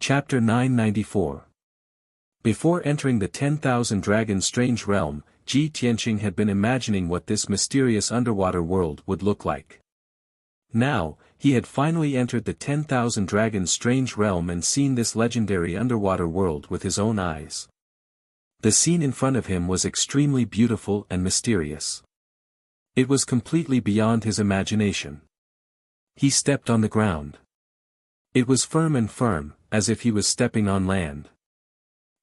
Chapter 994. Before entering the 10,000 Dragons strange realm, Ji Tianqing had been imagining what this mysterious underwater world would look like. Now, he had finally entered the 10,000 Dragons strange realm and seen this legendary underwater world with his own eyes. The scene in front of him was extremely beautiful and mysterious. It was completely beyond his imagination. He stepped on the ground. It was firm and firm, as if he was stepping on land.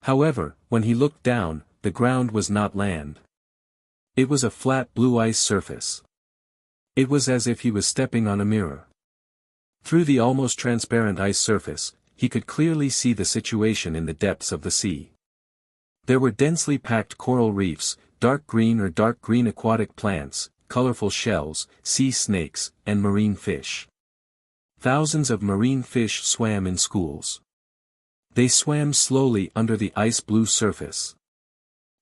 However, when he looked down, the ground was not land. It was a flat blue ice surface. It was as if he was stepping on a mirror. Through the almost transparent ice surface, he could clearly see the situation in the depths of the sea. There were densely packed coral reefs, dark green or dark green aquatic plants, colorful shells, sea snakes, and marine fish. Thousands of marine fish swam in schools. They swam slowly under the ice-blue surface.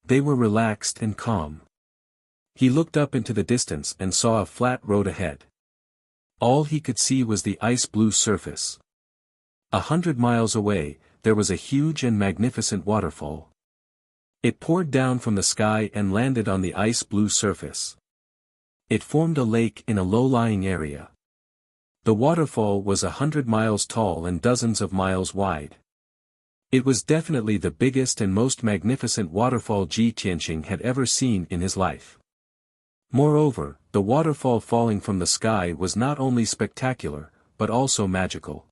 They were relaxed and calm. He looked up into the distance and saw a flat road ahead. All he could see was the ice-blue surface. 100 miles away, there was a huge and magnificent waterfall. It poured down from the sky and landed on the ice-blue surface. It formed a lake in a low-lying area. The waterfall was 100 miles tall and dozens of miles wide. It was definitely the biggest and most magnificent waterfall Ji Tianqing had ever seen in his life. Moreover, the waterfall falling from the sky was not only spectacular, but also magical.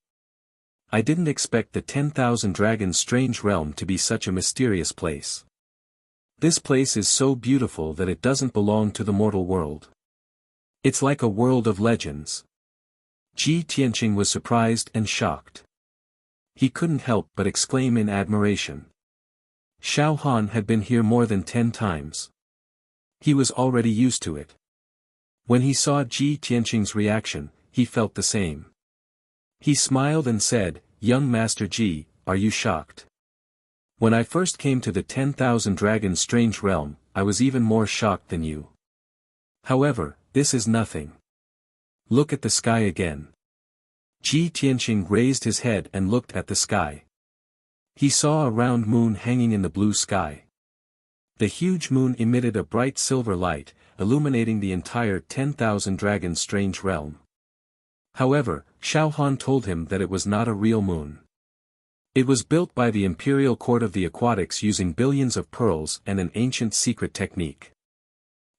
I didn't expect the 10,000 Dragons strange realm to be such a mysterious place. This place is so beautiful that it doesn't belong to the mortal world. It's like a world of legends. Ji Tianqing was surprised and shocked. He couldn't help but exclaim in admiration. Xiao Han had been here more than 10 times. He was already used to it. When he saw Ji Tianqing's reaction, he felt the same. He smiled and said, "Young Master Ji, are you shocked? When I first came to the 10,000 Dragons strange realm, I was even more shocked than you. However, this is nothing. Look at the sky again." Ji Tianqing raised his head and looked at the sky. He saw a round moon hanging in the blue sky. The huge moon emitted a bright silver light, illuminating the entire 10,000 Dragons strange realm. However, Xiao Han told him that it was not a real moon. It was built by the Imperial Court of the Aquatics using billions of pearls and an ancient secret technique.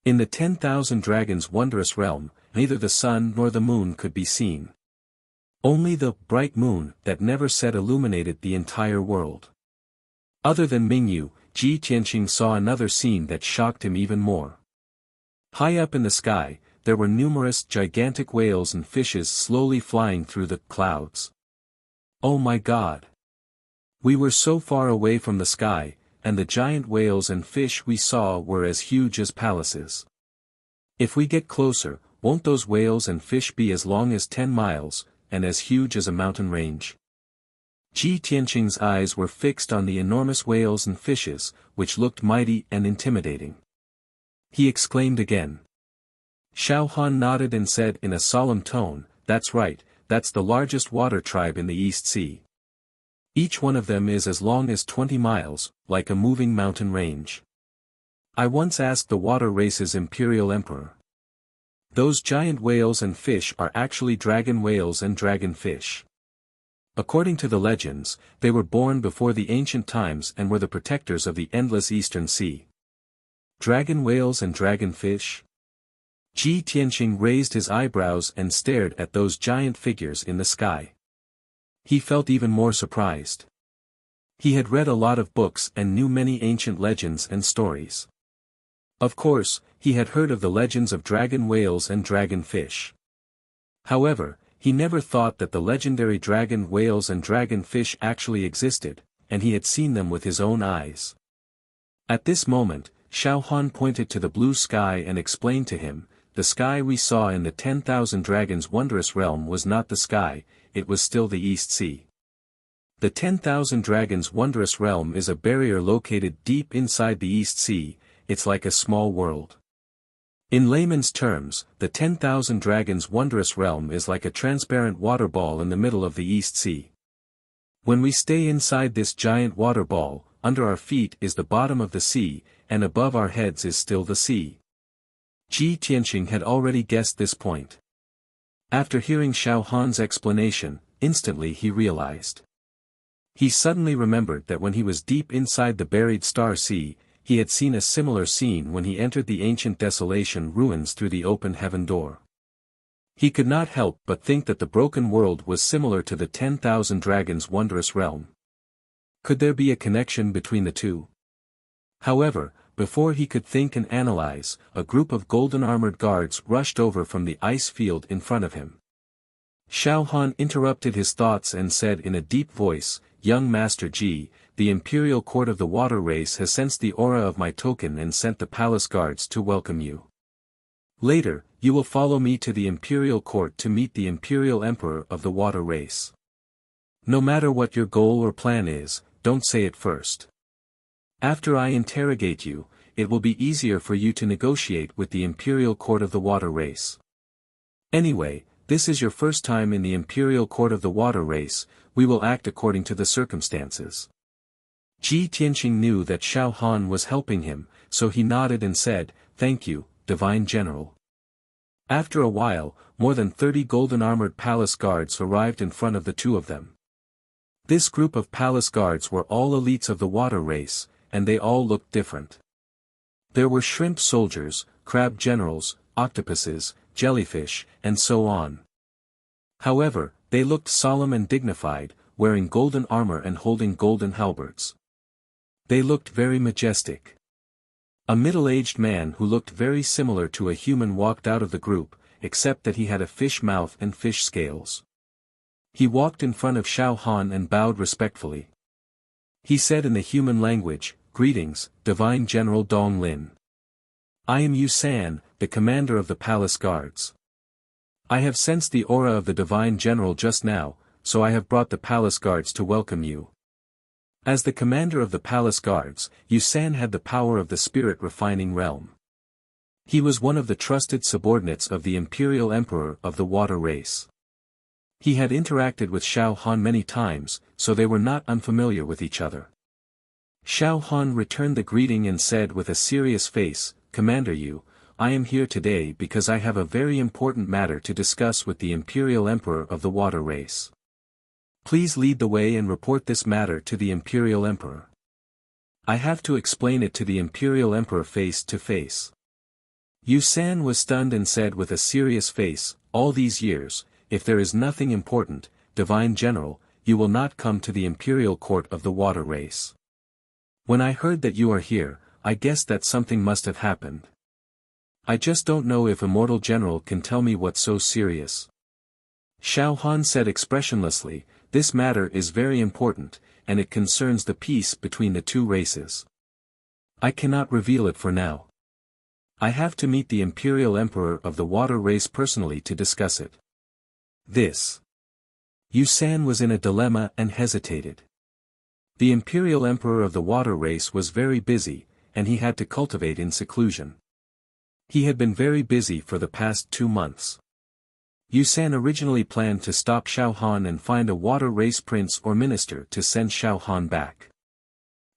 In the 10,000 Dragons wondrous realm, neither the sun nor the moon could be seen. Only the bright moon that never set illuminated the entire world. Other than Mingyu, Ji Tianqing saw another scene that shocked him even more. High up in the sky, there were numerous gigantic whales and fishes slowly flying through the clouds. Oh my God! We were so far away from the sky, and the giant whales and fish we saw were as huge as palaces. If we get closer, won't those whales and fish be as long as 10 miles, and as huge as a mountain range? Ji Tianqing's eyes were fixed on the enormous whales and fishes, which looked mighty and intimidating. He exclaimed again. Xiao Han nodded and said in a solemn tone, "That's right, that's the largest water tribe in the East Sea. Each one of them is as long as 20 miles, like a moving mountain range. I once asked the water race's imperial emperor. Those giant whales and fish are actually dragon whales and dragon fish. According to the legends, they were born before the ancient times and were the protectors of the endless eastern sea. Dragon whales and dragon fish?" Ji Tianqing raised his eyebrows and stared at those giant figures in the sky. He felt even more surprised. He had read a lot of books and knew many ancient legends and stories. Of course, he had heard of the legends of dragon whales and dragon fish. However, he never thought that the legendary dragon whales and dragon fish actually existed, and he had seen them with his own eyes. At this moment, Xiao Han pointed to the blue sky and explained to him, "The sky we saw in the 10,000 Dragons wondrous realm was not the sky, it was still the East Sea. The 10,000 Dragons wondrous realm is a barrier located deep inside the East Sea. It's like a small world. In layman's terms, the 10,000 Dragons wondrous realm is like a transparent water ball in the middle of the East Sea. When we stay inside this giant water ball, under our feet is the bottom of the sea, and above our heads is still the sea. Ji Tianqing had already guessed this point. After hearing Xiao Han's explanation, instantly he realized. He suddenly remembered that when he was deep inside the buried Star Sea, he had seen a similar scene when he entered the ancient desolation ruins through the open heaven door. He could not help but think that the broken world was similar to the 10,000 dragons' wondrous realm. Could there be a connection between the two? However, before he could think and analyze, a group of golden-armored guards rushed over from the ice field in front of him. Xiao Han interrupted his thoughts and said in a deep voice, "Young Master Ji, the Imperial Court of the Water Race has sensed the aura of my token and sent the palace guards to welcome you. Later, you will follow me to the Imperial Court to meet the Imperial Emperor of the Water Race. No matter what your goal or plan is, don't say it first. After I interrogate you, it will be easier for you to negotiate with the Imperial Court of the Water Race. Anyway, this is your first time in the Imperial Court of the Water Race, we will act according to the circumstances." Ji Tianqing knew that Xiao Han was helping him, so he nodded and said, "Thank you, Divine General." After a while, more than 30 golden-armored palace guards arrived in front of the two of them. This group of palace guards were all elites of the water race, and they all looked different. There were shrimp soldiers, crab generals, octopuses, jellyfish, and so on. However, they looked solemn and dignified, wearing golden armor and holding golden halberds. They looked very majestic. A middle-aged man who looked very similar to a human walked out of the group, except that he had a fish mouth and fish scales. He walked in front of Xiao Han and bowed respectfully. He said in the human language, "Greetings, Divine General Dong Lin. I am Yu San, the commander of the palace guards. I have sensed the aura of the Divine General just now, so I have brought the palace guards to welcome you." As the commander of the palace guards, Yu San had the power of the spirit refining realm. He was one of the trusted subordinates of the Imperial Emperor of the Water Race. He had interacted with Xiao Han many times, so they were not unfamiliar with each other. Xiao Han returned the greeting and said with a serious face, "Commander Yu, I am here today because I have a very important matter to discuss with the Imperial Emperor of the Water Race. Please lead the way and report this matter to the Imperial Emperor. I have to explain it to the Imperial Emperor face to face." Yu San was stunned and said with a serious face, "All these years, if there is nothing important, Divine General, you will not come to the Imperial Court of the Water Race. When I heard that you are here, I guessed that something must have happened. I just don't know if Immortal General can tell me what's so serious." Xiao Han said expressionlessly, "This matter is very important, and it concerns the peace between the two races. I cannot reveal it for now. I have to meet the Imperial Emperor of the Water Race personally to discuss it." This. Yu San was in a dilemma and hesitated. The Imperial Emperor of the Water Race was very busy, and he had to cultivate in seclusion. He had been very busy for the past 2 months. Yu San originally planned to stop Xiao Han and find a water race prince or minister to send Xiao Han back.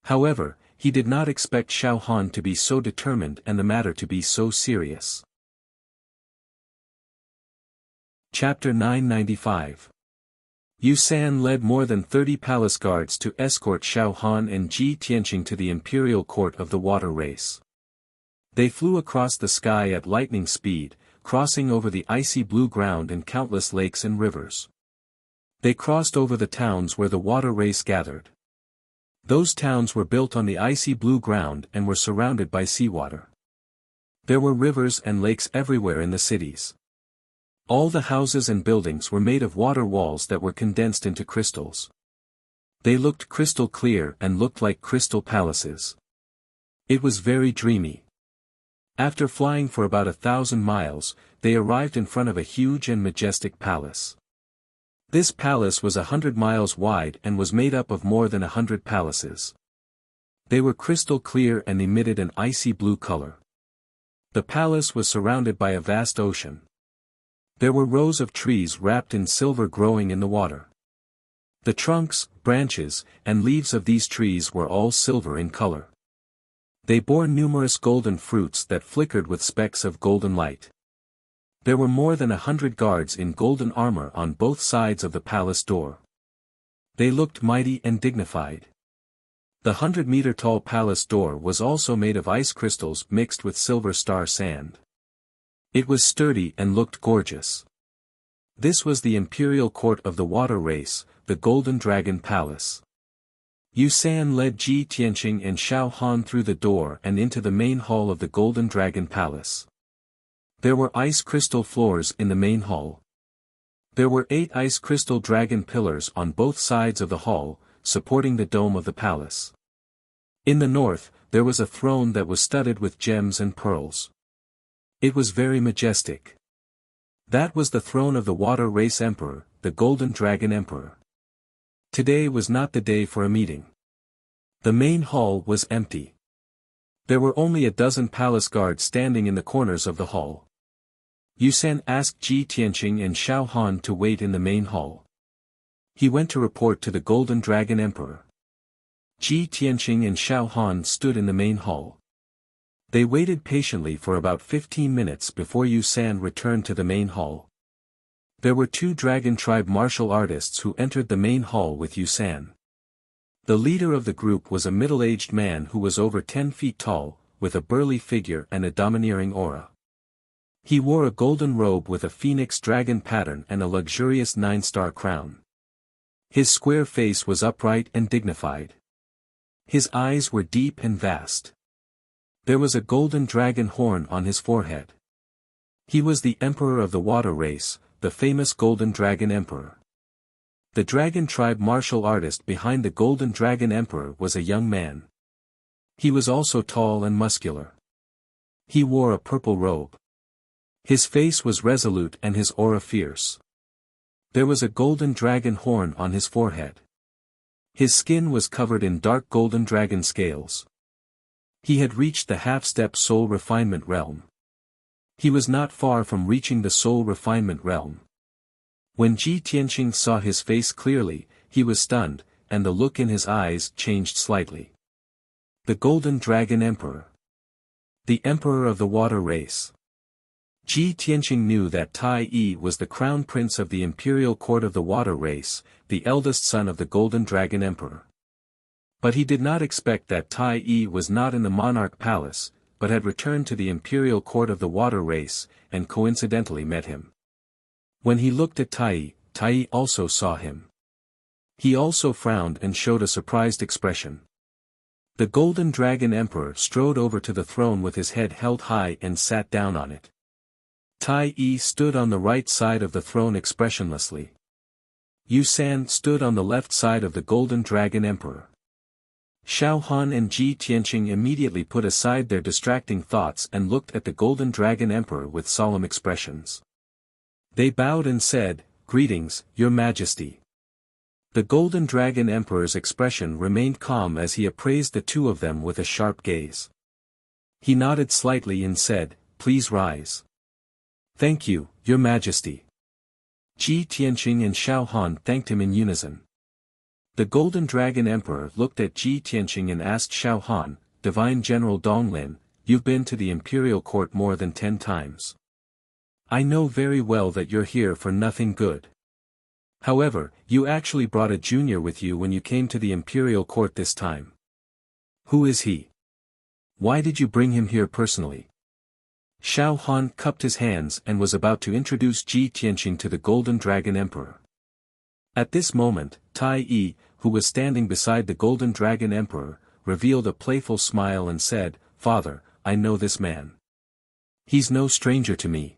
However, he did not expect Xiao Han to be so determined and the matter to be so serious. Chapter 995. Yu San led more than 30 palace guards to escort Xiao Han and Ji Tianqing to the Imperial Court of the Water Race. They flew across the sky at lightning speed, crossing over the icy blue ground and countless lakes and rivers. They crossed over the towns where the water race gathered. Those towns were built on the icy blue ground and were surrounded by seawater. There were rivers and lakes everywhere in the cities. All the houses and buildings were made of water walls that were condensed into crystals. They looked crystal clear and looked like crystal palaces. It was very dreamy. After flying for about 1,000 miles, they arrived in front of a huge and majestic palace. This palace was 100 miles wide and was made up of more than 100 palaces. They were crystal clear and emitted an icy blue color. The palace was surrounded by a vast ocean. There were rows of trees wrapped in silver growing in the water. The trunks, branches, and leaves of these trees were all silver in color. They bore numerous golden fruits that flickered with specks of golden light. There were more than 100 guards in golden armor on both sides of the palace door. They looked mighty and dignified. The 100-meter-tall palace door was also made of ice crystals mixed with silver star sand. It was sturdy and looked gorgeous. This was the imperial court of the water race, the Golden Dragon Palace. Yu San led Ji Tianqing and Xiao Han through the door and into the main hall of the Golden Dragon Palace. There were ice crystal floors in the main hall. There were 8 ice crystal dragon pillars on both sides of the hall, supporting the dome of the palace. In the north, there was a throne that was studded with gems and pearls. It was very majestic. That was the throne of the Water Race Emperor, the Golden Dragon Emperor. Today was not the day for a meeting. The main hall was empty. There were only a dozen palace guards standing in the corners of the hall. Yu San asked Ji Tianqing and Xiao Han to wait in the main hall. He went to report to the Golden Dragon Emperor. Ji Tianqing and Xiao Han stood in the main hall. They waited patiently for about 15 minutes before Yu San returned to the main hall. There were 2 dragon tribe martial artists who entered the main hall with Yu San. The leader of the group was a middle-aged man who was over 10 feet tall, with a burly figure and a domineering aura. He wore a golden robe with a phoenix dragon pattern and a luxurious 9-star crown. His square face was upright and dignified. His eyes were deep and vast. There was a golden dragon horn on his forehead. He was the emperor of the water race, the famous Golden Dragon Emperor. The dragon tribe martial artist behind the Golden Dragon Emperor was a young man. He was also tall and muscular. He wore a purple robe. His face was resolute and his aura fierce. There was a golden dragon horn on his forehead. His skin was covered in dark golden dragon scales. He had reached the half-step soul refinement realm. He was not far from reaching the soul refinement realm. When Ji Tianqing saw his face clearly, he was stunned, and the look in his eyes changed slightly. The Golden Dragon Emperor. The Emperor of the Water Race. Ji Tianqing knew that Tai Yi was the crown prince of the imperial court of the water race, the eldest son of the Golden Dragon Emperor. But he did not expect that Tai Yi was not in the monarch palace, but had returned to the imperial court of the water race, and coincidentally met him. When he looked at Tai Yi also saw him. He also frowned and showed a surprised expression. The Golden Dragon Emperor strode over to the throne with his head held high and sat down on it. Tai Yi stood on the right side of the throne expressionlessly. Yu San stood on the left side of the Golden Dragon Emperor. Xiao Han and Ji Tianqing immediately put aside their distracting thoughts and looked at the Golden Dragon Emperor with solemn expressions. They bowed and said, "Greetings, Your Majesty." The Golden Dragon Emperor's expression remained calm as he appraised the two of them with a sharp gaze. He nodded slightly and said, "Please rise." "Thank you, Your Majesty." Ji Tianqing and Xiao Han thanked him in unison. The Golden Dragon Emperor looked at Ji Tianqing and asked Xiao Han, "Divine General Donglin, you've been to the imperial court more than 10 times. I know very well that you're here for nothing good. However, you actually brought a junior with you when you came to the imperial court this time. Who is he? Why did you bring him here personally?" Xiao Han cupped his hands and was about to introduce Ji Tianqing to the Golden Dragon Emperor. At this moment, Tai Yi, who was standing beside the Golden Dragon Emperor, revealed a playful smile and said, "Father, I know this man. He's no stranger to me."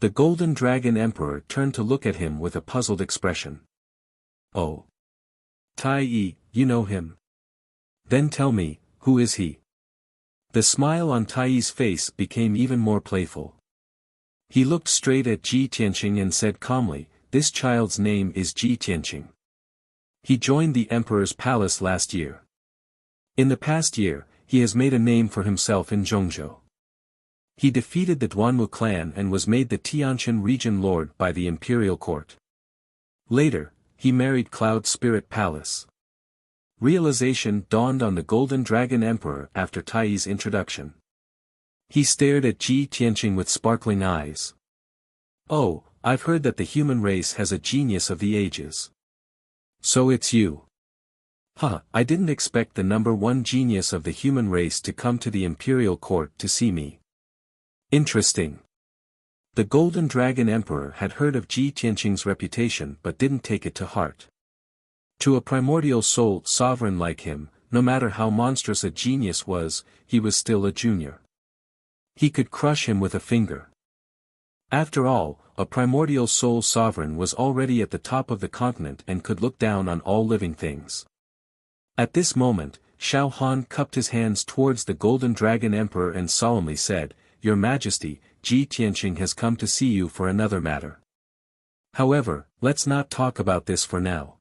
The Golden Dragon Emperor turned to look at him with a puzzled expression. "Oh. Tai Yi, you know him? Then tell me, who is he?" The smile on Tai Yi's face became even more playful. He looked straight at Ji Tianqing and said calmly, "This child's name is Ji Tianqing. He joined the Emperor's palace last year. In the past year, he has made a name for himself in Zhongzhou. He defeated the Duanwu clan and was made the Tianshan region lord by the imperial court. Later, he married Cloud Spirit Palace. Realization dawned on the Golden Dragon Emperor after Tai's introduction. He stared at Ji Tianqing with sparkling eyes. "Oh, I've heard that the human race has a genius of the ages. So it's you." "Huh, I didn't expect the number one genius of the human race to come to the imperial court to see me. Interesting." The Golden Dragon Emperor had heard of Ji Tianqing's reputation but didn't take it to heart. To a primordial soul sovereign like him, no matter how monstrous a genius was, he was still a junior. He could crush him with a finger. After all, a primordial soul sovereign was already at the top of the continent and could look down on all living things. At this moment, Xiao Han cupped his hands towards the Golden Dragon Emperor and solemnly said, "Your Majesty, Ji Tianqing has come to see you for another matter. However, let's not talk about this for now.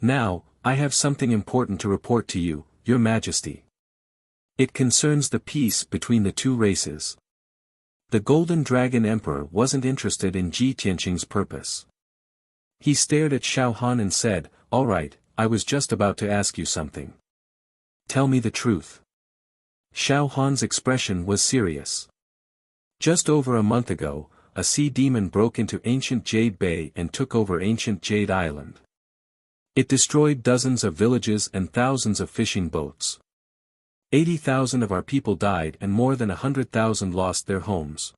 Now, I have something important to report to you, Your Majesty. It concerns the peace between the two races." The Golden Dragon Emperor wasn't interested in Ji Tianqing's purpose. He stared at Xiao Han and said, "All right, I was just about to ask you something. Tell me the truth." Xiao Han's expression was serious. Just over a month ago, a sea demon broke into ancient Jade Bay and took over ancient Jade Island. It destroyed dozens of villages and thousands of fishing boats. 80,000 of our people died and more than 100,000 lost their homes.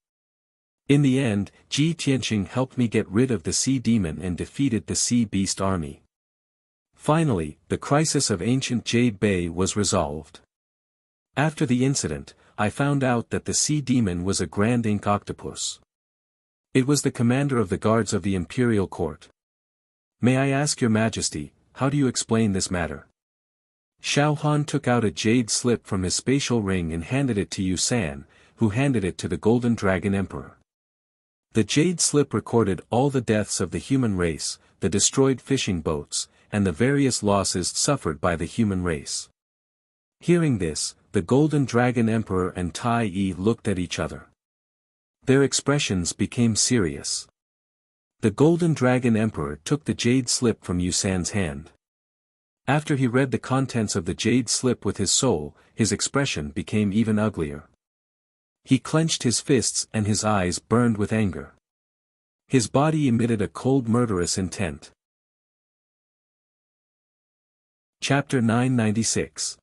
In the end, Ji Tianqing helped me get rid of the sea demon and defeated the sea beast army. Finally, the crisis of ancient Jade Bay was resolved. After the incident, I found out that the sea demon was a grand ink octopus. It was the commander of the guards of the imperial court. May I ask Your Majesty, how do you explain this matter? Xiao Han took out a jade slip from his spatial ring and handed it to Yu San, who handed it to the Golden Dragon Emperor. The jade slip recorded all the deaths of the human race, the destroyed fishing boats, and the various losses suffered by the human race. Hearing this, the Golden Dragon Emperor and Tai Yi looked at each other. Their expressions became serious. The Golden Dragon Emperor took the jade slip from Yu San's hand. After he read the contents of the jade slip with his soul, his expression became even uglier. He clenched his fists and his eyes burned with anger. His body emitted a cold murderous intent. Chapter 996.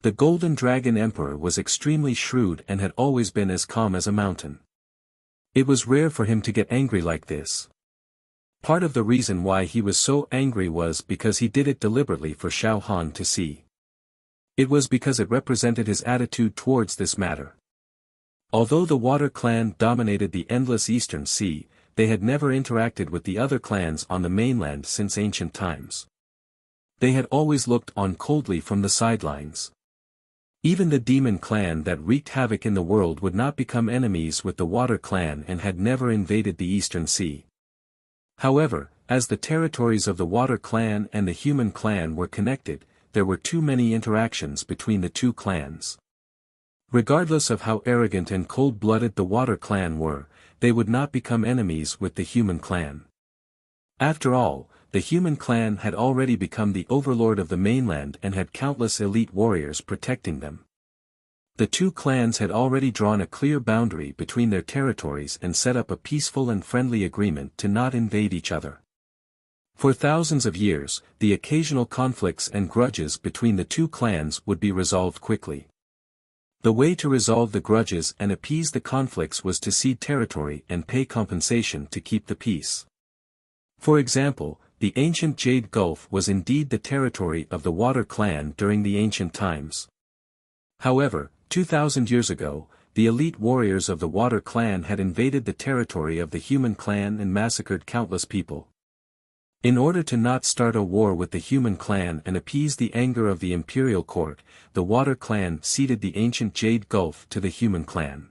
The Golden Dragon Emperor was extremely shrewd and had always been as calm as a mountain. It was rare for him to get angry like this. Part of the reason why he was so angry was because he did it deliberately for Xiao Han to see. It was because it represented his attitude towards this matter. Although the Water Clan dominated the endless Eastern Sea, they had never interacted with the other clans on the mainland since ancient times. They had always looked on coldly from the sidelines. Even the Demon Clan that wreaked havoc in the world would not become enemies with the Water Clan and had never invaded the Eastern Sea. However, as the territories of the Water Clan and the Human Clan were connected, there were too many interactions between the two clans. Regardless of how arrogant and cold-blooded the Water Clan were, they would not become enemies with the Human Clan. After all, the Human Clan had already become the overlord of the mainland and had countless elite warriors protecting them. The two clans had already drawn a clear boundary between their territories and set up a peaceful and friendly agreement to not invade each other. For thousands of years, the occasional conflicts and grudges between the two clans would be resolved quickly. The way to resolve the grudges and appease the conflicts was to cede territory and pay compensation to keep the peace. For example, the ancient Jade Gulf was indeed the territory of the Water Clan during the ancient times. However, 2,000 years ago, the elite warriors of the Water Clan had invaded the territory of the Human Clan and massacred countless people. In order to not start a war with the Human Clan and appease the anger of the imperial court, the Water Clan ceded the ancient Jade Gulf to the Human Clan.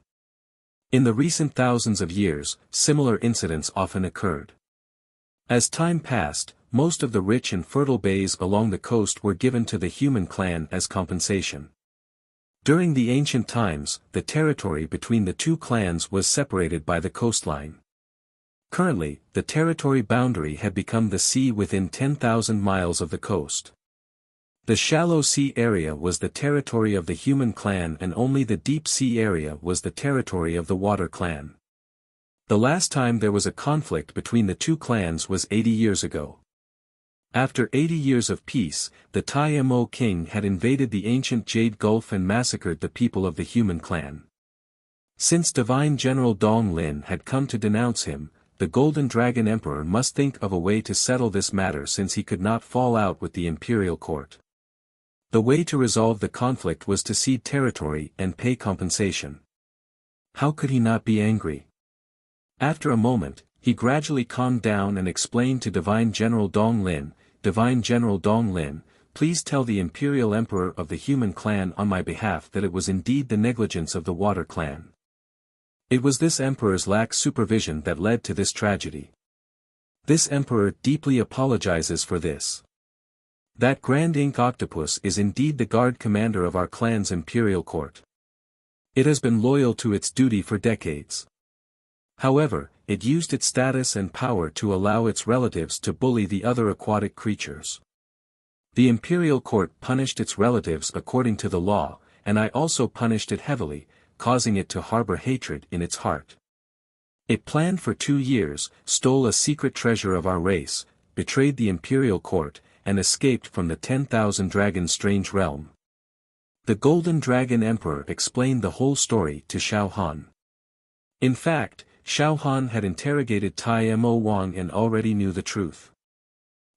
In the recent thousands of years, similar incidents often occurred. As time passed, most of the rich and fertile bays along the coast were given to the Human Clan as compensation. During the ancient times, the territory between the two clans was separated by the coastline. Currently, the territory boundary had become the sea within 10,000 miles of the coast. The shallow sea area was the territory of the human clan and only the deep sea area was the territory of the water clan. The last time there was a conflict between the two clans was 80 years ago. After 80 years of peace, the Tai Mo king had invaded the ancient Jade Gulf and massacred the people of the human clan. Since Divine General Dong Lin had come to denounce him, the Golden Dragon Emperor must think of a way to settle this matter since he could not fall out with the imperial court. The way to resolve the conflict was to cede territory and pay compensation. How could he not be angry? After a moment, he gradually calmed down and explained to Divine General Dong Lin, Divine General Dong Lin, please tell the Imperial Emperor of the human clan on my behalf that it was indeed the negligence of the water clan. It was this emperor's lax supervision that led to this tragedy. This emperor deeply apologizes for this. That Grand Ink Octopus is indeed the guard commander of our clan's imperial court. It has been loyal to its duty for decades. However, it used its status and power to allow its relatives to bully the other aquatic creatures. The imperial court punished its relatives according to the law, and I also punished it heavily, causing it to harbor hatred in its heart. It planned for 2 years, stole a secret treasure of our race, betrayed the imperial court, and escaped from the 10,000 Dragon strange realm. The Golden Dragon Emperor explained the whole story to Xiao Han. In fact, Xiao Han had interrogated Tai Mo Wang and already knew the truth.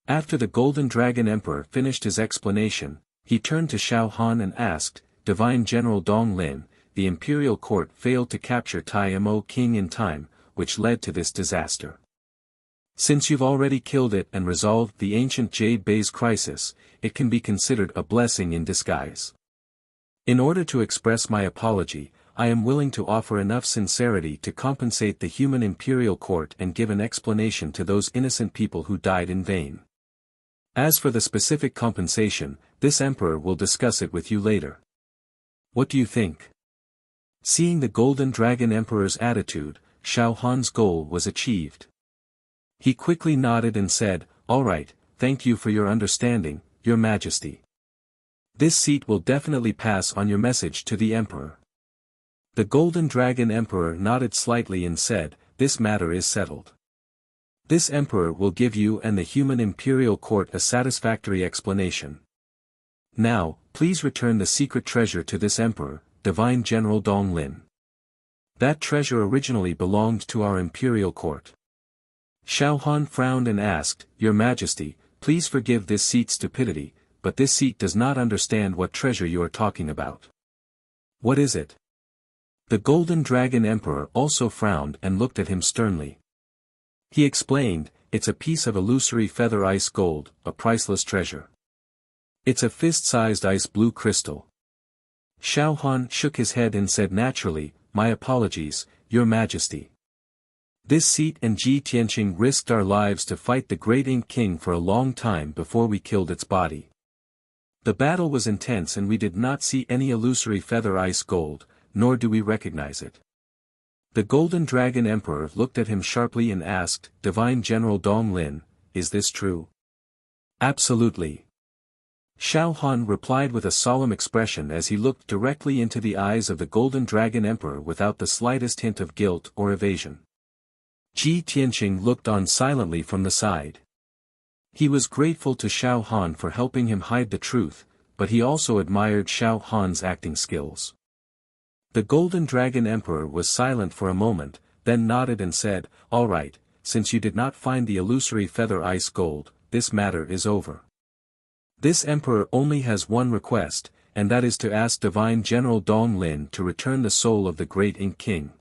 After the Golden Dragon Emperor finished his explanation, he turned to Xiao Han and asked, Divine General Dong Lin, the imperial court failed to capture Tai Mo King in time, which led to this disaster. Since you've already killed it and resolved the ancient Jade Base crisis, it can be considered a blessing in disguise. In order to express my apology, I am willing to offer enough sincerity to compensate the human imperial court and give an explanation to those innocent people who died in vain. As for the specific compensation, this emperor will discuss it with you later. What do you think? Seeing the Golden Dragon Emperor's attitude, Xiao Han's goal was achieved. He quickly nodded and said, all right, thank you for your understanding, Your Majesty. This seat will definitely pass on your message to the Emperor. The Golden Dragon Emperor nodded slightly and said, this matter is settled. This Emperor will give you and the human imperial court a satisfactory explanation. Now, please return the secret treasure to this Emperor, Divine General Dong Lin. That treasure originally belonged to our imperial court. Xiao Han frowned and asked, Your Majesty, please forgive this seat's stupidity, but this seat does not understand what treasure you are talking about. What is it? The Golden Dragon Emperor also frowned and looked at him sternly. He explained, it's a piece of illusory feather ice gold, a priceless treasure. It's a fist-sized ice blue crystal. Xiao Han shook his head and said naturally, my apologies, Your Majesty. This seat and Ji Tianqing risked our lives to fight the Great Ink King for a long time before we killed its body. The battle was intense and we did not see any illusory feather ice gold, nor do we recognize it. The Golden Dragon Emperor looked at him sharply and asked, Divine General Dong Lin, is this true? Absolutely. Xiao Han replied with a solemn expression as he looked directly into the eyes of the Golden Dragon Emperor without the slightest hint of guilt or evasion. Ji Tianqing looked on silently from the side. He was grateful to Xiao Han for helping him hide the truth, but he also admired Xiao Han's acting skills. The Golden Dragon Emperor was silent for a moment, then nodded and said, all right, since you did not find the illusory feather ice gold, this matter is over. This Emperor only has one request, and that is to ask Divine General Dong Lin to return the soul of the Great Ink King.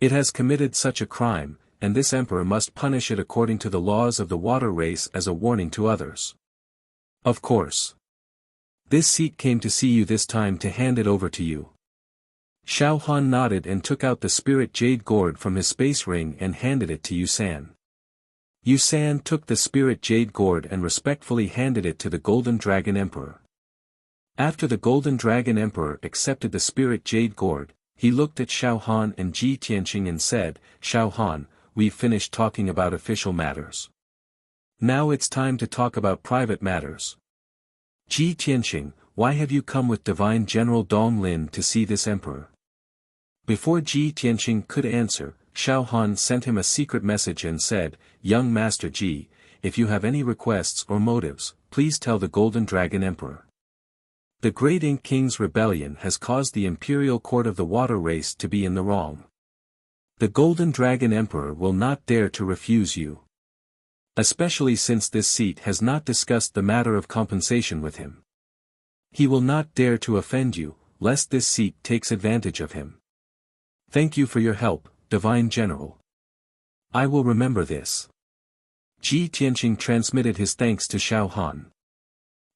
It has committed such a crime, and this Emperor must punish it according to the laws of the water race as a warning to others. Of course. This seat came to see you this time to hand it over to you. Xiao Han nodded and took out the spirit jade gourd from his space ring and handed it to Yu San. Yu San took the spirit jade gourd and respectfully handed it to the Golden Dragon Emperor. After the Golden Dragon Emperor accepted the spirit jade gourd, he looked at Xiao Han and Ji Tianqing and said, Xiao Han, we've finished talking about official matters. Now it's time to talk about private matters. Ji Tianqing, why have you come with Divine General Dong Lin to see this emperor? Before Ji Tianqing could answer, Xiao Han sent him a secret message and said, Young Master Ji, if you have any requests or motives, please tell the Golden Dragon Emperor. The Great Ink King's rebellion has caused the Imperial Court of the Water Race to be in the wrong. The Golden Dragon Emperor will not dare to refuse you. Especially since this seat has not discussed the matter of compensation with him. He will not dare to offend you, lest this seat takes advantage of him. Thank you for your help, Divine General. I will remember this. Ji Tianqing transmitted his thanks to Xiao Han.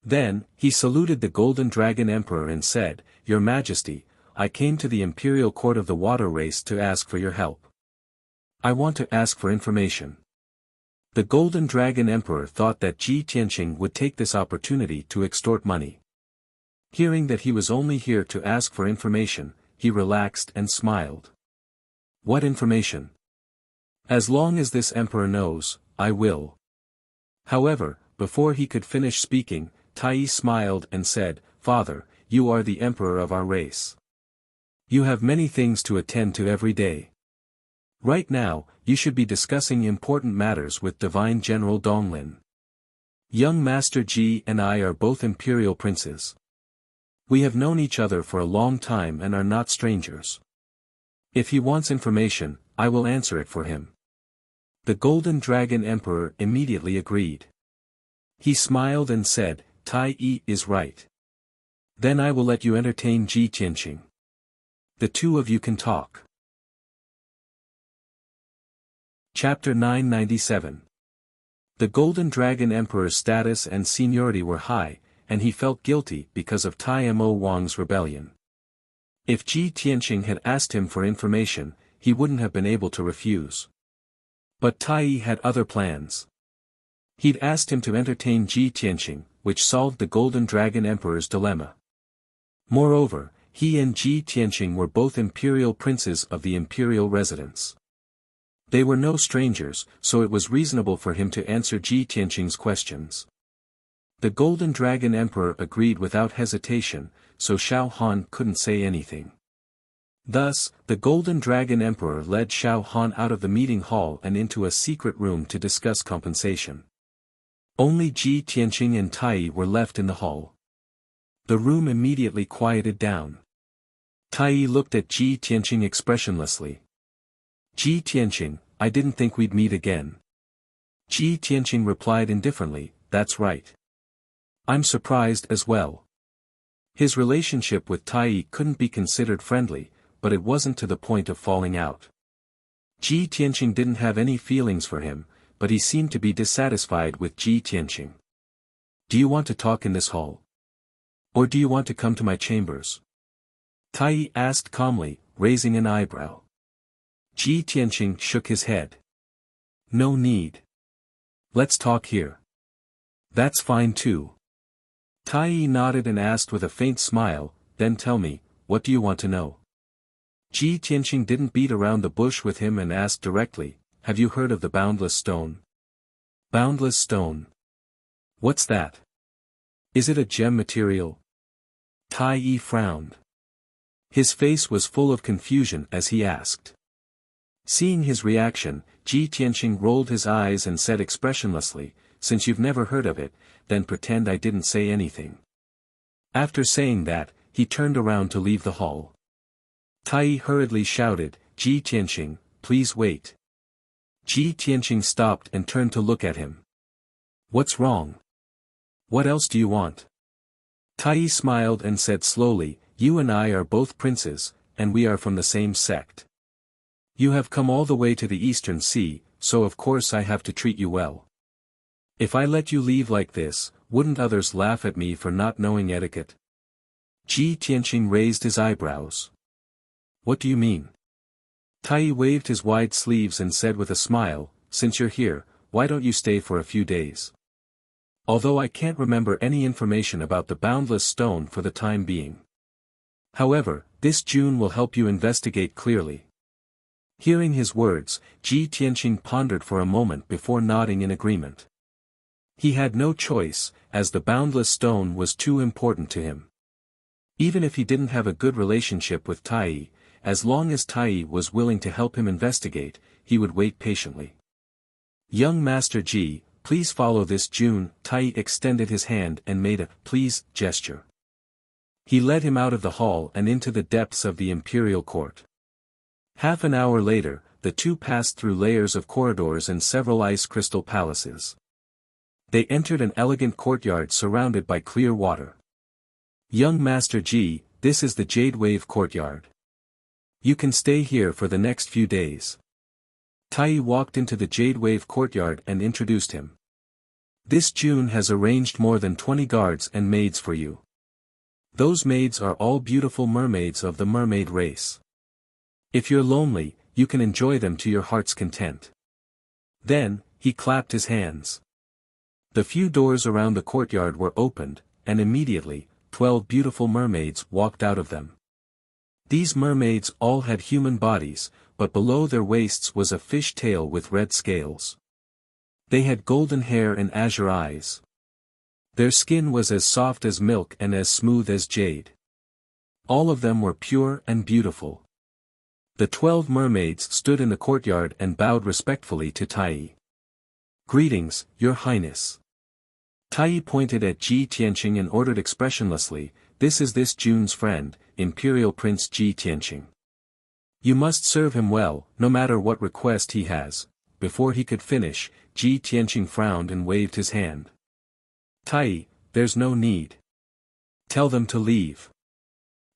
Then, he saluted the Golden Dragon Emperor and said, Your Majesty, I came to the Imperial Court of the Water Race to ask for your help. I want to ask for information. The Golden Dragon Emperor thought that Ji Tianqing would take this opportunity to extort money. Hearing that he was only here to ask for information, he relaxed and smiled. What information? As long as this emperor knows, I will. However, before he could finish speaking, Tai smiled and said, Father, you are the emperor of our race. You have many things to attend to every day. Right now, you should be discussing important matters with Divine General Donglin. Young Master Ji and I are both imperial princes. We have known each other for a long time and are not strangers. If he wants information, I will answer it for him. The Golden Dragon Emperor immediately agreed. He smiled and said, Tai is right. Then I will let you entertain Ji Tianqing. The two of you can talk. Chapter 997. The Golden Dragon Emperor's status and seniority were high, and he felt guilty because of Tai Mo Wang's rebellion. If Ji Tianqing had asked him for information, he wouldn't have been able to refuse. But Tai had other plans. He'd asked him to entertain Ji Tianqing, which solved the Golden Dragon Emperor's dilemma. Moreover, he and Ji Tianqing were both imperial princes of the imperial residence. They were no strangers, so it was reasonable for him to answer Ji Tianqing's questions. The Golden Dragon Emperor agreed without hesitation, so Xiao Han couldn't say anything. Thus, the Golden Dragon Emperor led Xiao Han out of the meeting hall and into a secret room to discuss compensation. Only Ji Tianqing and Tai were left in the hall. The room immediately quieted down. Tai looked at Ji Tianqing expressionlessly. Ji Tianqing, I didn't think we'd meet again. Ji Tianqing replied indifferently, That's right. I'm surprised as well. His relationship with Tai couldn't be considered friendly, but it wasn't to the point of falling out. Ji Tianqing didn't have any feelings for him, but he seemed to be dissatisfied with Ji Tianqing. Do you want to talk in this hall? Or do you want to come to my chambers? Tai asked calmly, raising an eyebrow. Ji Tianqing shook his head. No need. Let's talk here. That's fine too. Tai nodded and asked with a faint smile, Then tell me, what do you want to know? Ji Tianqing didn't beat around the bush with him and asked directly, Have you heard of the Boundless Stone? Boundless Stone? What's that? Is it a gem material? Tai frowned. His face was full of confusion as he asked. Seeing his reaction, Ji Tianqing rolled his eyes and said expressionlessly, Since you've never heard of it, then pretend I didn't say anything. After saying that, he turned around to leave the hall. Tai hurriedly shouted, Ji Tianqing, please wait. Ji Tianqing stopped and turned to look at him. What's wrong? What else do you want? Tai smiled and said slowly, You and I are both princes, and we are from the same sect. You have come all the way to the Eastern Sea, so of course I have to treat you well. If I let you leave like this, wouldn't others laugh at me for not knowing etiquette? Ji Tianqing raised his eyebrows. What do you mean? Tai waved his wide sleeves and said with a smile, Since you're here, why don't you stay for a few days? Although I can't remember any information about the Boundless Stone for the time being. However, this June will help you investigate clearly. Hearing his words, Ji Tianqing pondered for a moment before nodding in agreement. He had no choice, as the boundless stone was too important to him. Even if he didn't have a good relationship with Tai, as long as Tai was willing to help him investigate, he would wait patiently. Young Master Ji, please follow this June. Tai extended his hand and made a please gesture. He led him out of the hall and into the depths of the imperial court. Half an hour later, the two passed through layers of corridors and several ice crystal palaces. They entered an elegant courtyard surrounded by clear water. Young Master Ji, this is the Jade Wave courtyard. You can stay here for the next few days. Tai walked into the Jade Wave courtyard and introduced him. This June has arranged more than 20 guards and maids for you. Those maids are all beautiful mermaids of the mermaid race. If you're lonely, you can enjoy them to your heart's content. Then, he clapped his hands. The few doors around the courtyard were opened, and immediately, 12 beautiful mermaids walked out of them. These mermaids all had human bodies, but below their waists was a fish tail with red scales. They had golden hair and azure eyes. Their skin was as soft as milk and as smooth as jade. All of them were pure and beautiful. The 12 mermaids stood in the courtyard and bowed respectfully to Tai. Greetings, Your Highness. Tai pointed at Ji Tianqing and ordered expressionlessly, this is this June's friend, Imperial Prince Ji Tianqing. You must serve him well, no matter what request he has. Before he could finish, Ji Tianqing frowned and waved his hand. Tai, there's no need. Tell them to leave.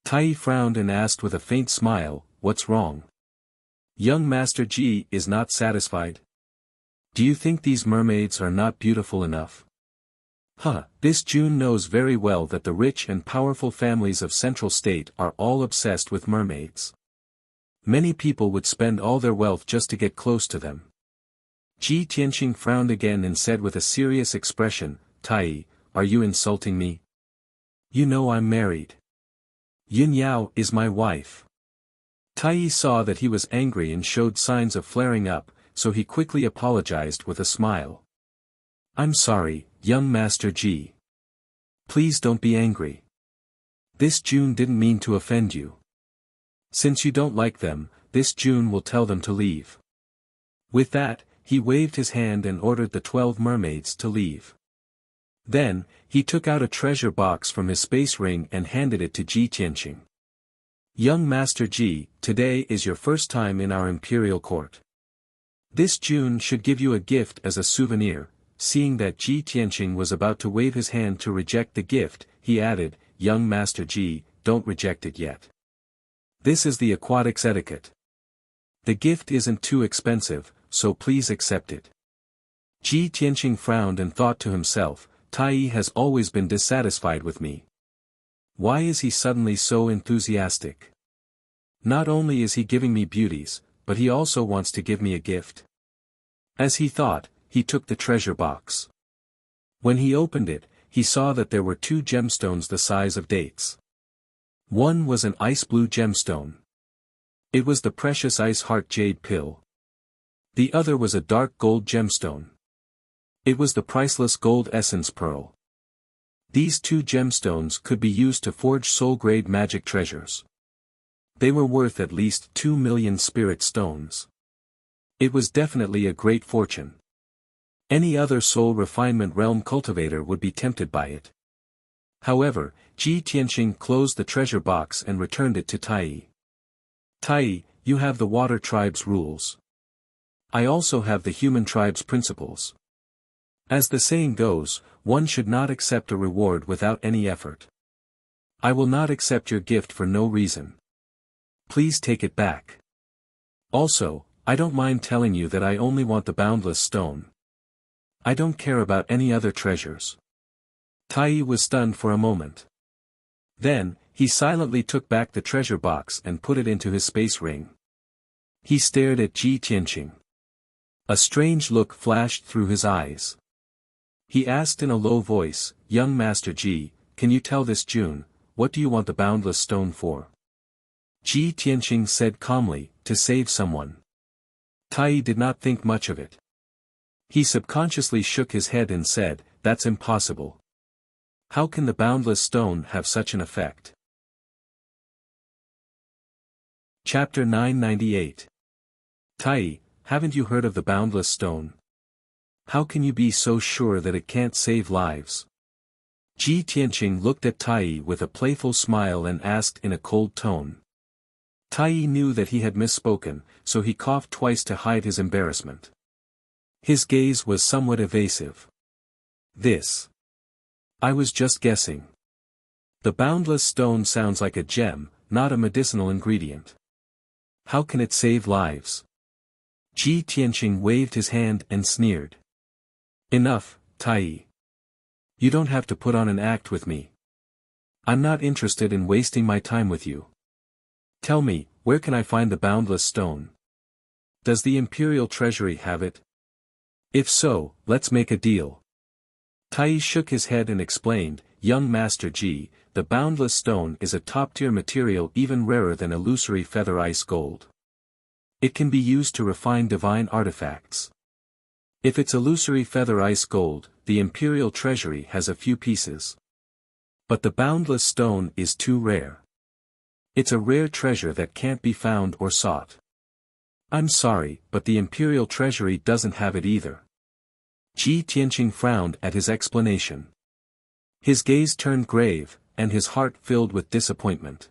Tai frowned and asked with a faint smile, what's wrong? Young Master Ji is not satisfied? Do you think these mermaids are not beautiful enough? This June knows very well that the rich and powerful families of Central State are all obsessed with mermaids. Many people would spend all their wealth just to get close to them. Ji Tianqing frowned again and said with a serious expression, Tai, are you insulting me? You know I'm married. Yun Yao is my wife. Tai saw that he was angry and showed signs of flaring up, so he quickly apologized with a smile. I'm sorry, young Master Ji. Please don't be angry. This June didn't mean to offend you. Since you don't like them, this June will tell them to leave. With that, he waved his hand and ordered the 12 mermaids to leave. Then, he took out a treasure box from his space ring and handed it to Ji Tianqing. Young Master Ji, today is your first time in our imperial court. This June should give you a gift as a souvenir. Seeing that Ji Tianqing was about to wave his hand to reject the gift, he added, young Master Ji, don't reject it yet. This is the aquatics etiquette. The gift isn't too expensive, so please accept it. Ji Tianqing frowned and thought to himself, Tai has always been dissatisfied with me. Why is he suddenly so enthusiastic? Not only is he giving me beauties, but he also wants to give me a gift. As he thought, he took the treasure box. When he opened it, he saw that there were 2 gemstones the size of dates. One was an ice blue gemstone. It was the precious ice heart jade pill. The other was a dark gold gemstone. It was the priceless gold essence pearl. These 2 gemstones could be used to forge soul-grade magic treasures. They were worth at least 2 million spirit stones. It was definitely a great fortune. Any other soul refinement realm cultivator would be tempted by it. However, Ji Tianqing closed the treasure box and returned it to Tai. Tai, you have the water tribe's rules. I also have the human tribe's principles. As the saying goes, one should not accept a reward without any effort. I will not accept your gift for no reason. Please take it back. Also, I don't mind telling you that I only want the boundless stone. I don't care about any other treasures. Tai was stunned for a moment. Then, he silently took back the treasure box and put it into his space ring. He stared at Ji Tianqing. A strange look flashed through his eyes. He asked in a low voice, young Master Ji, can you tell this June, what do you want the boundless stone for? Ji Tianqing said calmly, to save someone. Tai did not think much of it. He subconsciously shook his head and said, "That's impossible. How can the boundless stone have such an effect?" Chapter 998. Tai, haven't you heard of the boundless stone? How can you be so sure that it can't save lives? Ji Tianqing looked at Tai with a playful smile and asked in a cold tone. Tai knew that he had misspoken, so he coughed twice to hide his embarrassment. His gaze was somewhat evasive. I was just guessing. The boundless stone sounds like a gem, not a medicinal ingredient. How can it save lives? Ji Tianqing waved his hand and sneered. Enough, Tai. You don't have to put on an act with me. I'm not interested in wasting my time with you. Tell me, where can I find the boundless stone? Does the Imperial Treasury have it? If so, let's make a deal. Tai shook his head and explained, Young Master Ji, the boundless stone is a top-tier material even rarer than illusory feather ice gold. It can be used to refine divine artifacts. If it's illusory feather ice gold, the Imperial Treasury has a few pieces. But the boundless stone is too rare. It's a rare treasure that can't be found or sought. I'm sorry, but the Imperial Treasury doesn't have it either. Ji Tianqing frowned at his explanation. His gaze turned grave, and his heart filled with disappointment.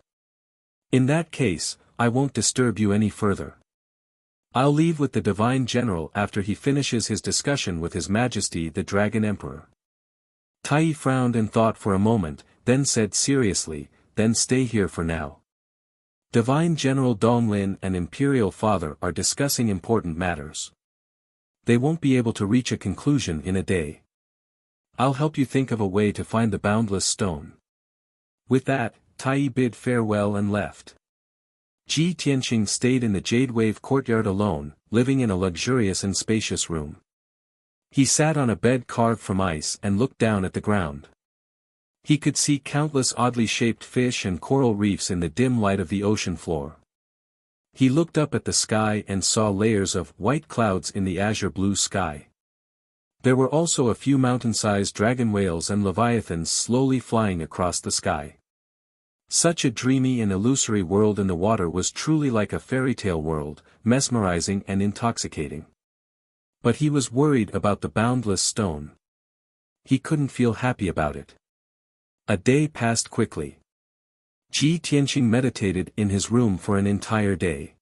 In that case, I won't disturb you any further. I'll leave with the Divine General after he finishes his discussion with His Majesty the Dragon Emperor. Tai frowned and thought for a moment, then said seriously, then stay here for now. Divine General Donglin and Imperial Father are discussing important matters. They won't be able to reach a conclusion in a day. I'll help you think of a way to find the boundless stone. With that, Tai bid farewell and left. Ji Tianqing stayed in the Jade Wave courtyard alone, living in a luxurious and spacious room. He sat on a bed carved from ice and looked down at the ground. He could see countless oddly shaped fish and coral reefs in the dim light of the ocean floor. He looked up at the sky and saw layers of white clouds in the azure blue sky. There were also a few mountain-sized dragon whales and leviathans slowly flying across the sky. Such a dreamy and illusory world in the water was truly like a fairy tale world, mesmerizing and intoxicating. But he was worried about the boundless stone. He couldn't feel happy about it. A day passed quickly. Ji Tianqing meditated in his room for an entire day.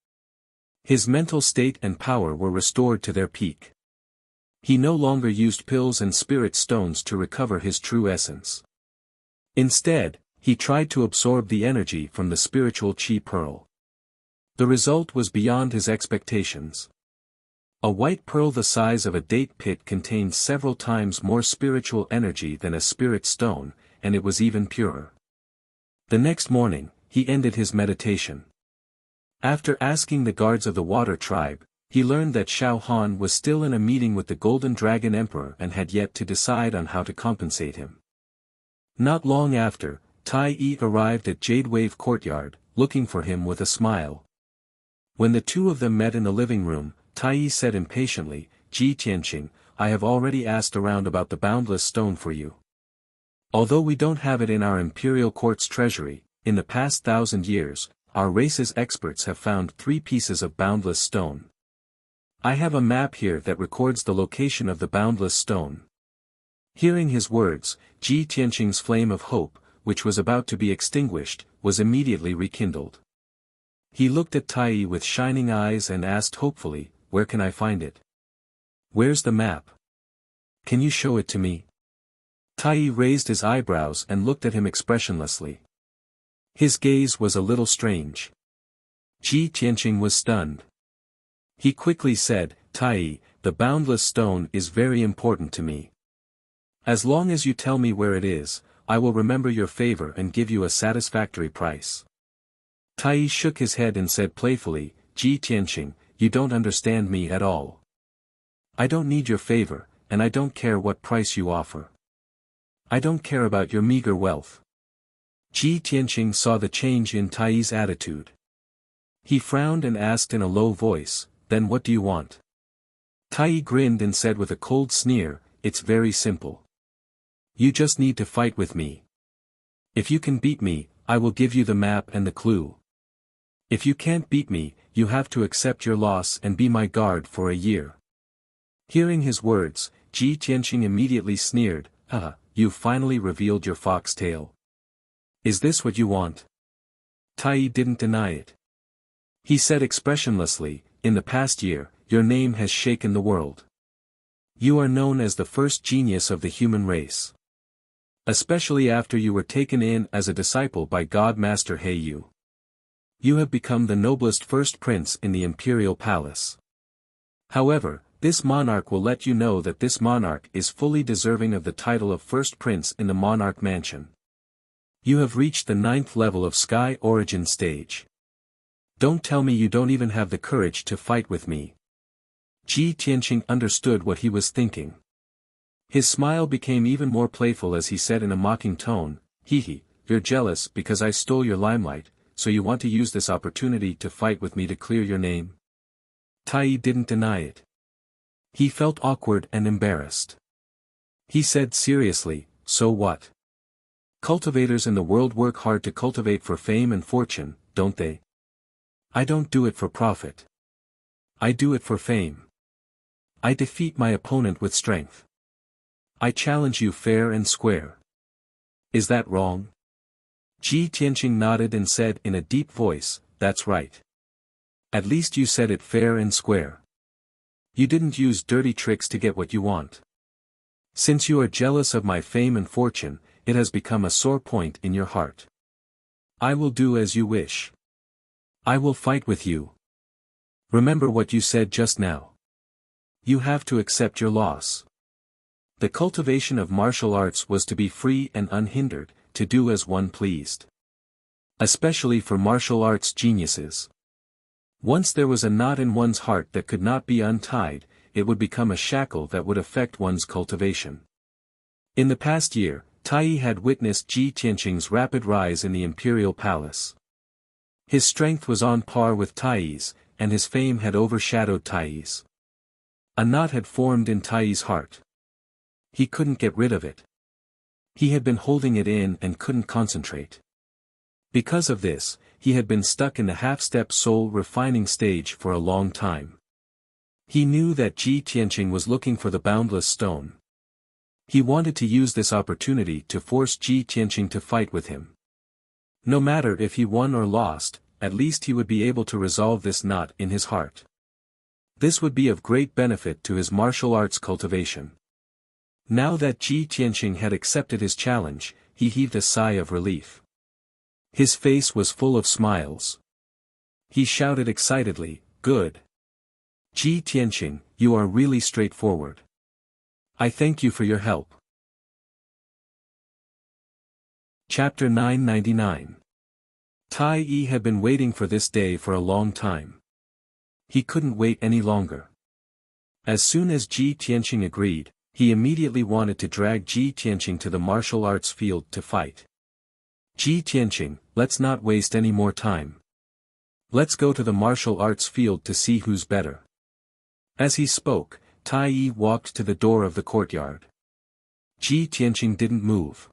His mental state and power were restored to their peak. He no longer used pills and spirit stones to recover his true essence. Instead, he tried to absorb the energy from the spiritual chi pearl. The result was beyond his expectations. A white pearl the size of a date pit contained several times more spiritual energy than a spirit stone, and it was even purer. The next morning, he ended his meditation. After asking the guards of the water tribe, he learned that Xiao Han was still in a meeting with the Golden Dragon Emperor and had yet to decide on how to compensate him. Not long after, Tai Yi arrived at Jade Wave Courtyard, looking for him with a smile. When the two of them met in the living room, Tai Yi said impatiently, Ji Tianqing, I have already asked around about the boundless stone for you. Although we don't have it in our imperial court's treasury, in the past 1,000 years, our race's experts have found 3 pieces of boundless stone. I have a map here that records the location of the boundless stone. Hearing his words, Ji Tianqing's flame of hope, which was about to be extinguished, was immediately rekindled. He looked at Tai Yi with shining eyes and asked hopefully, where can I find it? Where's the map? Can you show it to me? Tai Yi raised his eyebrows and looked at him expressionlessly. His gaze was a little strange. Ji Tianqing was stunned. He quickly said, Tai Yi, the boundless stone is very important to me. As long as you tell me where it is, I will remember your favor and give you a satisfactory price. Tai Yi shook his head and said playfully, Ji Tianqing, you don't understand me at all. I don't need your favor, and I don't care what price you offer. I don't care about your meager wealth. Ji Tianqing saw the change in Tai Yi's attitude. He frowned and asked in a low voice, then what do you want? Tai grinned and said with a cold sneer, it's very simple. You just need to fight with me. If you can beat me, I will give you the map and the clue. If you can't beat me, you have to accept your loss and be my guard for a year. Hearing his words, Ji Tianqing immediately sneered, you've finally revealed your fox tail. Is this what you want? Tai didn't deny it. He said expressionlessly, in the past year, your name has shaken the world. You are known as the first genius of the human race. Especially after you were taken in as a disciple by God Master Heiyu. You have become the noblest first prince in the imperial palace. However, this monarch will let you know that this monarch is fully deserving of the title of first prince in the monarch mansion. You have reached the 9th level of Sky Origin stage. Don't tell me you don't even have the courage to fight with me. Ji Tianqing understood what he was thinking. His smile became even more playful as he said in a mocking tone, you're jealous because I stole your limelight, so you want to use this opportunity to fight with me to clear your name? Tai didn't deny it. He felt awkward and embarrassed. He said seriously, so what? Cultivators in the world work hard to cultivate for fame and fortune, don't they? I don't do it for profit. I do it for fame. I defeat my opponent with strength. I challenge you fair and square. Is that wrong? Ji Tianqing nodded and said in a deep voice, that's right. At least you said it fair and square. You didn't use dirty tricks to get what you want. Since you are jealous of my fame and fortune, it has become a sore point in your heart. I will do as you wish. I will fight with you. Remember what you said just now. You have to accept your loss. The cultivation of martial arts was to be free and unhindered, to do as one pleased. Especially for martial arts geniuses. Once there was a knot in one's heart that could not be untied, it would become a shackle that would affect one's cultivation. In the past year, Tai had witnessed Ji Tianqing's rapid rise in the imperial palace. His strength was on par with Tai's, and his fame had overshadowed Tai's. A knot had formed in Tai's heart. He couldn't get rid of it. He had been holding it in and couldn't concentrate. Because of this, he had been stuck in the half-step soul refining stage for a long time. He knew that Ji Tianqing was looking for the boundless stone. He wanted to use this opportunity to force Ji Tianqing to fight with him. No matter if he won or lost, at least he would be able to resolve this knot in his heart. This would be of great benefit to his martial arts cultivation. Now that Ji Tianqing had accepted his challenge, he heaved a sigh of relief. His face was full of smiles. He shouted excitedly, good. Ji Tianqing, you are really straightforward. I thank you for your help. Chapter 999. Tai Yi had been waiting for this day for a long time. He couldn't wait any longer. As soon as Ji Tianqing agreed, he immediately wanted to drag Ji Tianqing to the martial arts field to fight. Ji Tianqing, let's not waste any more time. Let's go to the martial arts field to see who's better. As he spoke, Tai Yi walked to the door of the courtyard. Ji Tianqing didn't move.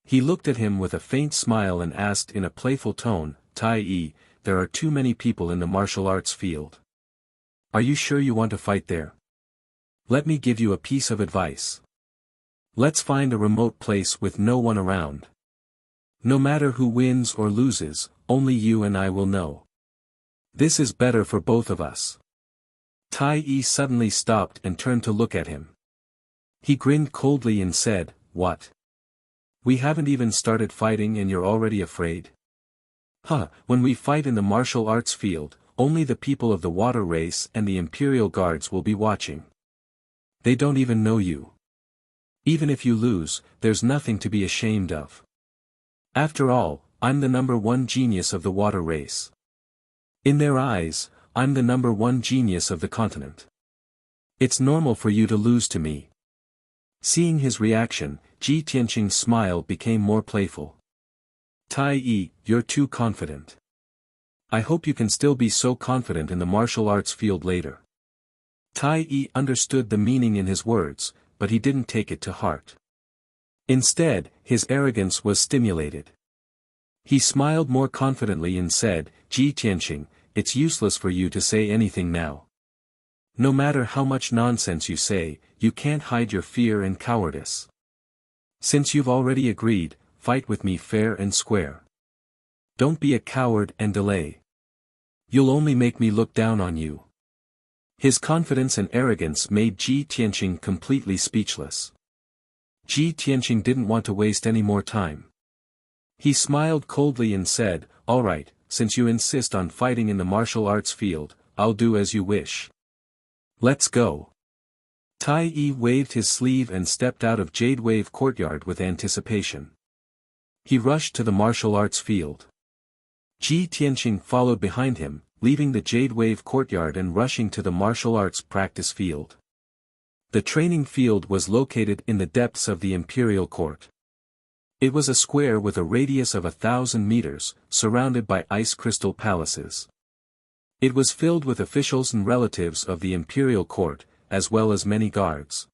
He looked at him with a faint smile and asked in a playful tone, Tai Yi, there are too many people in the martial arts field. Are you sure you want to fight there? Let me give you a piece of advice. Let's find a remote place with no one around. No matter who wins or loses, only you and I will know. This is better for both of us. Tai Yi suddenly stopped and turned to look at him. He grinned coldly and said, what? We haven't even started fighting and you're already afraid? When we fight in the martial arts field, only the people of the water race and the imperial guards will be watching. They don't even know you. Even if you lose, there's nothing to be ashamed of. After all, I'm the #1 genius of the water race. In their eyes, I'm the #1 genius of the continent. It's normal for you to lose to me. Seeing his reaction, Ji Tianqing's smile became more playful. Tai Yi, you're too confident. I hope you can still be so confident in the martial arts field later. Tai Yi understood the meaning in his words, but he didn't take it to heart. Instead, his arrogance was stimulated. He smiled more confidently and said, Ji Tianqing, it's useless for you to say anything now. No matter how much nonsense you say, you can't hide your fear and cowardice. Since you've already agreed, fight with me fair and square. Don't be a coward and delay. You'll only make me look down on you. His confidence and arrogance made Ji Tianqing completely speechless. Ji Tianqing didn't want to waste any more time. He smiled coldly and said, all right, since you insist on fighting in the martial arts field, I'll do as you wish. Let's go. Tai Yi waved his sleeve and stepped out of Jade Wave Courtyard with anticipation. He rushed to the martial arts field. Ji Tianqing followed behind him, leaving the Jade Wave Courtyard and rushing to the martial arts practice field. The training field was located in the depths of the Imperial Court. It was a square with a radius of 1,000 meters, surrounded by ice crystal palaces. It was filled with officials and relatives of the Imperial Court, as well as many guards.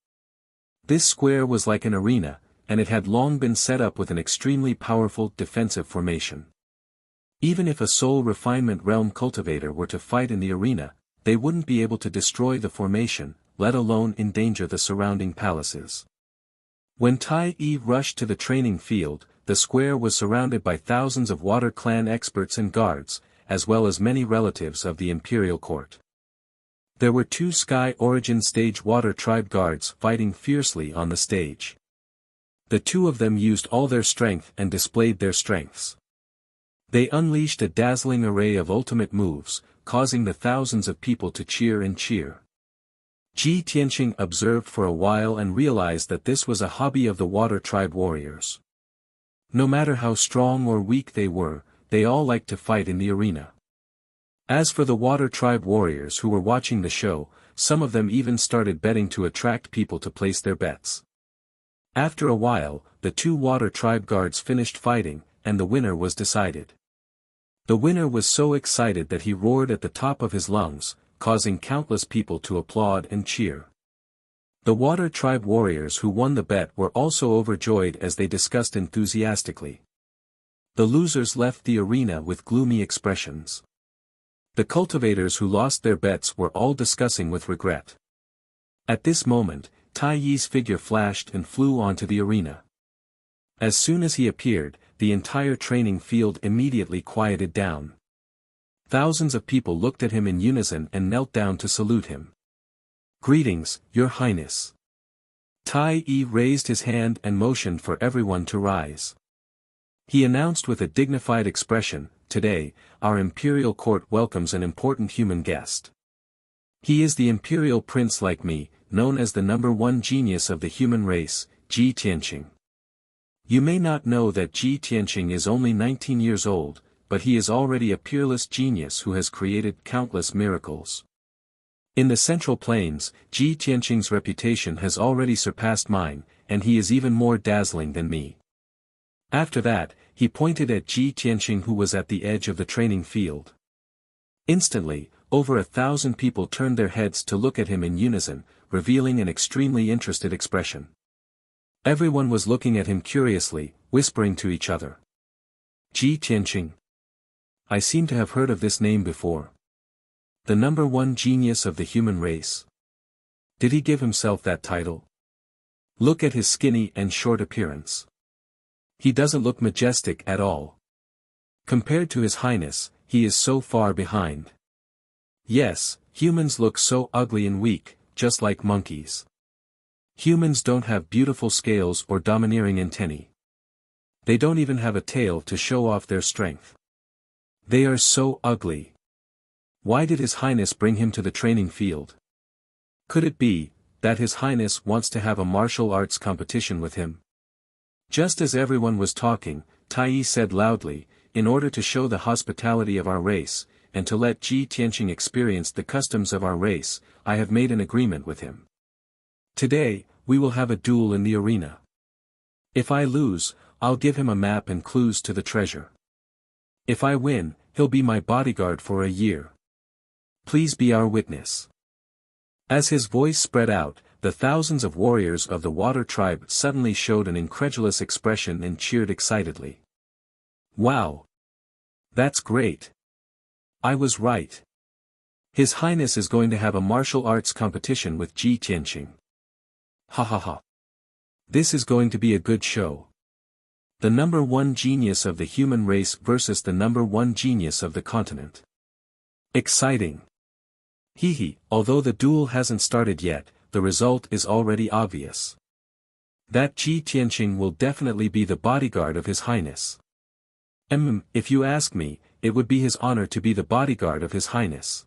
This square was like an arena, and it had long been set up with an extremely powerful defensive formation. Even if a soul refinement realm cultivator were to fight in the arena, they wouldn't be able to destroy the formation, let alone endanger the surrounding palaces. When Tai Yi rushed to the training field, the square was surrounded by thousands of Water Clan experts and guards, as well as many relatives of the Imperial Court. There were 2 Sky Origin Stage Water Tribe guards fighting fiercely on the stage. The 2 of them used all their strength and displayed their strengths. They unleashed a dazzling array of ultimate moves, causing the thousands of people to cheer and cheer. Ji Tianqing observed for a while and realized that this was a hobby of the Water Tribe warriors. No matter how strong or weak they were, they all liked to fight in the arena. As for the Water Tribe warriors who were watching the show, some of them even started betting to attract people to place their bets. After a while, the 2 Water Tribe guards finished fighting, and the winner was decided. The winner was so excited that he roared at the top of his lungs, causing countless people to applaud and cheer. The Water Tribe warriors who won the bet were also overjoyed as they discussed enthusiastically. The losers left the arena with gloomy expressions. The cultivators who lost their bets were all discussing with regret. At this moment, Tai Yi's figure flashed and flew onto the arena. As soon as he appeared, the entire training field immediately quieted down. Thousands of people looked at him in unison and knelt down to salute him. Greetings, Your Highness. Tai Yi raised his hand and motioned for everyone to rise. He announced with a dignified expression, today, our Imperial Court welcomes an important human guest. He is the Imperial Prince like me, known as the #1 genius of the human race, Ji Tianqing. You may not know that Ji Tianqing is only 19 years old, but he is already a peerless genius who has created countless miracles. In the Central Plains, Ji Tianqing's reputation has already surpassed mine, and he is even more dazzling than me. After that, he pointed at Ji Tianqing who was at the edge of the training field. Instantly, over 1,000 people turned their heads to look at him in unison, revealing an extremely interested expression. Everyone was looking at him curiously, whispering to each other. Ji Tianqing. I seem to have heard of this name before. The #1 genius of the human race. Did he give himself that title? Look at his skinny and short appearance. He doesn't look majestic at all. Compared to His Highness, he is so far behind. Yes, humans look so ugly and weak, just like monkeys. Humans don't have beautiful scales or domineering antennae. They don't even have a tail to show off their strength. They are so ugly. Why did His Highness bring him to the training field? Could it be that His Highness wants to have a martial arts competition with him? Just as everyone was talking, Tai Yi said loudly, in order to show the hospitality of our race, and to let Ji Tianqing experience the customs of our race, I have made an agreement with him. Today, we will have a duel in the arena. If I lose, I'll give him a map and clues to the treasure. If I win, he'll be my bodyguard for a year. Please be our witness. As his voice spread out, the thousands of warriors of the water tribe suddenly showed an incredulous expression and cheered excitedly. Wow! That's great! I was right. His Highness is going to have a martial arts competition with Ji Tianqing. Ha ha ha. This is going to be a good show. The number one genius of the human race versus the number one genius of the continent. Exciting. Hee hee, although the duel hasn't started yet, the result is already obvious. That Ji Tianqing will definitely be the bodyguard of His Highness. If you ask me, it would be his honor to be the bodyguard of His Highness.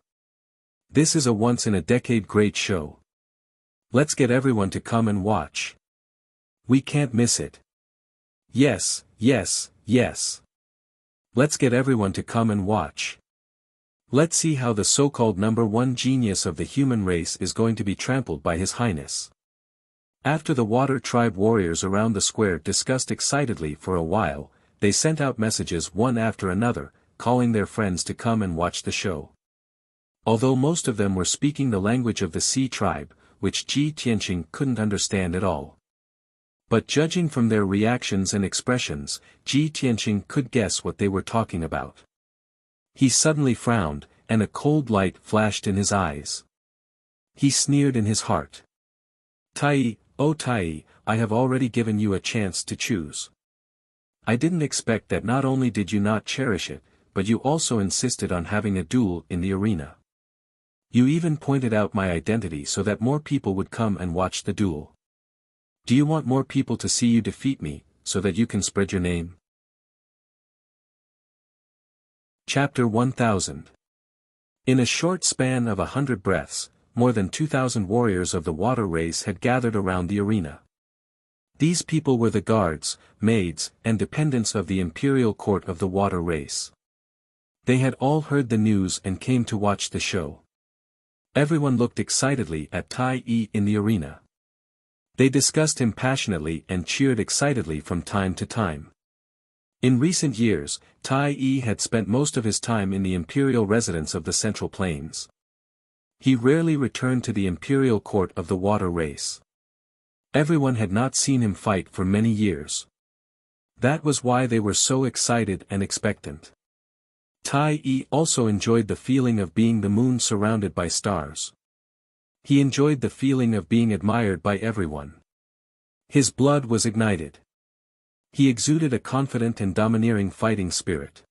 This is a once-in-a-decade great show. Let's get everyone to come and watch. We can't miss it. Yes, yes, yes. Let's get everyone to come and watch. Let's see how the so-called number one genius of the human race is going to be trampled by His Highness. After the water tribe warriors around the square discussed excitedly for a while, they sent out messages one after another, calling their friends to come and watch the show. Although most of them were speaking the language of the Sea tribe, which Ji Tianqing couldn't understand at all. But judging from their reactions and expressions, Ji Tianqing could guess what they were talking about. He suddenly frowned, and a cold light flashed in his eyes. He sneered in his heart. Tai, oh Tai, I have already given you a chance to choose. I didn't expect that. Not only did you not cherish it, but you also insisted on having a duel in the arena. You even pointed out my identity so that more people would come and watch the duel. Do you want more people to see you defeat me, so that you can spread your name? Chapter 1000. In a short span of 100 breaths, more than 2,000 warriors of the water race had gathered around the arena. These people were the guards, maids, and dependents of the imperial court of the water race. They had all heard the news and came to watch the show. Everyone looked excitedly at Tai Yi in the arena. They discussed him passionately and cheered excitedly from time to time. In recent years, Tai Yi had spent most of his time in the imperial residence of the Central Plains. He rarely returned to the imperial court of the water race. Everyone had not seen him fight for many years. That was why they were so excited and expectant. Tai Yi also enjoyed the feeling of being the moon surrounded by stars. He enjoyed the feeling of being admired by everyone. His blood was ignited. He exuded a confident and domineering fighting spirit.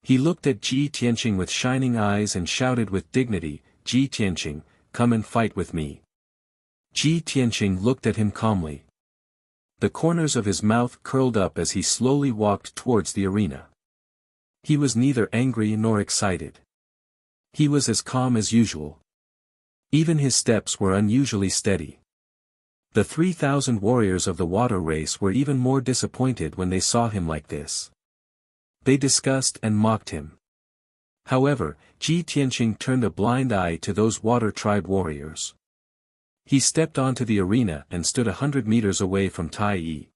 He looked at Ji Tianqing with shining eyes and shouted with dignity, Ji Tianqing, come and fight with me. Ji Tianqing looked at him calmly. The corners of his mouth curled up as he slowly walked towards the arena. He was neither angry nor excited. He was as calm as usual. Even his steps were unusually steady. The 3,000 warriors of the water race were even more disappointed when they saw him like this. They discussed and mocked him. However, Ji Tianqing turned a blind eye to those water tribe warriors. He stepped onto the arena and stood 100 meters away from Tai Yi.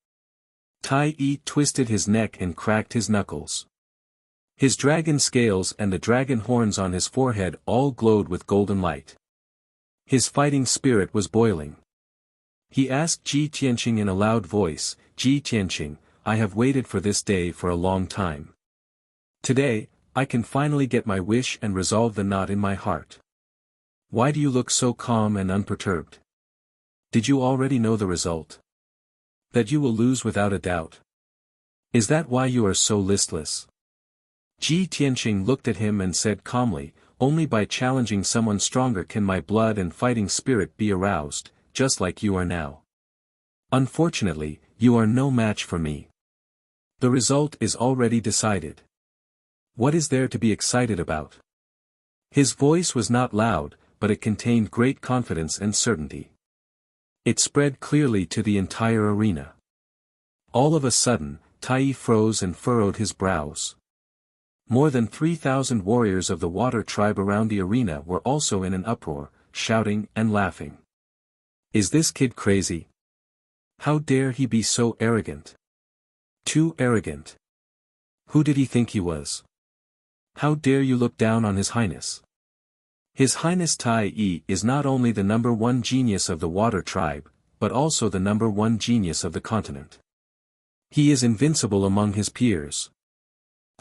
Tai Yi twisted his neck and cracked his knuckles. His dragon scales and the dragon horns on his forehead all glowed with golden light. His fighting spirit was boiling. He asked Ji Tianqing in a loud voice, Ji Tianqing, I have waited for this day for a long time. Today, I can finally get my wish and resolve the knot in my heart. Why do you look so calm and unperturbed? Did you already know the result? That you will lose without a doubt. Is that why you are so listless? Ji Tianqing looked at him and said calmly, only by challenging someone stronger can my blood and fighting spirit be aroused, just like you are now. Unfortunately, you are no match for me. The result is already decided. What is there to be excited about? His voice was not loud, but it contained great confidence and certainty. It spread clearly to the entire arena. All of a sudden, Tai Yi froze and furrowed his brows. More than 3,000 warriors of the water tribe around the arena were also in an uproar, shouting and laughing. Is this kid crazy? How dare he be so arrogant? Too arrogant. Who did he think he was? How dare you look down on His Highness? His Highness Tai Yi is not only the number one genius of the water tribe, but also the number one genius of the continent. He is invincible among his peers.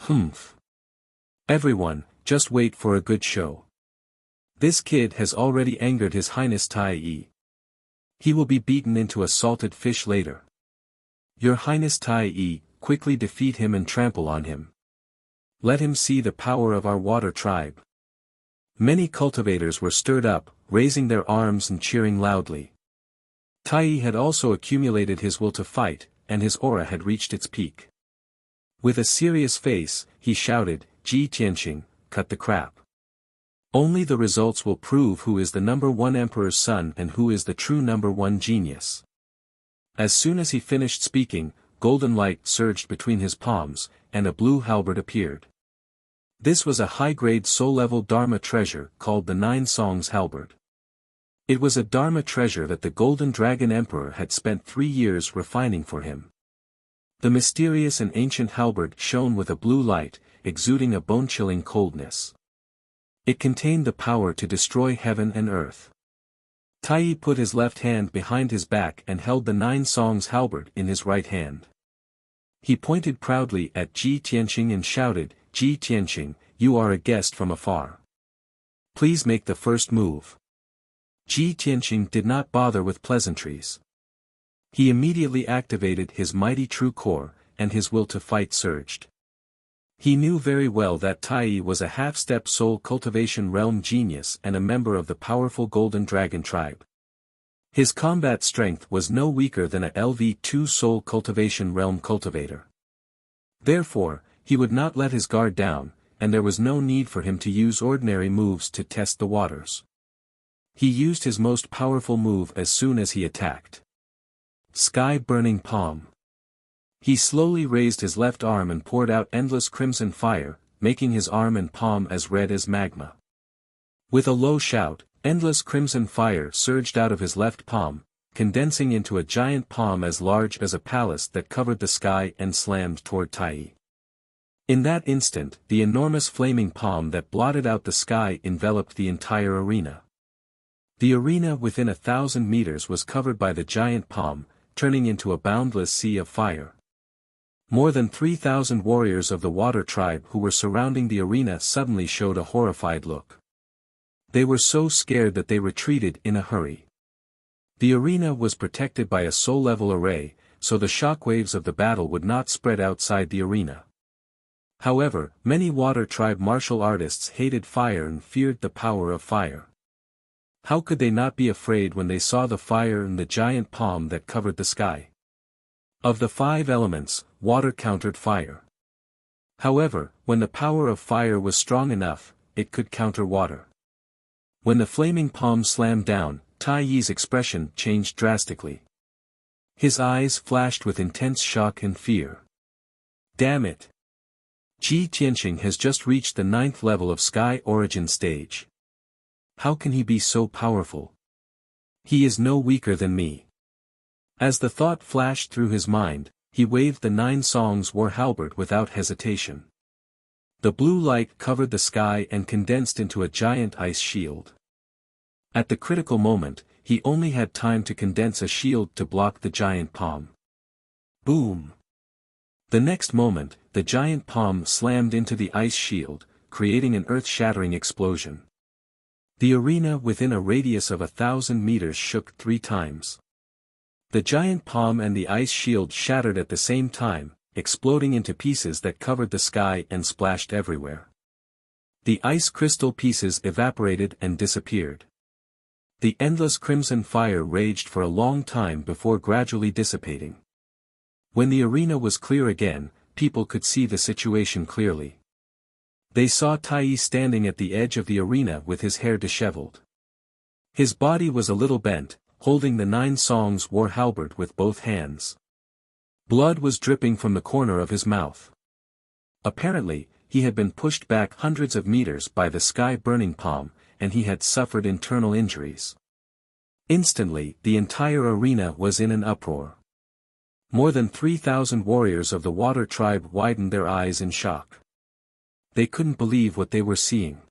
Humph. Everyone, just wait for a good show. This kid has already angered His Highness Tai Yi. He will be beaten into a salted fish later. Your Highness Tai Yi, quickly defeat him and trample on him. Let him see the power of our water tribe. Many cultivators were stirred up, raising their arms and cheering loudly. Tai Yi had also accumulated his will to fight, and his aura had reached its peak. With a serious face, he shouted, "Ji Tianqing, cut the crap. Only the results will prove who is the number one emperor's son and who is the true number one genius." As soon as he finished speaking, golden light surged between his palms, and a blue halberd appeared. This was a high-grade soul-level Dharma treasure called the Nine Songs Halberd. It was a Dharma treasure that the Golden Dragon Emperor had spent 3 years refining for him. The mysterious and ancient halberd shone with a blue light, exuding a bone-chilling coldness. It contained the power to destroy heaven and earth. Tai Yi put his left hand behind his back and held the Nine Songs halberd in his right hand. He pointed proudly at Ji Tianqing and shouted, "Ji Tianqing, you are a guest from afar. Please make the first move." Ji Tianqing did not bother with pleasantries. He immediately activated his mighty true core, and his will to fight surged. He knew very well that Tai Yi was a half-step soul cultivation realm genius and a member of the powerful Golden Dragon tribe. His combat strength was no weaker than a LV2 soul cultivation realm cultivator. Therefore, he would not let his guard down, and there was no need for him to use ordinary moves to test the waters. He used his most powerful move as soon as he attacked. Sky-burning palm. He slowly raised his left arm and poured out endless crimson fire, making his arm and palm as red as magma. With a low shout, endless crimson fire surged out of his left palm, condensing into a giant palm as large as a palace that covered the sky and slammed toward Tai Yi. In that instant, the enormous flaming palm that blotted out the sky enveloped the entire arena. The arena within 1,000 meters was covered by the giant palm, turning into a boundless sea of fire. More than 3,000 warriors of the water tribe who were surrounding the arena suddenly showed a horrified look. They were so scared that they retreated in a hurry. The arena was protected by a soul-level array, so the shockwaves of the battle would not spread outside the arena. However, many water tribe martial artists hated fire and feared the power of fire. How could they not be afraid when they saw the fire and the giant palm that covered the sky? Of the 5 elements, water countered fire. However, when the power of fire was strong enough, it could counter water. When the flaming palm slammed down, Tai Yi's expression changed drastically. His eyes flashed with intense shock and fear. Damn it! Ji Tianqing has just reached the 9th level of Sky Origin stage. How can he be so powerful? He is no weaker than me. As the thought flashed through his mind, he waved the 9 Songs War halberd without hesitation. The blue light covered the sky and condensed into a giant ice shield. At the critical moment, he only had time to condense a shield to block the giant palm. Boom! The next moment, the giant palm slammed into the ice shield, creating an earth-shattering explosion. The arena within a radius of 1,000 meters shook 3 times. The giant palm and the ice shield shattered at the same time, exploding into pieces that covered the sky and splashed everywhere. The ice crystal pieces evaporated and disappeared. The endless crimson fire raged for a long time before gradually dissipating. When the arena was clear again, people could see the situation clearly. They saw Tai Yi standing at the edge of the arena with his hair disheveled. His body was a little bent, holding the 9 Songs War halberd with both hands. Blood was dripping from the corner of his mouth. Apparently, he had been pushed back hundreds of meters by the sky-burning palm, and he had suffered internal injuries. Instantly, the entire arena was in an uproar. More than 3,000 warriors of the water tribe widened their eyes in shock. They couldn't believe what they were seeing.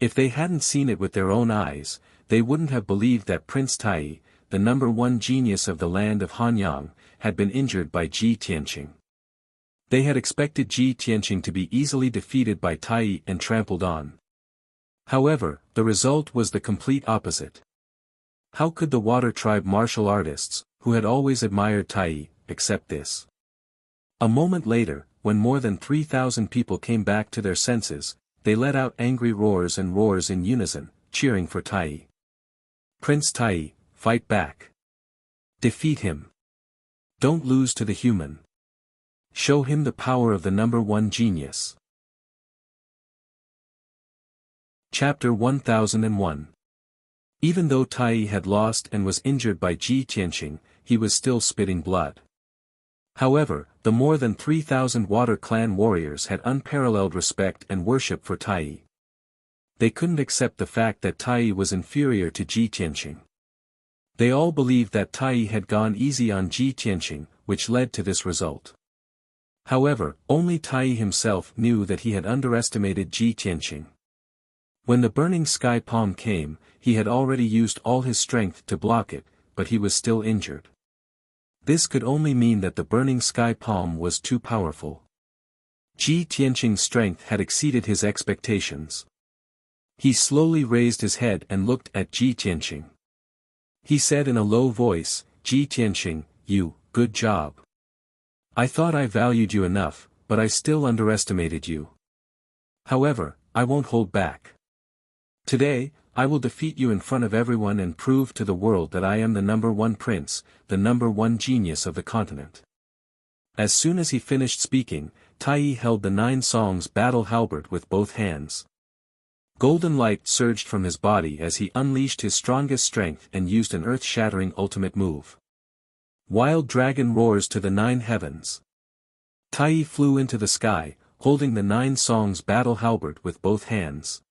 If they hadn't seen it with their own eyes, they wouldn't have believed that Prince Tai, the #1 genius of the land of Hanyang, had been injured by Ji Tianqing. They had expected Ji Tianqing to be easily defeated by Tai and trampled on. However, the result was the complete opposite. How could the water tribe martial artists, who had always admired Tai, accept this? A moment later, when more than 3,000 people came back to their senses, they let out angry roars and roars in unison, cheering for Tai. Prince Tai, fight back. Defeat him. Don't lose to the human. Show him the power of the #1 genius. Chapter 1001. Even though Tai had lost and was injured by Ji Tianqing, he was still spitting blood. However, the more than 3,000 Water Clan warriors had unparalleled respect and worship for Tai. They couldn't accept the fact that Tai was inferior to Ji Tianqing. They all believed that Tai had gone easy on Ji Tianqing, which led to this result. However, only Tai himself knew that he had underestimated Ji Tianqing. When the burning sky palm came, he had already used all his strength to block it, but he was still injured. This could only mean that the burning sky palm was too powerful. Ji Tianqing's strength had exceeded his expectations. He slowly raised his head and looked at Ji Tianqing. He said in a low voice, "Ji Tianqing, good job. I thought I valued you enough, but I still underestimated you. However, I won't hold back. Today, I will defeat you in front of everyone and prove to the world that I am the #1 prince, the #1 genius of the continent." As soon as he finished speaking, Tai held the 9 songs battle halberd with both hands. Golden light surged from his body as he unleashed his strongest strength and used an earth-shattering ultimate move. Wild dragon roars to the 9 heavens. Tai flew into the sky, holding the 9 songs battle halberd with both hands.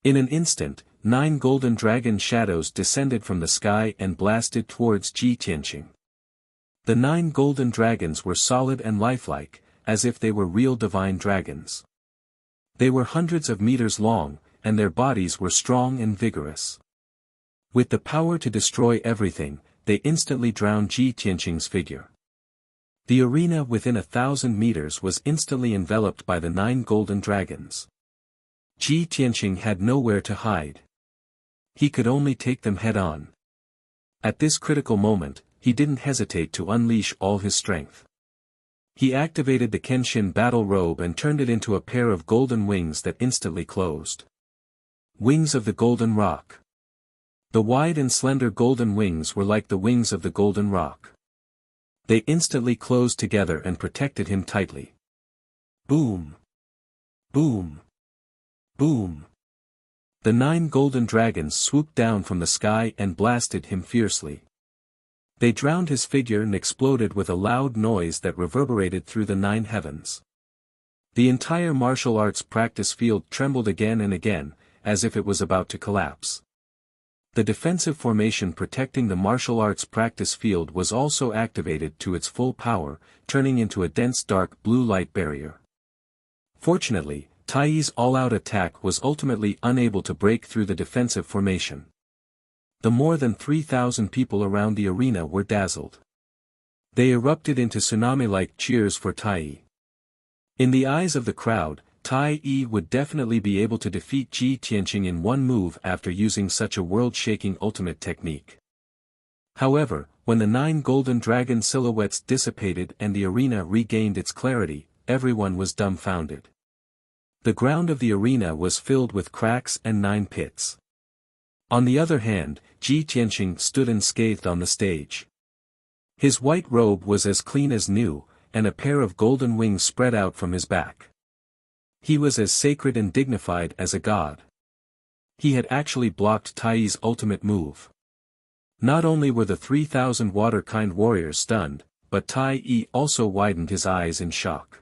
In an instant, 9 golden dragon shadows descended from the sky and blasted towards Ji Tianqing. The 9 golden dragons were solid and lifelike, as if they were real divine dragons. They were hundreds of meters long, and their bodies were strong and vigorous. With the power to destroy everything, they instantly drowned Ji Tianqing's figure. The arena within 1,000 meters was instantly enveloped by the 9 golden dragons. Ji Tianqing had nowhere to hide. He could only take them head-on. At this critical moment, he didn't hesitate to unleash all his strength. He activated the Kenshin battle robe and turned it into a pair of golden wings that instantly closed. Wings of the Golden Rock. The wide and slender golden wings were like the wings of the Golden Rock. They instantly closed together and protected him tightly. Boom! Boom! Boom! The 9 golden dragons swooped down from the sky and blasted him fiercely. They drowned his figure and exploded with a loud noise that reverberated through the 9 heavens. The entire martial arts practice field trembled again and again, as if it was about to collapse. The defensive formation protecting the martial arts practice field was also activated to its full power, turning into a dense dark blue light barrier. Tai's Tai's all-out attack was ultimately unable to break through the defensive formation. The more than 3,000 people around the arena were dazzled. They erupted into tsunami-like cheers for Tai. In the eyes of the crowd, Tai would definitely be able to defeat Ji Tianqing in one move after using such a world-shaking ultimate technique. However, when the 9 golden dragon silhouettes dissipated and the arena regained its clarity, everyone was dumbfounded. The ground of the arena was filled with cracks and 9 pits. On the other hand, Ji Tianqing stood unscathed on the stage. His white robe was as clean as new, and a pair of golden wings spread out from his back. He was as sacred and dignified as a god. He had actually blocked Tai's ultimate move. Not only were the 3,000 water-kind warriors stunned, but Tai also widened his eyes in shock.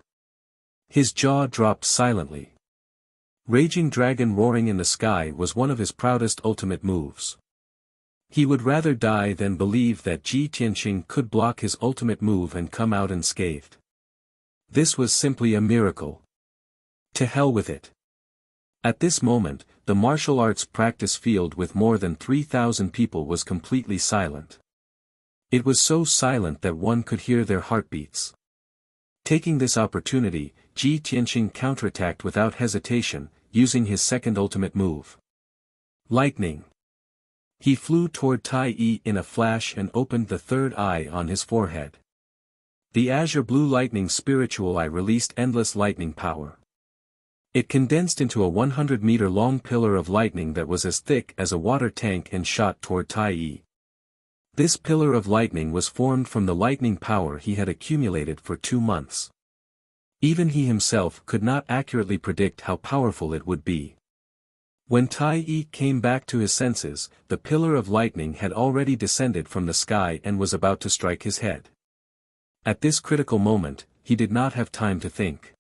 His jaw dropped silently. Raging Dragon roaring in the sky was one of his proudest ultimate moves. He would rather die than believe that Ji Tianqing could block his ultimate move and come out unscathed. This was simply a miracle. To hell with it. At this moment, the martial arts practice field with more than 3,000 people was completely silent. It was so silent that one could hear their heartbeats. Taking this opportunity, Ji Tianqing counterattacked without hesitation, using his second ultimate move. Lightning. He flew toward Tai Yi in a flash and opened the third eye on his forehead. The azure blue lightning spiritual eye released endless lightning power. It condensed into a 100-meter-long pillar of lightning that was as thick as a water tank and shot toward Tai Yi. This pillar of lightning was formed from the lightning power he had accumulated for 2 months. Even he himself could not accurately predict how powerful it would be. When Tai Yi came back to his senses, the pillar of lightning had already descended from the sky and was about to strike his head. At this critical moment, he did not have time to think.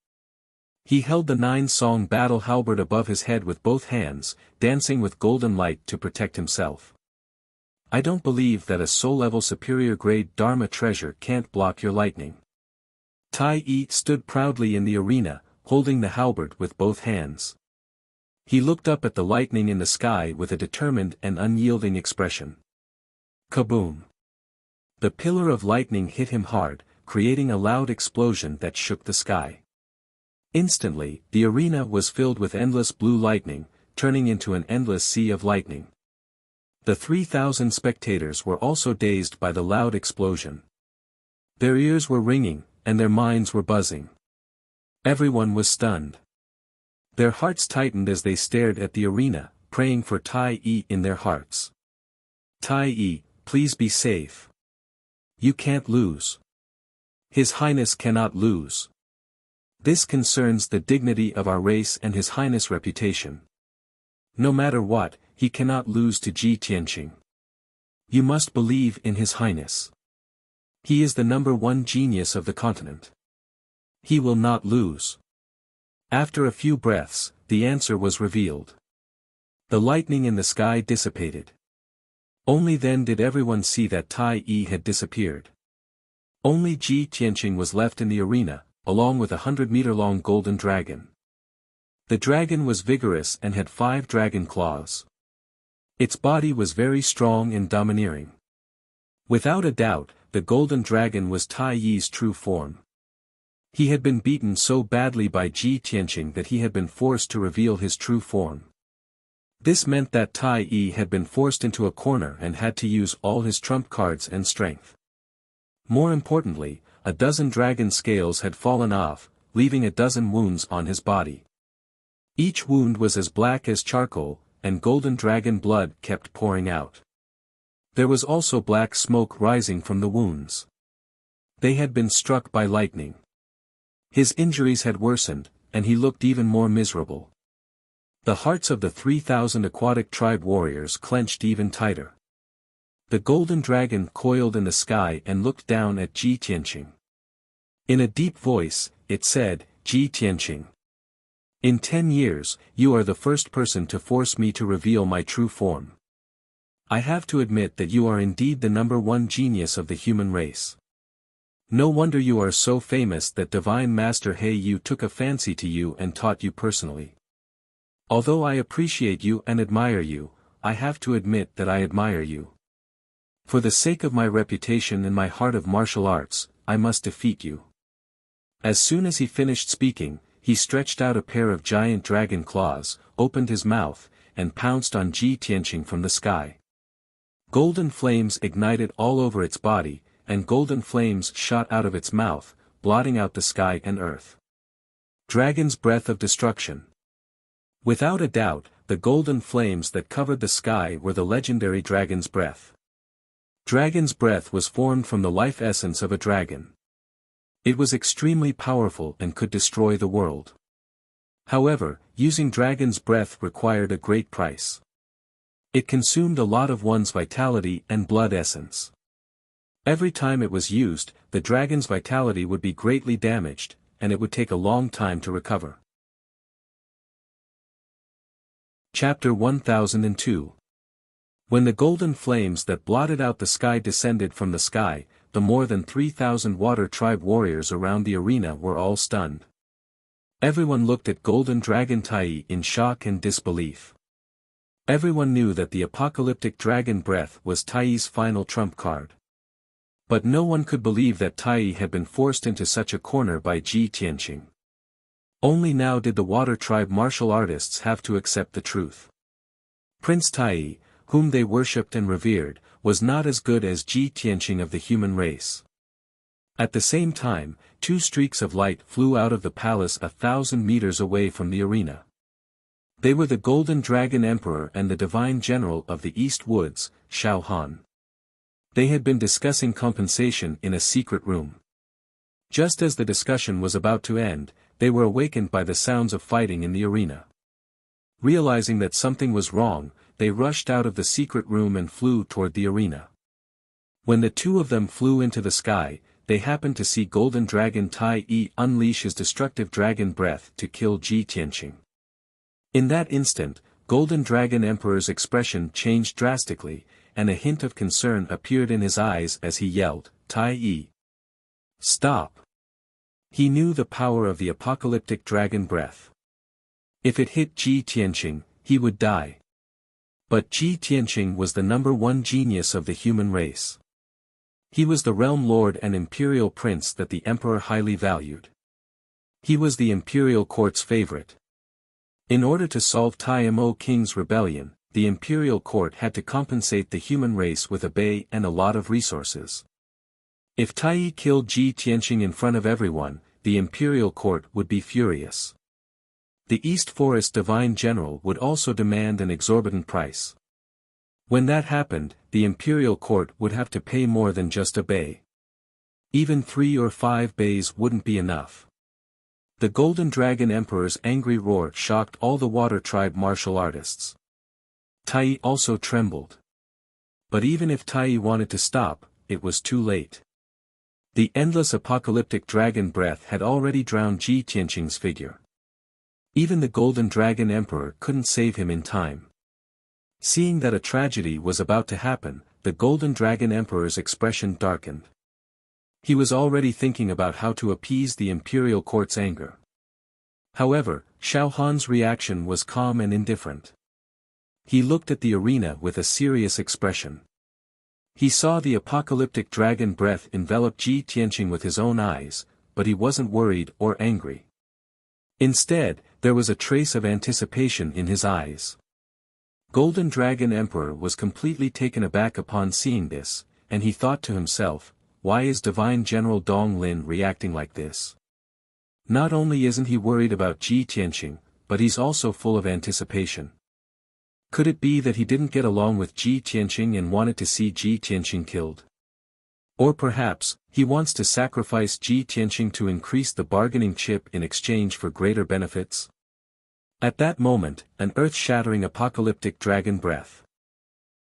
He held the 9-song battle halberd above his head with both hands, dancing with golden light to protect himself. I don't believe that a soul-level superior-grade Dharma treasure can't block your lightning. Tai Yi stood proudly in the arena, holding the halberd with both hands. He looked up at the lightning in the sky with a determined and unyielding expression. Kaboom! The pillar of lightning hit him hard, creating a loud explosion that shook the sky. Instantly, the arena was filled with endless blue lightning, turning into an endless sea of lightning. The 3,000 spectators were also dazed by the loud explosion. Their ears were ringing, and their minds were buzzing. Everyone was stunned. Their hearts tightened as they stared at the arena, praying for Tai Yi in their hearts. Tai Yi, please be safe. You can't lose. His Highness cannot lose. This concerns the dignity of our race and His Highness' reputation. No matter what, he cannot lose to Ji Tianqing. You must believe in His Highness. He is the #1 genius of the continent. He will not lose. After a few breaths, the answer was revealed. The lightning in the sky dissipated. Only then did everyone see that Tai Yi had disappeared. Only Ji Tianqing was left in the arena, along with a 100-meter-long golden dragon. The dragon was vigorous and had 5 dragon claws. Its body was very strong and domineering. Without a doubt, the golden dragon was Tai Yi's true form. He had been beaten so badly by Ji Tianqing that he had been forced to reveal his true form. This meant that Tai Yi had been forced into a corner and had to use all his trump cards and strength. More importantly, a dozen dragon scales had fallen off, leaving a dozen wounds on his body. Each wound was as black as charcoal, and golden dragon blood kept pouring out. There was also black smoke rising from the wounds. They had been struck by lightning. His injuries had worsened, and he looked even more miserable. The hearts of the 3,000 aquatic tribe warriors clenched even tighter. The golden dragon coiled in the sky and looked down at Ji Tianqing. In a deep voice, it said, Ji Tianqing. In 10 years, you are the first person to force me to reveal my true form. I have to admit that you are indeed the #1 genius of the human race. No wonder you are so famous that Divine Master He Yu took a fancy to you and taught you personally. Although I appreciate you and admire you, I have to admit that I admire you. For the sake of my reputation and my heart of martial arts, I must defeat you. As soon as he finished speaking, he stretched out a pair of giant dragon claws, opened his mouth, and pounced on Ji Tianqing from the sky. Golden flames ignited all over its body, and golden flames shot out of its mouth, blotting out the sky and earth. Dragon's breath of destruction. Without a doubt, the golden flames that covered the sky were the legendary dragon's breath. Dragon's breath was formed from the life essence of a dragon. It was extremely powerful and could destroy the world. However, using dragon's breath required a great price. It consumed a lot of one's vitality and blood essence. Every time it was used, the dragon's vitality would be greatly damaged, and it would take a long time to recover. Chapter 1002. When the golden flames that blotted out the sky descended from the sky, the more than 3,000 water tribe warriors around the arena were all stunned. Everyone looked at Golden Dragon Tai in shock and disbelief. Everyone knew that the apocalyptic dragon breath was Tai's final trump card. But no one could believe that Tai had been forced into such a corner by Ji Tianqing. Only now did the water tribe martial artists have to accept the truth. Prince Tai, whom they worshipped and revered, was not as good as Ji Tianqing of the human race. At the same time, two streaks of light flew out of the palace 1,000 meters away from the arena. They were the Golden Dragon Emperor and the Divine General of the East Woods, Xiao Han. They had been discussing compensation in a secret room. Just as the discussion was about to end, they were awakened by the sounds of fighting in the arena. Realizing that something was wrong, they rushed out of the secret room and flew toward the arena. When the two of them flew into the sky, they happened to see Golden Dragon Tai unleash his destructive dragon breath to kill Ji Tianqing. In that instant, Golden Dragon Emperor's expression changed drastically, and a hint of concern appeared in his eyes as he yelled, "Tai! Stop!" He knew the power of the apocalyptic dragon breath. If it hit Ji Tianqing, he would die. But Ji Tianqing was the #1 genius of the human race. He was the realm lord and imperial prince that the emperor highly valued. He was the imperial court's favorite. In order to solve Tai King's rebellion, the imperial court had to compensate the human race with a bay and a lot of resources. If Tai killed Ji Tianqing in front of everyone, the imperial court would be furious. The East Forest Divine General would also demand an exorbitant price. When that happened, the imperial court would have to pay more than just a bay. Even 3 or 5 bays wouldn't be enough. The Golden Dragon Emperor's angry roar shocked all the water tribe martial artists. Tai also trembled. But even if Tai wanted to stop, it was too late. The endless apocalyptic dragon breath had already drowned Ji Tianqing's figure. Even the Golden Dragon Emperor couldn't save him in time. Seeing that a tragedy was about to happen, the Golden Dragon Emperor's expression darkened. He was already thinking about how to appease the imperial court's anger. However, Xiao Han's reaction was calm and indifferent. He looked at the arena with a serious expression. He saw the apocalyptic dragon breath envelop Ji Tianqing with his own eyes, but he wasn't worried or angry. Instead, there was a trace of anticipation in his eyes. Golden Dragon Emperor was completely taken aback upon seeing this, and he thought to himself, why is Divine General Dong Lin reacting like this? Not only isn't he worried about Ji Tianqing, but he's also full of anticipation. Could it be that he didn't get along with Ji Tianqing and wanted to see Ji Tianqing killed? Or perhaps, he wants to sacrifice Ji Tianqing to increase the bargaining chip in exchange for greater benefits? At that moment, an earth-shattering apocalyptic dragon breath.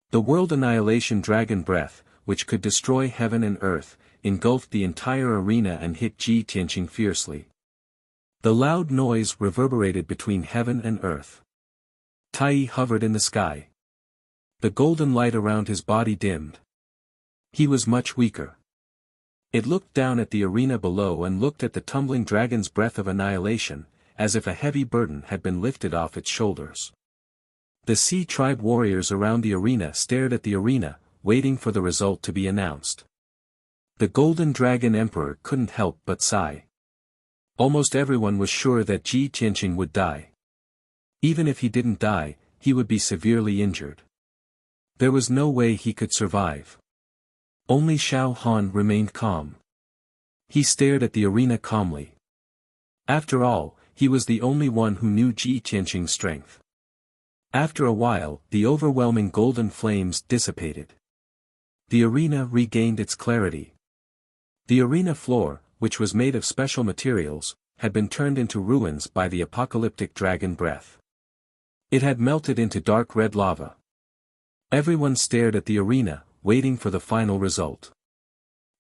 The world annihilation dragon breath, which could destroy heaven and earth, engulfed the entire arena and hit Ji Tianqing fiercely. The loud noise reverberated between heaven and earth. Tai hovered in the sky. The golden light around his body dimmed. He was much weaker. It looked down at the arena below and looked at the tumbling dragon's breath of annihilation, as if a heavy burden had been lifted off its shoulders. The Sea Tribe warriors around the arena stared at the arena, waiting for the result to be announced. The Golden Dragon Emperor couldn't help but sigh. Almost everyone was sure that Ji Tianqing would die. Even if he didn't die, he would be severely injured. There was no way he could survive. Only Xiao Han remained calm. He stared at the arena calmly. After all, he was the only one who knew Ji Tianqing's strength. After a while, the overwhelming golden flames dissipated. The arena regained its clarity. The arena floor, which was made of special materials, had been turned into ruins by the apocalyptic dragon breath. It had melted into dark red lava. Everyone stared at the arena, waiting for the final result.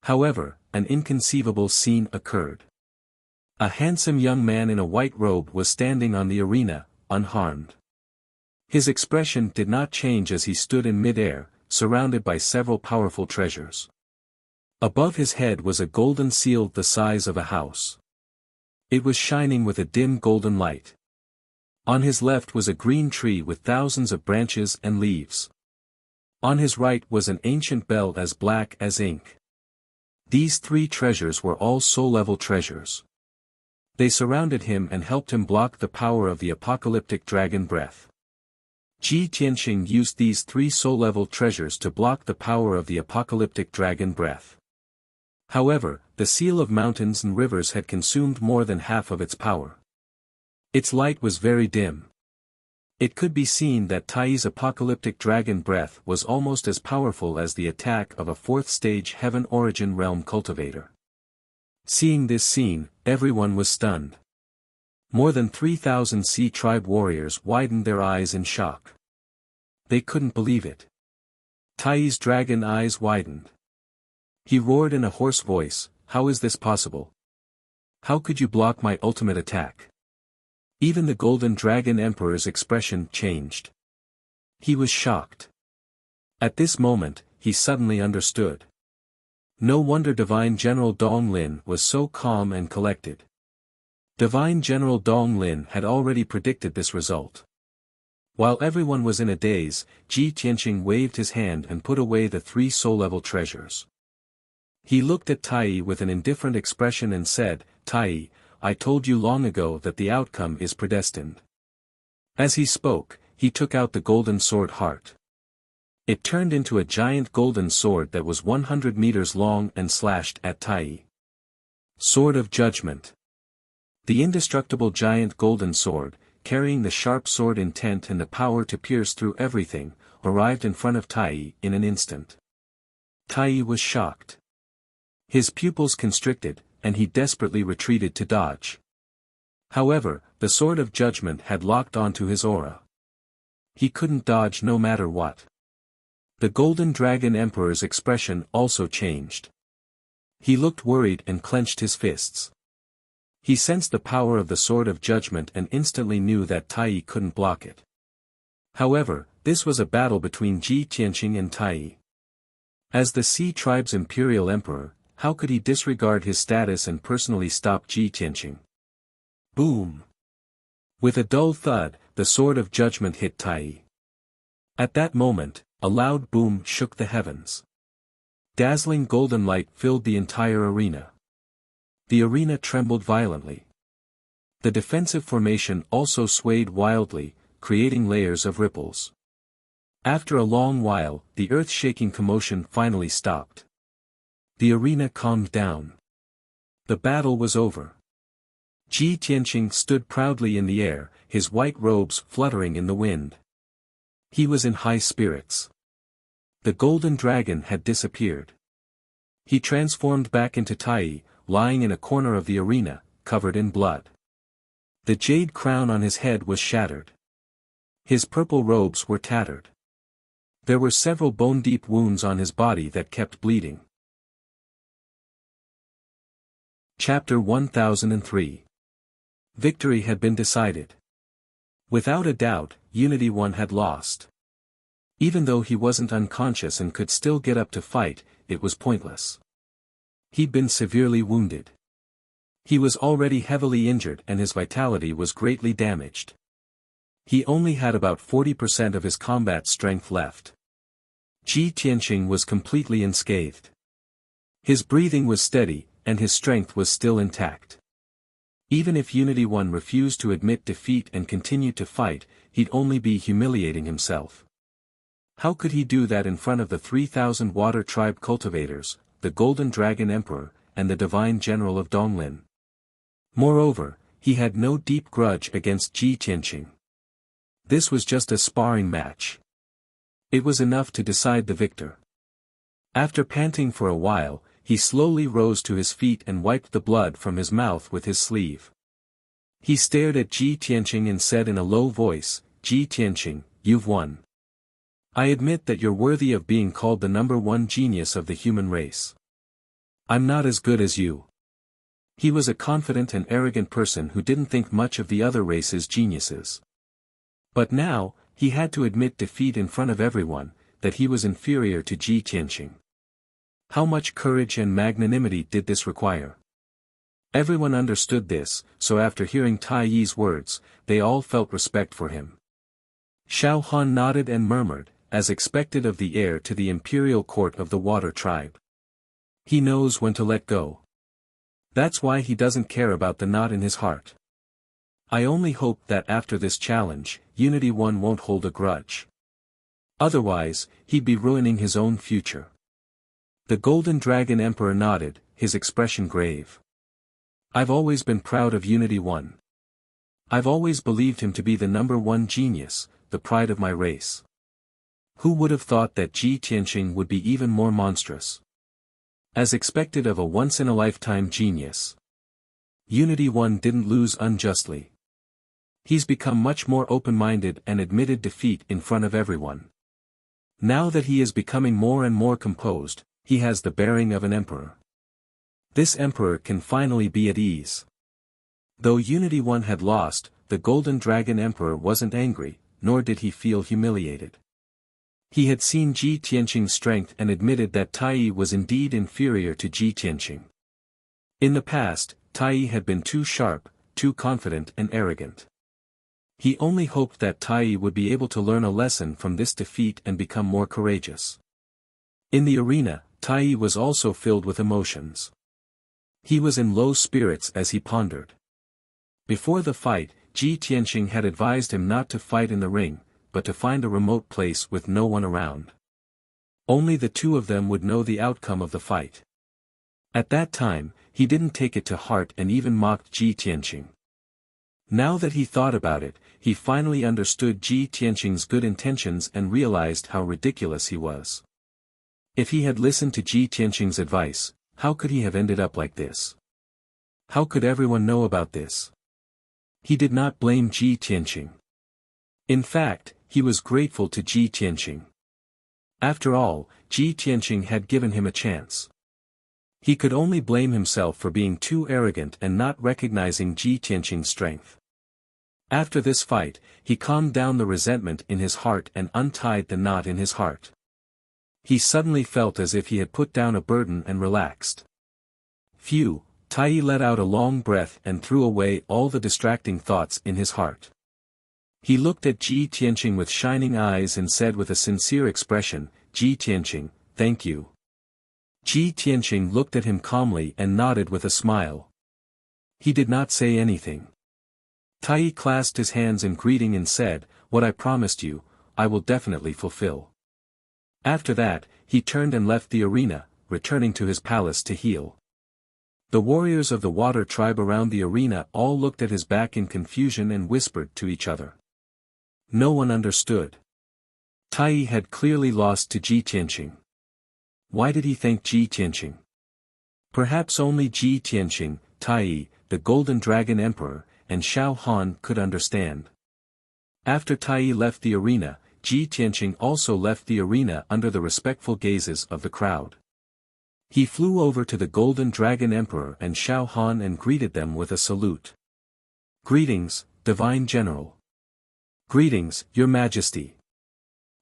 However, an inconceivable scene occurred. A handsome young man in a white robe was standing on the arena, unharmed. His expression did not change as he stood in mid-air, surrounded by several powerful treasures. Above his head was a golden seal the size of a house. It was shining with a dim golden light. On his left was a green tree with thousands of branches and leaves. On his right was an ancient bell as black as ink. These three treasures were all soul-level treasures. They surrounded him and helped him block the power of the apocalyptic dragon breath. Ji Tianqing used these three soul-level treasures to block the power of the apocalyptic dragon breath. However, the seal of mountains and rivers had consumed more than half of its power. Its light was very dim. It could be seen that Tai's apocalyptic dragon breath was almost as powerful as the attack of a fourth-stage heaven origin realm cultivator. Seeing this scene, everyone was stunned. More than 3,000 Sea Tribe warriors widened their eyes in shock. They couldn't believe it. Tai's dragon eyes widened. He roared in a hoarse voice, "How is this possible? How could you block my ultimate attack?" Even the Golden Dragon Emperor's expression changed. He was shocked. At this moment, he suddenly understood. No wonder Divine General Dong Lin was so calm and collected. Divine General Dong Lin had already predicted this result. While everyone was in a daze, Ji Tianqing waved his hand and put away the three soul-level treasures. He looked at Tai with an indifferent expression and said, "Tai, I told you long ago that the outcome is predestined." As he spoke, he took out the golden sword heart. It turned into a giant golden sword that was 100 meters long and slashed at Tai. Sword of Judgment. The indestructible giant golden sword, carrying the sharp sword intent and the power to pierce through everything, arrived in front of Tai in an instant. Tai was shocked. His pupils constricted, and he desperately retreated to dodge. However, the Sword of Judgment had locked onto his aura. He couldn't dodge no matter what. The Golden Dragon Emperor's expression also changed. He looked worried and clenched his fists. He sensed the power of the Sword of Judgment and instantly knew that Tai couldn't block it. However, this was a battle between Ji Tianqing and Tai. As the Sea Tribe's Imperial Emperor, how could he disregard his status and personally stop Ji Tianqing? Boom! With a dull thud, the Sword of Judgment hit Tai. At that moment, a loud boom shook the heavens. Dazzling golden light filled the entire arena. The arena trembled violently. The defensive formation also swayed wildly, creating layers of ripples. After a long while, the earth-shaking commotion finally stopped. The arena calmed down. The battle was over. Ji Tianqing stood proudly in the air, his white robes fluttering in the wind. He was in high spirits. The golden dragon had disappeared. He transformed back into Tai, lying in a corner of the arena, covered in blood. The jade crown on his head was shattered. His purple robes were tattered. There were several bone-deep wounds on his body that kept bleeding. Chapter 1003. Victory had been decided. Without a doubt, Unity One had lost. Even though he wasn't unconscious and could still get up to fight, it was pointless. He'd been severely wounded. He was already heavily injured and his vitality was greatly damaged. He only had about 40% of his combat strength left. Ji Tianqing was completely unscathed. His breathing was steady, and his strength was still intact. Even if Unity One refused to admit defeat and continued to fight, he'd only be humiliating himself. How could he do that in front of the 3,000 Water Tribe cultivators, the Golden Dragon Emperor, and the Divine General of Donglin? Moreover, he had no deep grudge against Ji Tianqing. This was just a sparring match. It was enough to decide the victor. After panting for a while, he slowly rose to his feet and wiped the blood from his mouth with his sleeve. He stared at Ji Tianqing and said in a low voice, "Ji Tianqing, you've won. I admit that you're worthy of being called the #1 genius of the human race. I'm not as good as you." He was a confident and arrogant person who didn't think much of the other race's geniuses. But now, He had to admit defeat in front of everyone, that he was inferior to Ji Tianqing. How much courage and magnanimity did this require? Everyone understood this, so after hearing Tai Yi's words, they all felt respect for him. Xiao Han nodded and murmured, as expected of the heir to the imperial court of the Water Tribe. He knows when to let go. That's why he doesn't care about the knot in his heart. I only hope that after this challenge, Unity One won't hold a grudge. Otherwise, he'd be ruining his own future. The Golden Dragon Emperor nodded, his expression grave. I've always been proud of Unity One. I've always believed him to be the #1 genius, the pride of my race. Who would have thought that Ji Tianqing would be even more monstrous? As expected of a once-in-a-lifetime genius. Unity One didn't lose unjustly. He's become much more open-minded and admitted defeat in front of everyone. Now that he is becoming more and more composed, he has the bearing of an emperor. This emperor can finally be at ease. Though Unity One had lost, the Golden Dragon Emperor wasn't angry, nor did he feel humiliated. He had seen Ji Tianqing's strength and admitted that Tai Yi was indeed inferior to Ji Tianqing. In the past, Tai Yi had been too sharp, too confident and arrogant. He only hoped that Tai Yi would be able to learn a lesson from this defeat and become more courageous. In the arena, Tai Yi was also filled with emotions. He was in low spirits as he pondered. Before the fight, Ji Tianqing had advised him not to fight in the ring, but to find a remote place with no one around. Only the two of them would know the outcome of the fight. At that time, he didn't take it to heart and even mocked Ji Tianqing. Now that he thought about it, he finally understood Ji Tianqing's good intentions and realized how ridiculous he was. If he had listened to Ji Tianqing's advice, how could he have ended up like this? How could everyone know about this? He did not blame Ji Tianqing. In fact, he was grateful to Ji Tianqing. After all, Ji Tianqing had given him a chance. He could only blame himself for being too arrogant and not recognizing Ji Tianqing's strength. After this fight, he calmed down the resentment in his heart and untied the knot in his heart. He suddenly felt as if he had put down a burden and relaxed. Phew, Tai Yi let out a long breath and threw away all the distracting thoughts in his heart. He looked at Ji Tianqing with shining eyes and said with a sincere expression, "Ji Tianqing, thank you." Ji Tianqing looked at him calmly and nodded with a smile. He did not say anything. Tai Yi clasped his hands in greeting and said, "What I promised you, I will definitely fulfill." After that, he turned and left the arena, returning to his palace to heal. The warriors of the Water Tribe around the arena all looked at his back in confusion and whispered to each other. No one understood. Tai Yi had clearly lost to Ji Tianqing. Why did he thank Ji Tianqing? Perhaps only Ji Tianqing, Tai Yi, the Golden Dragon Emperor, and Xiao Han could understand. After Tai Yi left the arena, Ji Tianqing also left the arena under the respectful gazes of the crowd. He flew over to the Golden Dragon Emperor and Xiao Han and greeted them with a salute. "Greetings, Divine General." "Greetings, Your Majesty."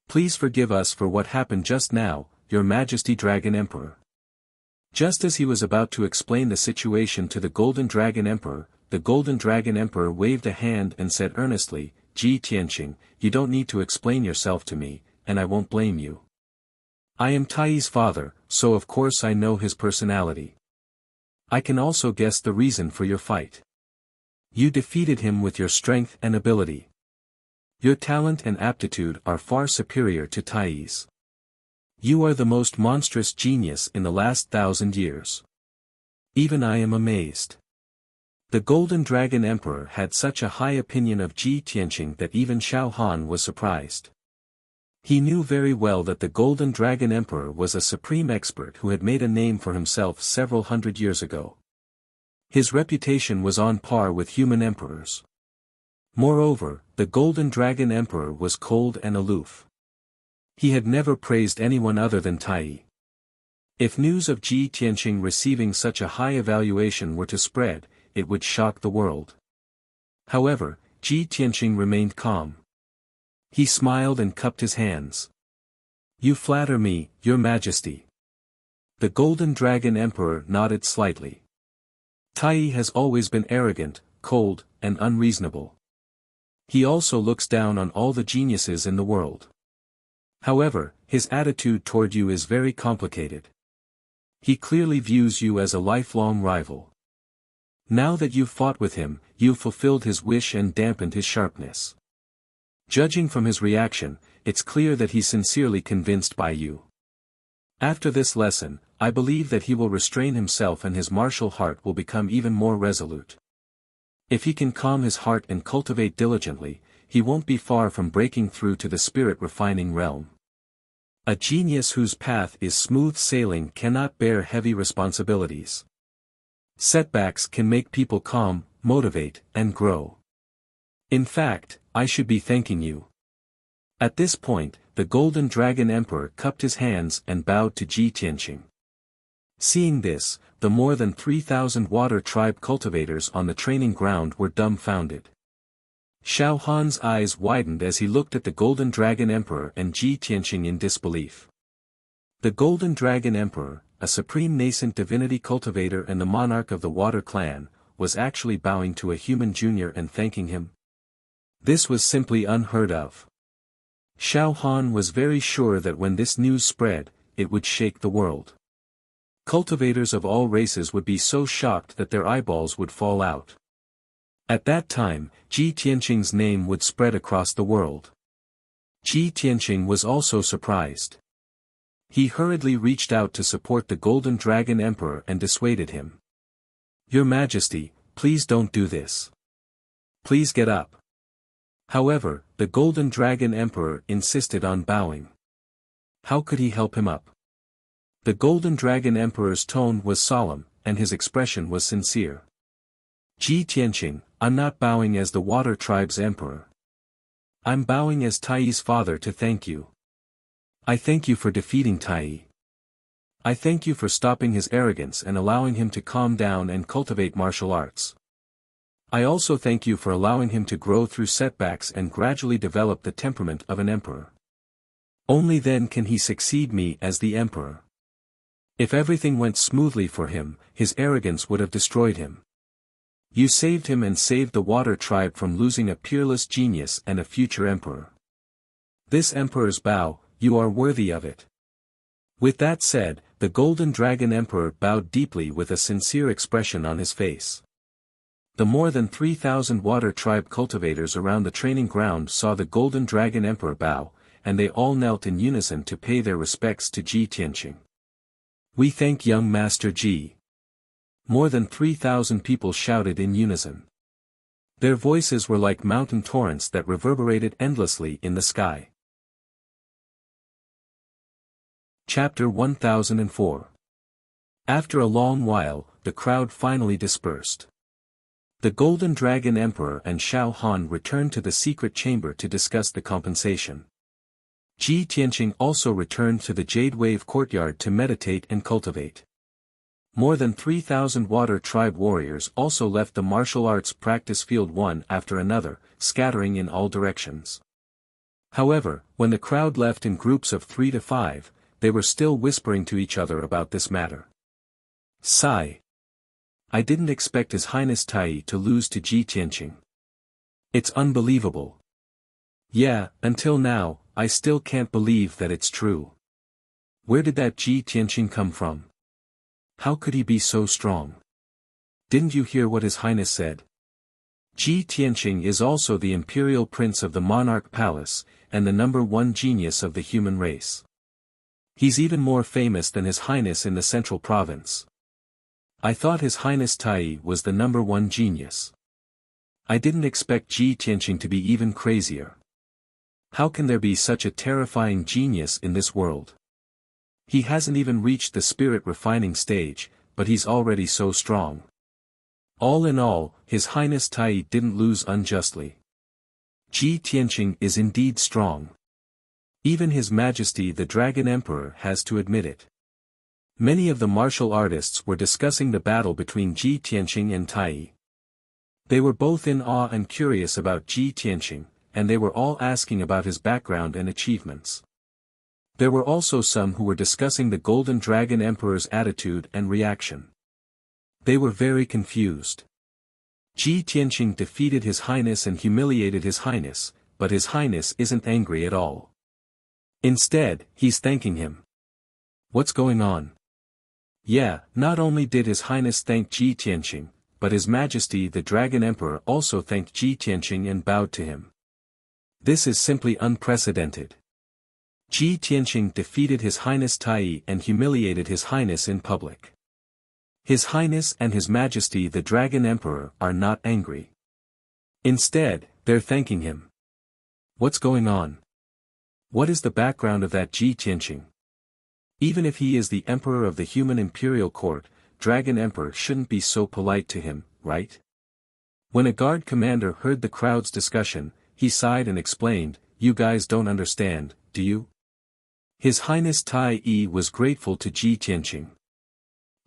"Please forgive us for what happened just now, Your Majesty Dragon Emperor." Just as he was about to explain the situation to the Golden Dragon Emperor, the Golden Dragon Emperor waved a hand and said earnestly, "Ji Tianqing, you don't need to explain yourself to me, and I won't blame you. I am Tai Yi's father, so of course I know his personality. I can also guess the reason for your fight. You defeated him with your strength and ability. Your talent and aptitude are far superior to Tai Yi's. You are the most monstrous genius in the last 1,000 years. Even I am amazed." The Golden Dragon Emperor had such a high opinion of Ji Tianqing that even Xiao Han was surprised. He knew very well that the Golden Dragon Emperor was a supreme expert who had made a name for himself several hundred years ago. His reputation was on par with human emperors. Moreover, the Golden Dragon Emperor was cold and aloof. He had never praised anyone other than Tai Yi. If news of Ji Tianqing receiving such a high evaluation were to spread, it would shock the world. However, Ji Tianqing remained calm. He smiled and cupped his hands. You flatter me, your majesty. The Golden Dragon Emperor nodded slightly. Tai has always been arrogant, cold, and unreasonable. He also looks down on all the geniuses in the world. However, his attitude toward you is very complicated. He clearly views you as a lifelong rival. Now that you've fought with him, you've fulfilled his wish and dampened his sharpness. Judging from his reaction, it's clear that he's sincerely convinced by you. After this lesson, I believe that he will restrain himself and his martial heart will become even more resolute. If he can calm his heart and cultivate diligently, he won't be far from breaking through to the spirit-refining realm. A genius whose path is smooth sailing cannot bear heavy responsibilities. Setbacks can make people calm, motivate, and grow. In fact, I should be thanking you. At this point, the Golden Dragon Emperor cupped his hands and bowed to Ji Tianqing. Seeing this, the more than 3,000 water tribe cultivators on the training ground were dumbfounded. Xiao Han's eyes widened as he looked at the Golden Dragon Emperor and Ji Tianqing in disbelief. The Golden Dragon Emperor, a supreme nascent divinity cultivator and the monarch of the Water Clan, was actually bowing to a human junior and thanking him. This was simply unheard of. Xiao Han was very sure that when this news spread, it would shake the world. Cultivators of all races would be so shocked that their eyeballs would fall out. At that time, Ji Tianqing's name would spread across the world. Ji Tianqing was also surprised. He hurriedly reached out to support the Golden Dragon Emperor and dissuaded him. Your Majesty, please don't do this. Please get up. However, the Golden Dragon Emperor insisted on bowing. How could he help him up? The Golden Dragon Emperor's tone was solemn, and his expression was sincere. Ji Tianqing, I'm not bowing as the Water Tribe's Emperor. I'm bowing as Tai's father to thank you. I thank you for defeating Tai. I thank you for stopping his arrogance and allowing him to calm down and cultivate martial arts. I also thank you for allowing him to grow through setbacks and gradually develop the temperament of an emperor. Only then can he succeed me as the emperor. If everything went smoothly for him, his arrogance would have destroyed him. You saved him and saved the Water Tribe from losing a peerless genius and a future emperor. This emperor's bow, you are worthy of it. With that said, the Golden Dragon Emperor bowed deeply with a sincere expression on his face. The more than 3,000 Water Tribe cultivators around the training ground saw the Golden Dragon Emperor bow, and they all knelt in unison to pay their respects to Ji Tianqing. We thank young Master Ji. More than 3,000 people shouted in unison. Their voices were like mountain torrents that reverberated endlessly in the sky. Chapter 1004. After a long while, the crowd finally dispersed. The Golden Dragon Emperor and Xiao Han returned to the secret chamber to discuss the compensation. Ji Tianqing also returned to the Jade Wave courtyard to meditate and cultivate. More than 3,000 Water Tribe warriors also left the martial arts practice field one after another, scattering in all directions. However, when the crowd left in groups of 3 to 5, they were still whispering to each other about this matter. Sigh. I didn't expect His Highness Tai to lose to Ji Tianqing. It's unbelievable. Yeah, until now, I still can't believe that it's true. Where did that Ji Tianqing come from? How could he be so strong? Didn't you hear what His Highness said? Ji Tianqing is also the imperial prince of the Monarch Palace, and the #1 genius of the human race. He's even more famous than His Highness in the Central Province. I thought His Highness Tai was the #1 genius. I didn't expect Ji Tianqing to be even crazier. How can there be such a terrifying genius in this world? He hasn't even reached the spirit refining stage, but he's already so strong. All in all, His Highness Tai didn't lose unjustly. Ji Tianqing is indeed strong. Even His Majesty the Dragon Emperor has to admit it. Many of the martial artists were discussing the battle between Ji Tianqing and Tai. They were both in awe and curious about Ji Tianqing, and they were all asking about his background and achievements. There were also some who were discussing the Golden Dragon Emperor's attitude and reaction. They were very confused. Ji Tianqing defeated His Highness and humiliated His Highness, but His Highness isn't angry at all. Instead, he's thanking him. What's going on? Yeah, not only did His Highness thank Ji Tianqing, but His Majesty the Dragon Emperor also thanked Ji Tianqing and bowed to him. This is simply unprecedented. Ji Tianqing defeated His Highness Tai and humiliated His Highness in public. His Highness and His Majesty the Dragon Emperor are not angry. Instead, they're thanking him. What's going on? What is the background of that Ji Tianqing? Even if he is the Emperor of the human imperial court, Dragon Emperor shouldn't be so polite to him, right? When a guard commander heard the crowd's discussion, he sighed and explained, "You guys don't understand, do you?" His Highness Tai was grateful to Ji Tianqing.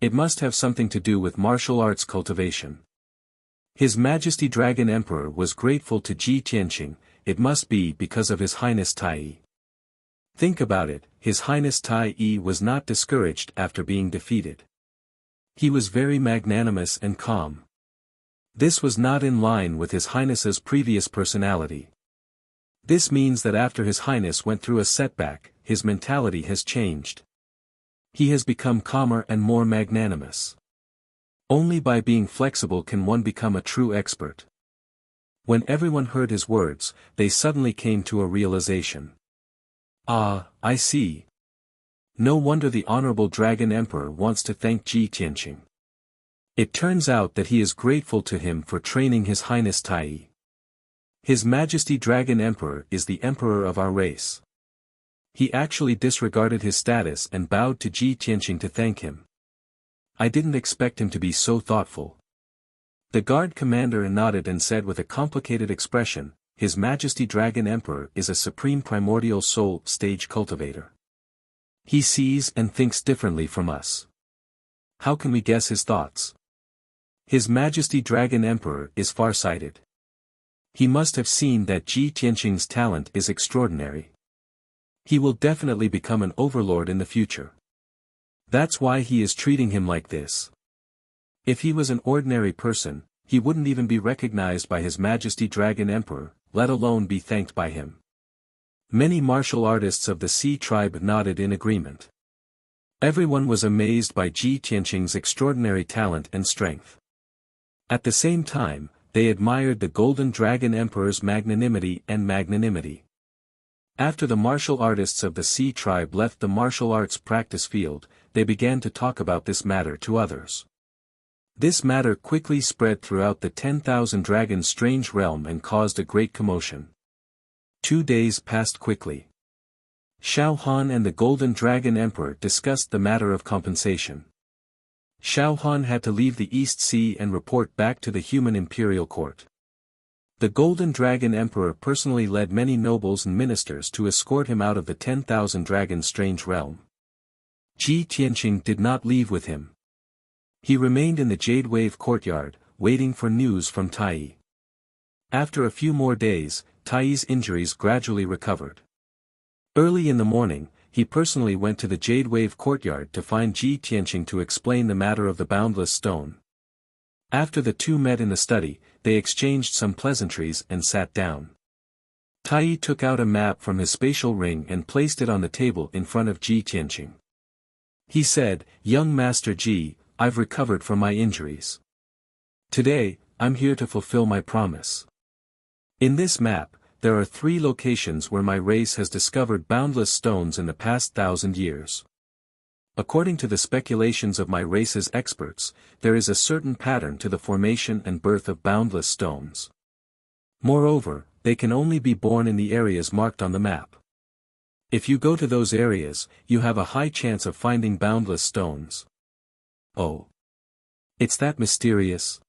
It must have something to do with martial arts cultivation. His Majesty Dragon Emperor was grateful to Ji Tianqing, it must be because of His Highness Tai. Think about it, His Highness Tai was not discouraged after being defeated. He was very magnanimous and calm. This was not in line with His Highness's previous personality. This means that after His Highness went through a setback, his mentality has changed. He has become calmer and more magnanimous. Only by being flexible can one become a true expert. When everyone heard his words, they suddenly came to a realization. Ah, I see. No wonder the Honorable Dragon Emperor wants to thank Ji Tianqing. It turns out that he is grateful to him for training His Highness Tai. His Majesty Dragon Emperor is the emperor of our race. He actually disregarded his status and bowed to Ji Tianqing to thank him. I didn't expect him to be so thoughtful. The guard commander nodded and said with a complicated expression, His Majesty Dragon Emperor is a supreme primordial soul stage cultivator. He sees and thinks differently from us. How can we guess his thoughts? His Majesty Dragon Emperor is farsighted. He must have seen that Ji Tianqing's talent is extraordinary. He will definitely become an overlord in the future. That's why he is treating him like this. If he was an ordinary person, he wouldn't even be recognized by His Majesty Dragon Emperor, let alone be thanked by him. Many martial artists of the Sea tribe nodded in agreement. Everyone was amazed by Ji Tianqing's extraordinary talent and strength. At the same time, they admired the Golden Dragon Emperor's magnanimity. After the martial artists of the Sea tribe left the martial arts practice field, they began to talk about this matter to others. This matter quickly spread throughout the 10,000 Dragons strange realm and caused a great commotion. 2 days passed quickly. Xiao Han and the Golden Dragon Emperor discussed the matter of compensation. Xiao Han had to leave the East Sea and report back to the human imperial court. The Golden Dragon Emperor personally led many nobles and ministers to escort him out of the 10,000 Dragons strange realm. Ji Tianqing did not leave with him. He remained in the Jade Wave courtyard, waiting for news from Tai. After a few more days, Tai's injuries gradually recovered. Early in the morning, he personally went to the Jade Wave courtyard to find Ji Tianqing to explain the matter of the boundless stone. After the two met in the study, they exchanged some pleasantries and sat down. Tai took out a map from his spatial ring and placed it on the table in front of Ji Tianqing. He said, "Young Master Ji, I've recovered from my injuries. Today, I'm here to fulfill my promise. In this map, there are 3 locations where my race has discovered boundless stones in the past 1,000 years. According to the speculations of my race's experts, there is a certain pattern to the formation and birth of boundless stones. Moreover, they can only be born in the areas marked on the map. If you go to those areas, you have a high chance of finding boundless stones." Oh. It's that mysterious?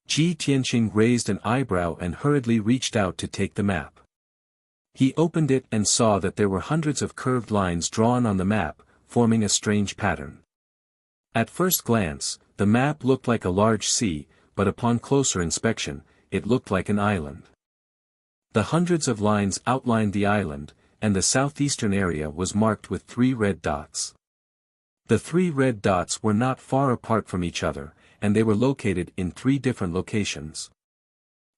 Ji Tianqing raised an eyebrow and hurriedly reached out to take the map. He opened it and saw that there were hundreds of curved lines drawn on the map, forming a strange pattern. At first glance, the map looked like a large sea, but upon closer inspection, it looked like an island. The hundreds of lines outlined the island, and the southeastern area was marked with 3 red dots. The 3 red dots were not far apart from each other, and they were located in 3 different locations.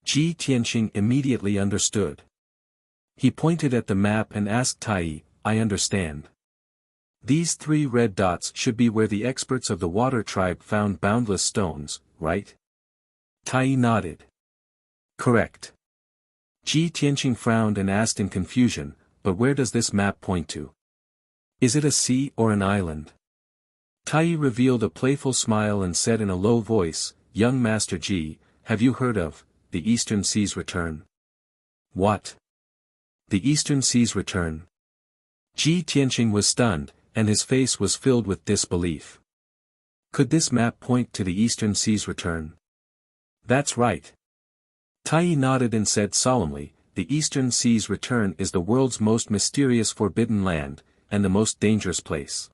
Ji Tianqing immediately understood. He pointed at the map and asked Tai, I understand. These 3 red dots should be where the experts of the water tribe found boundless stones, right? Tai nodded. Correct. Ji Tianqing frowned and asked in confusion, but where does this map point to? Is it a sea or an island? Tai revealed a playful smile and said in a low voice, Young Master Ji, have you heard of the Eastern Sea's return? What? The Eastern Sea's return? Ji Tianqing was stunned, and his face was filled with disbelief. Could this map point to the Eastern Sea's return? That's right. Tai nodded and said solemnly, the Eastern Sea's return is the world's most mysterious forbidden land, and the most dangerous place.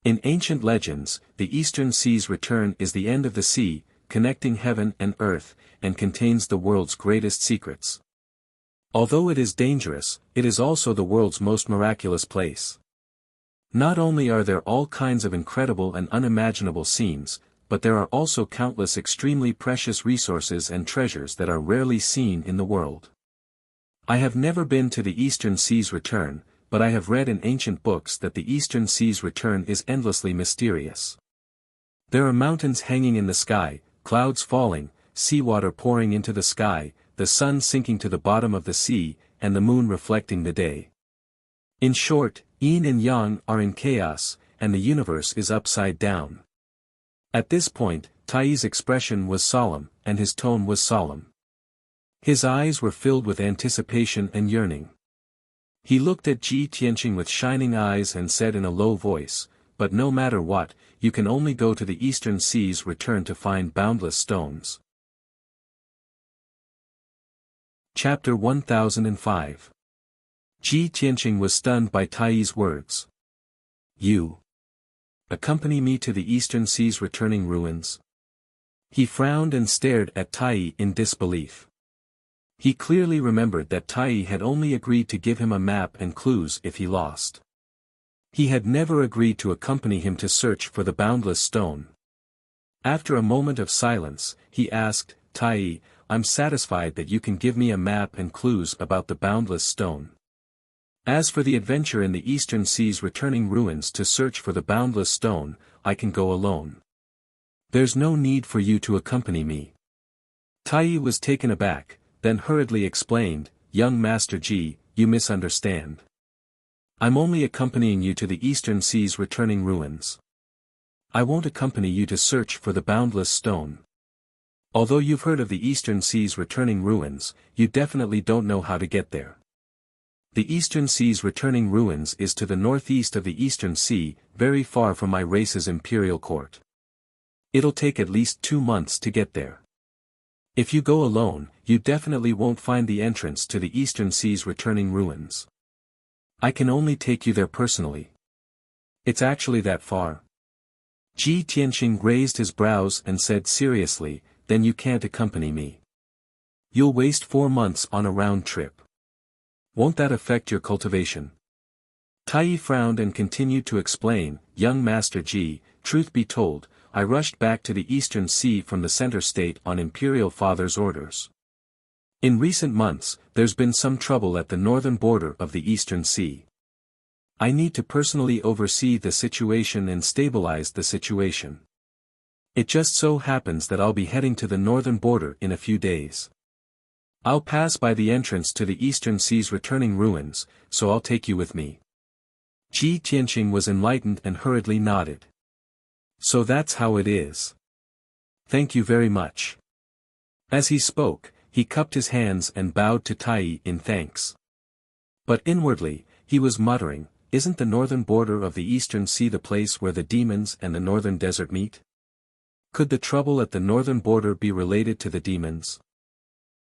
In ancient legends, the Eastern Sea's return is the end of the sea, connecting heaven and earth, and contains the world's greatest secrets. Although it is dangerous, it is also the world's most miraculous place. Not only are there all kinds of incredible and unimaginable scenes, but there are also countless extremely precious resources and treasures that are rarely seen in the world. I have never been to the Eastern Sea's return, but I have read in ancient books that the Eastern Sea's return is endlessly mysterious. There are mountains hanging in the sky, clouds falling, seawater pouring into the sky, the sun sinking to the bottom of the sea, and the moon reflecting the day. In short, yin and yang are in chaos, and the universe is upside down. At this point, Tai's expression was solemn, and his tone was solemn. His eyes were filled with anticipation and yearning. He looked at Ji Tianqing with shining eyes and said in a low voice, but no matter what, you can only go to the Eastern Sea's return to find boundless stones. Chapter 1005. Ji Tianqing was stunned by Tai's words. You accompany me to the Eastern Sea's returning ruins? He frowned and stared at Tai in disbelief. He clearly remembered that Tai had only agreed to give him a map and clues if he lost. He had never agreed to accompany him to search for the boundless stone. After a moment of silence, he asked, Tai, I'm satisfied that you can give me a map and clues about the boundless stone. As for the adventure in the Eastern Sea's returning ruins to search for the boundless stone, I can go alone. There's no need for you to accompany me. Tai was taken aback, then hurriedly explained, Young Master Ji, you misunderstand. I'm only accompanying you to the Eastern Sea's returning ruins. I won't accompany you to search for the boundless stone. Although you've heard of the Eastern Sea's returning ruins, you definitely don't know how to get there. The Eastern Sea's returning ruins is to the northeast of the Eastern Sea, very far from my race's imperial court. It'll take at least 2 months to get there. If you go alone, you definitely won't find the entrance to the Eastern Sea's returning ruins. I can only take you there personally. It's actually that far. Ji Tianqing raised his brows and said seriously, then you can't accompany me. You'll waste 4 months on a round trip. Won't that affect your cultivation? Tai frowned and continued to explain, Young Master Ji, truth be told, I rushed back to the Eastern Sea from the center state on Imperial Father's orders. In recent months, there's been some trouble at the northern border of the Eastern Sea. I need to personally oversee the situation and stabilize the situation. It just so happens that I'll be heading to the northern border in a few days. I'll pass by the entrance to the Eastern Sea's returning ruins, so I'll take you with me. Ji Tianqing was enlightened and hurriedly nodded. So that's how it is. Thank you very much. As he spoke, he cupped his hands and bowed to Tai in thanks. But inwardly, he was muttering, isn't the northern border of the Eastern Sea the place where the demons and the northern desert meet? Could the trouble at the northern border be related to the demons?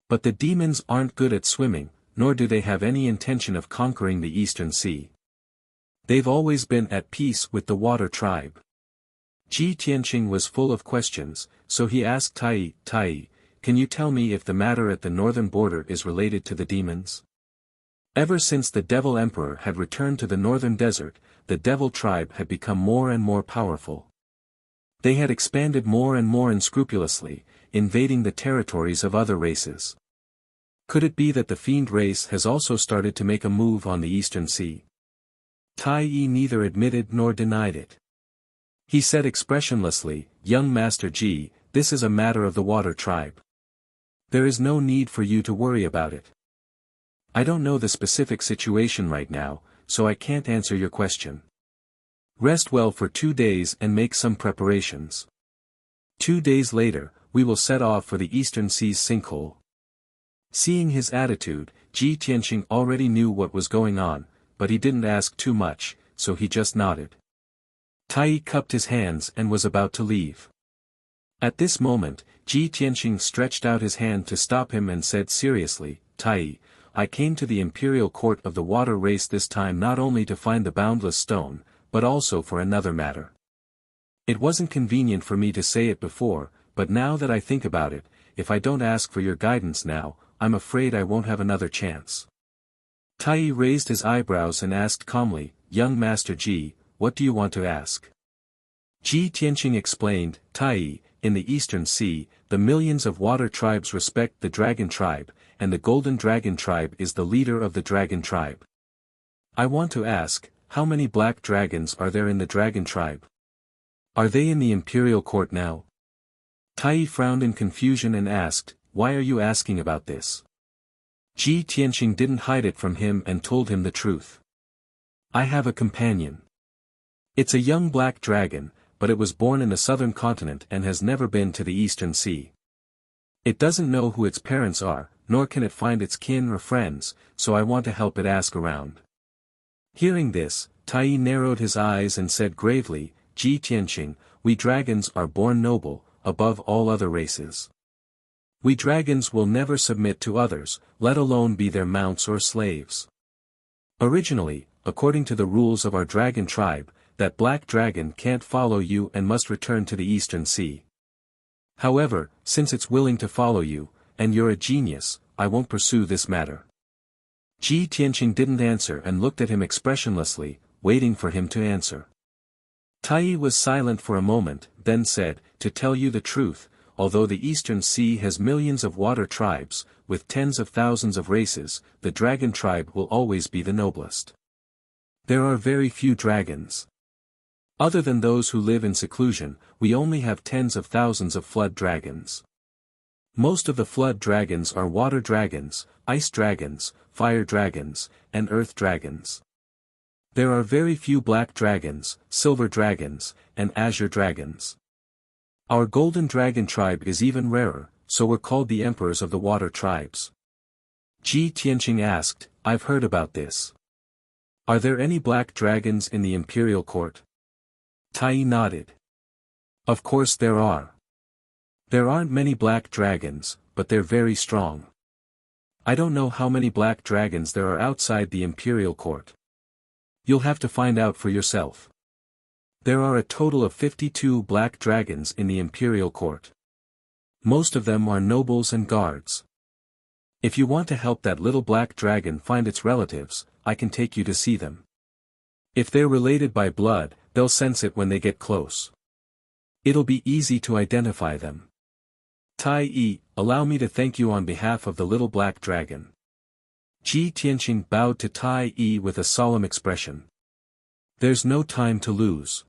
But the demons aren't good at swimming, nor do they have any intention of conquering the Eastern Sea. They've always been at peace with the water tribe. Ji Tianqing was full of questions, so he asked Tai, can you tell me if the matter at the northern border is related to the demons? Ever since the Devil Emperor had returned to the northern desert, the Devil tribe had become more and more powerful. They had expanded more and more unscrupulously, invading the territories of other races. Could it be that the Fiend race has also started to make a move on the Eastern Sea? Tai Yi neither admitted nor denied it. He said expressionlessly, "Young Master Ji, this is a matter of the Water Tribe. There is no need for you to worry about it. I don't know the specific situation right now, so I can't answer your question. Rest well for 2 days and make some preparations. 2 days later, we will set off for the Eastern Sea's sinkhole." Seeing his attitude, Ji Tianqing already knew what was going on, but he didn't ask too much, so he just nodded. Tai Yi cupped his hands and was about to leave. At this moment, Ji Tianqing stretched out his hand to stop him and said seriously, "Tai Yi, I came to the imperial court of the water race this time not only to find the boundless stone, but also for another matter. It wasn't convenient for me to say it before, but now that I think about it, if I don't ask for your guidance now, I'm afraid I won't have another chance." Tai Yi raised his eyebrows and asked calmly, "Young Master Ji, what do you want to ask?" Ji Tianqing explained, "Tai Yi, in the Eastern Sea, the millions of water tribes respect the Dragon Tribe, and the Golden Dragon Tribe is the leader of the Dragon Tribe. I want to ask, how many black dragons are there in the Dragon Tribe? Are they in the imperial court now?" Tai Yi frowned in confusion and asked, "Why are you asking about this?" Ji Tianqing didn't hide it from him and told him the truth. "I have a companion. It's a young black dragon, but it was born in the southern continent and has never been to the Eastern Sea. It doesn't know who its parents are, nor can it find its kin or friends, so I want to help it ask around." Hearing this, Tai Yi narrowed his eyes and said gravely, "Ji Tianqing, we dragons are born noble, above all other races. We dragons will never submit to others, let alone be their mounts or slaves. Originally, according to the rules of our dragon tribe, that black dragon can't follow you and must return to the Eastern Sea. However, since it's willing to follow you, and you're a genius, I won't pursue this matter." Ji Tianqing didn't answer and looked at him expressionlessly, waiting for him to answer. Tai Yi was silent for a moment, then said, "To tell you the truth, although the Eastern Sea has millions of water tribes, with tens of thousands of races, the Dragon Tribe will always be the noblest. There are very few dragons. Other than those who live in seclusion, we only have tens of thousands of flood dragons. Most of the flood dragons are water dragons, ice dragons, fire dragons, and earth dragons. There are very few black dragons, silver dragons, and azure dragons. Our golden dragon tribe is even rarer, so we're called the emperors of the water tribes." Ji Tianqing asked, "I've heard about this. Are there any black dragons in the imperial court?" Tai Yi nodded. "Of course there are. There aren't many black dragons, but they're very strong. I don't know how many black dragons there are outside the imperial court. You'll have to find out for yourself. There are a total of 52 black dragons in the imperial court. Most of them are nobles and guards. If you want to help that little black dragon find its relatives, I can take you to see them. If they're related by blood, they'll sense it when they get close. It'll be easy to identify them. Tai Yi, allow me to thank you on behalf of the little black dragon." Ji Tianqing bowed to Tai Yi with a solemn expression. "There's no time to lose.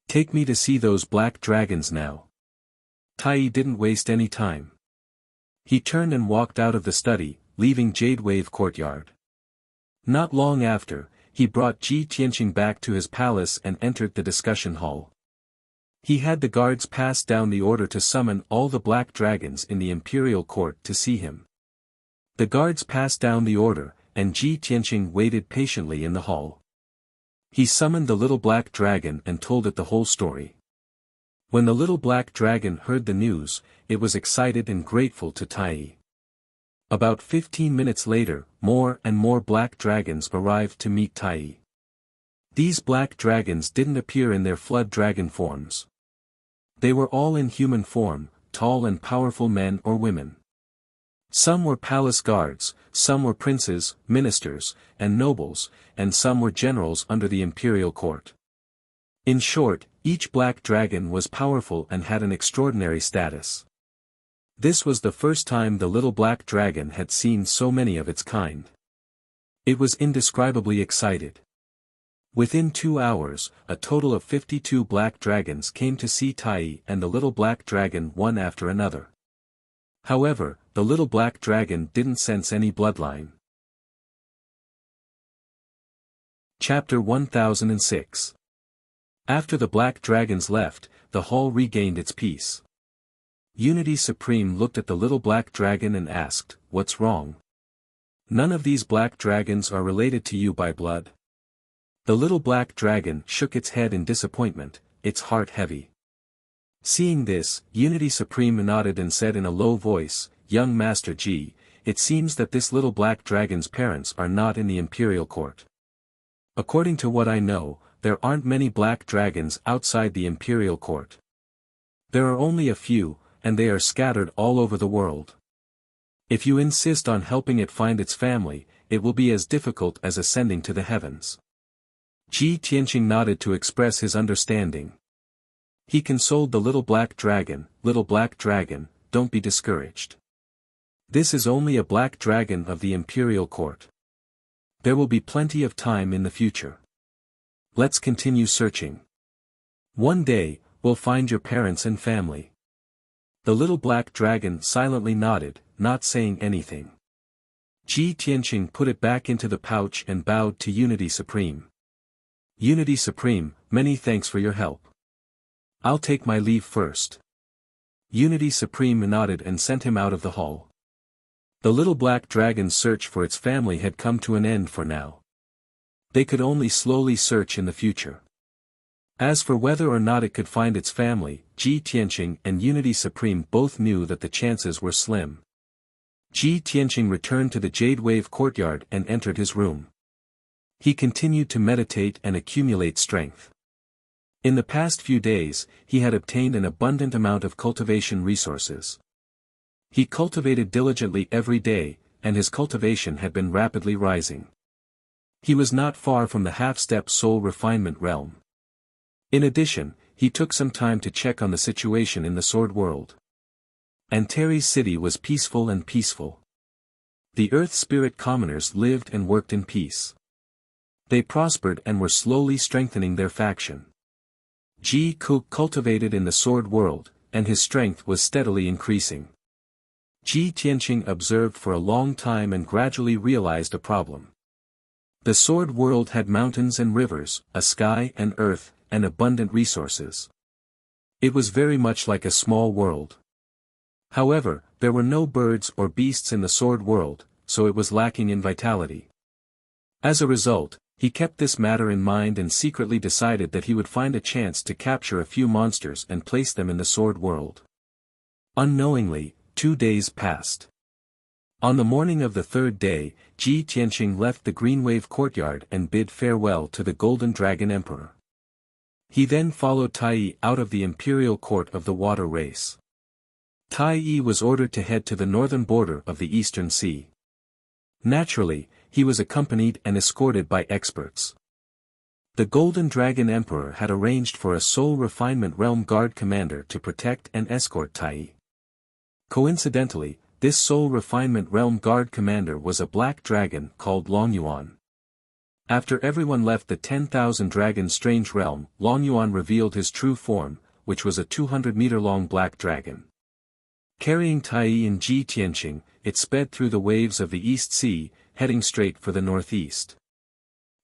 Take me to see those black dragons now." Tai Yi didn't waste any time. He turned and walked out of the study, leaving Jade Wave Courtyard. Not long after, he brought Ji Tianqing back to his palace and entered the discussion hall. He had the guards pass down the order to summon all the black dragons in the imperial court to see him. The guards passed down the order, and Ji Tianqing waited patiently in the hall. He summoned the little black dragon and told it the whole story. When the little black dragon heard the news, it was excited and grateful to Tai Yi. About 15 minutes later, more and more black dragons arrived to meet Tai Yi. These black dragons didn't appear in their flood dragon forms. They were all in human form, tall and powerful men or women. Some were palace guards, some were princes, ministers, and nobles, and some were generals under the imperial court. In short, each black dragon was powerful and had an extraordinary status. This was the first time the little black dragon had seen so many of its kind. It was indescribably excited. Within 2 hours, a total of 52 black dragons came to see Tai and the little black dragon one after another. However, the little black dragon didn't sense any bloodline. Chapter 1006. After the black dragons left, the hall regained its peace. Unity Supreme looked at the little black dragon and asked, "What's wrong? None of these black dragons are related to you by blood." The little black dragon shook its head in disappointment, its heart heavy. Seeing this, Unity Supreme nodded and said in a low voice, "Young Master Ji, it seems that this little black dragon's parents are not in the imperial court. According to what I know, there aren't many black dragons outside the imperial court. There are only a few, and they are scattered all over the world. If you insist on helping it find its family, it will be as difficult as ascending to the heavens." Ji Tianqing nodded to express his understanding. He consoled the little black dragon, "Little black dragon, don't be discouraged. This is only a black dragon of the imperial court. There will be plenty of time in the future. Let's continue searching. One day, we'll find your parents and family." The little black dragon silently nodded, not saying anything. Ji Tianqing put it back into the pouch and bowed to Unity Supreme. "Unity Supreme, many thanks for your help. I'll take my leave first." Unity Supreme nodded and sent him out of the hall. The little black dragon's search for its family had come to an end for now. They could only slowly search in the future. As for whether or not it could find its family, Ji Tianqing and Unity Supreme both knew that the chances were slim. Ji Tianqing returned to the Jade Wave courtyard and entered his room. He continued to meditate and accumulate strength. In the past few days, he had obtained an abundant amount of cultivation resources. He cultivated diligently every day, and his cultivation had been rapidly rising. He was not far from the half-step soul refinement realm. In addition, he took some time to check on the situation in the Sword World. Antares City was peaceful and peaceful. The Earth Spirit commoners lived and worked in peace. They prospered and were slowly strengthening their faction. Ji Cook cultivated in the Sword World, and his strength was steadily increasing. Ji Tianqing observed for a long time and gradually realized a problem. The Sword World had mountains and rivers, a sky and earth, and abundant resources. It was very much like a small world. However, there were no birds or beasts in the Sword World, so it was lacking in vitality. As a result, he kept this matter in mind and secretly decided that he would find a chance to capture a few monsters and place them in the Sword World. Unknowingly, 2 days passed. On the morning of the 3rd day, Ji Tianqing left the Green Wave courtyard and bid farewell to the Golden Dragon Emperor. He then followed Tai out of the imperial court of the water race. Tai was ordered to head to the northern border of the Eastern Sea. Naturally, he was accompanied and escorted by experts. The Golden Dragon Emperor had arranged for a Soul Refinement Realm Guard commander to protect and escort Tai. Coincidentally, this Soul Refinement Realm Guard commander was a black dragon called Longyuan. After everyone left the 10,000 Dragon Strange Realm, Longyuan revealed his true form, which was a 200-meter-long black dragon. Carrying Tai and Ji Tianqing, it sped through the waves of the East Sea, heading straight for the northeast.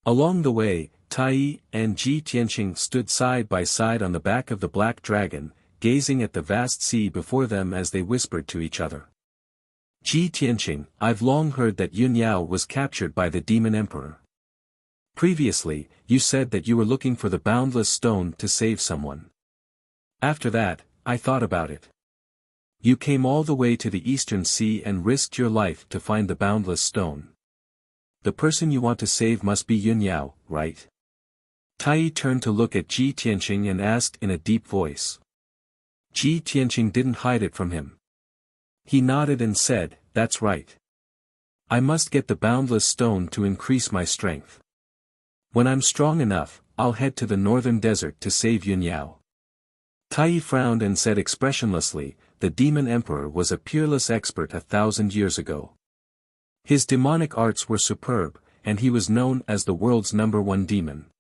Along the way, Tai and Ji Tianqing stood side by side on the back of the black dragon, gazing at the vast sea before them as they whispered to each other. "Ji Tianqing, I've long heard that Yun Yao was captured by the Demon Emperor. Previously, you said that you were looking for the Boundless Stone to save someone. After that, I thought about it. You came all the way to the Eastern Sea and risked your life to find the Boundless Stone. The person you want to save must be Yun Yao, right?" Tai turned to look at Ji Tianqing and asked in a deep voice. Ji Tianqing didn't hide it from him. He nodded and said, "That's right. I must get the boundless stone to increase my strength. When I'm strong enough, I'll head to the northern desert to save Yunyao." Tai frowned and said expressionlessly, "The demon emperor was a peerless expert 1,000 years ago. His demonic arts were superb, and he was known as the world's #1 demon.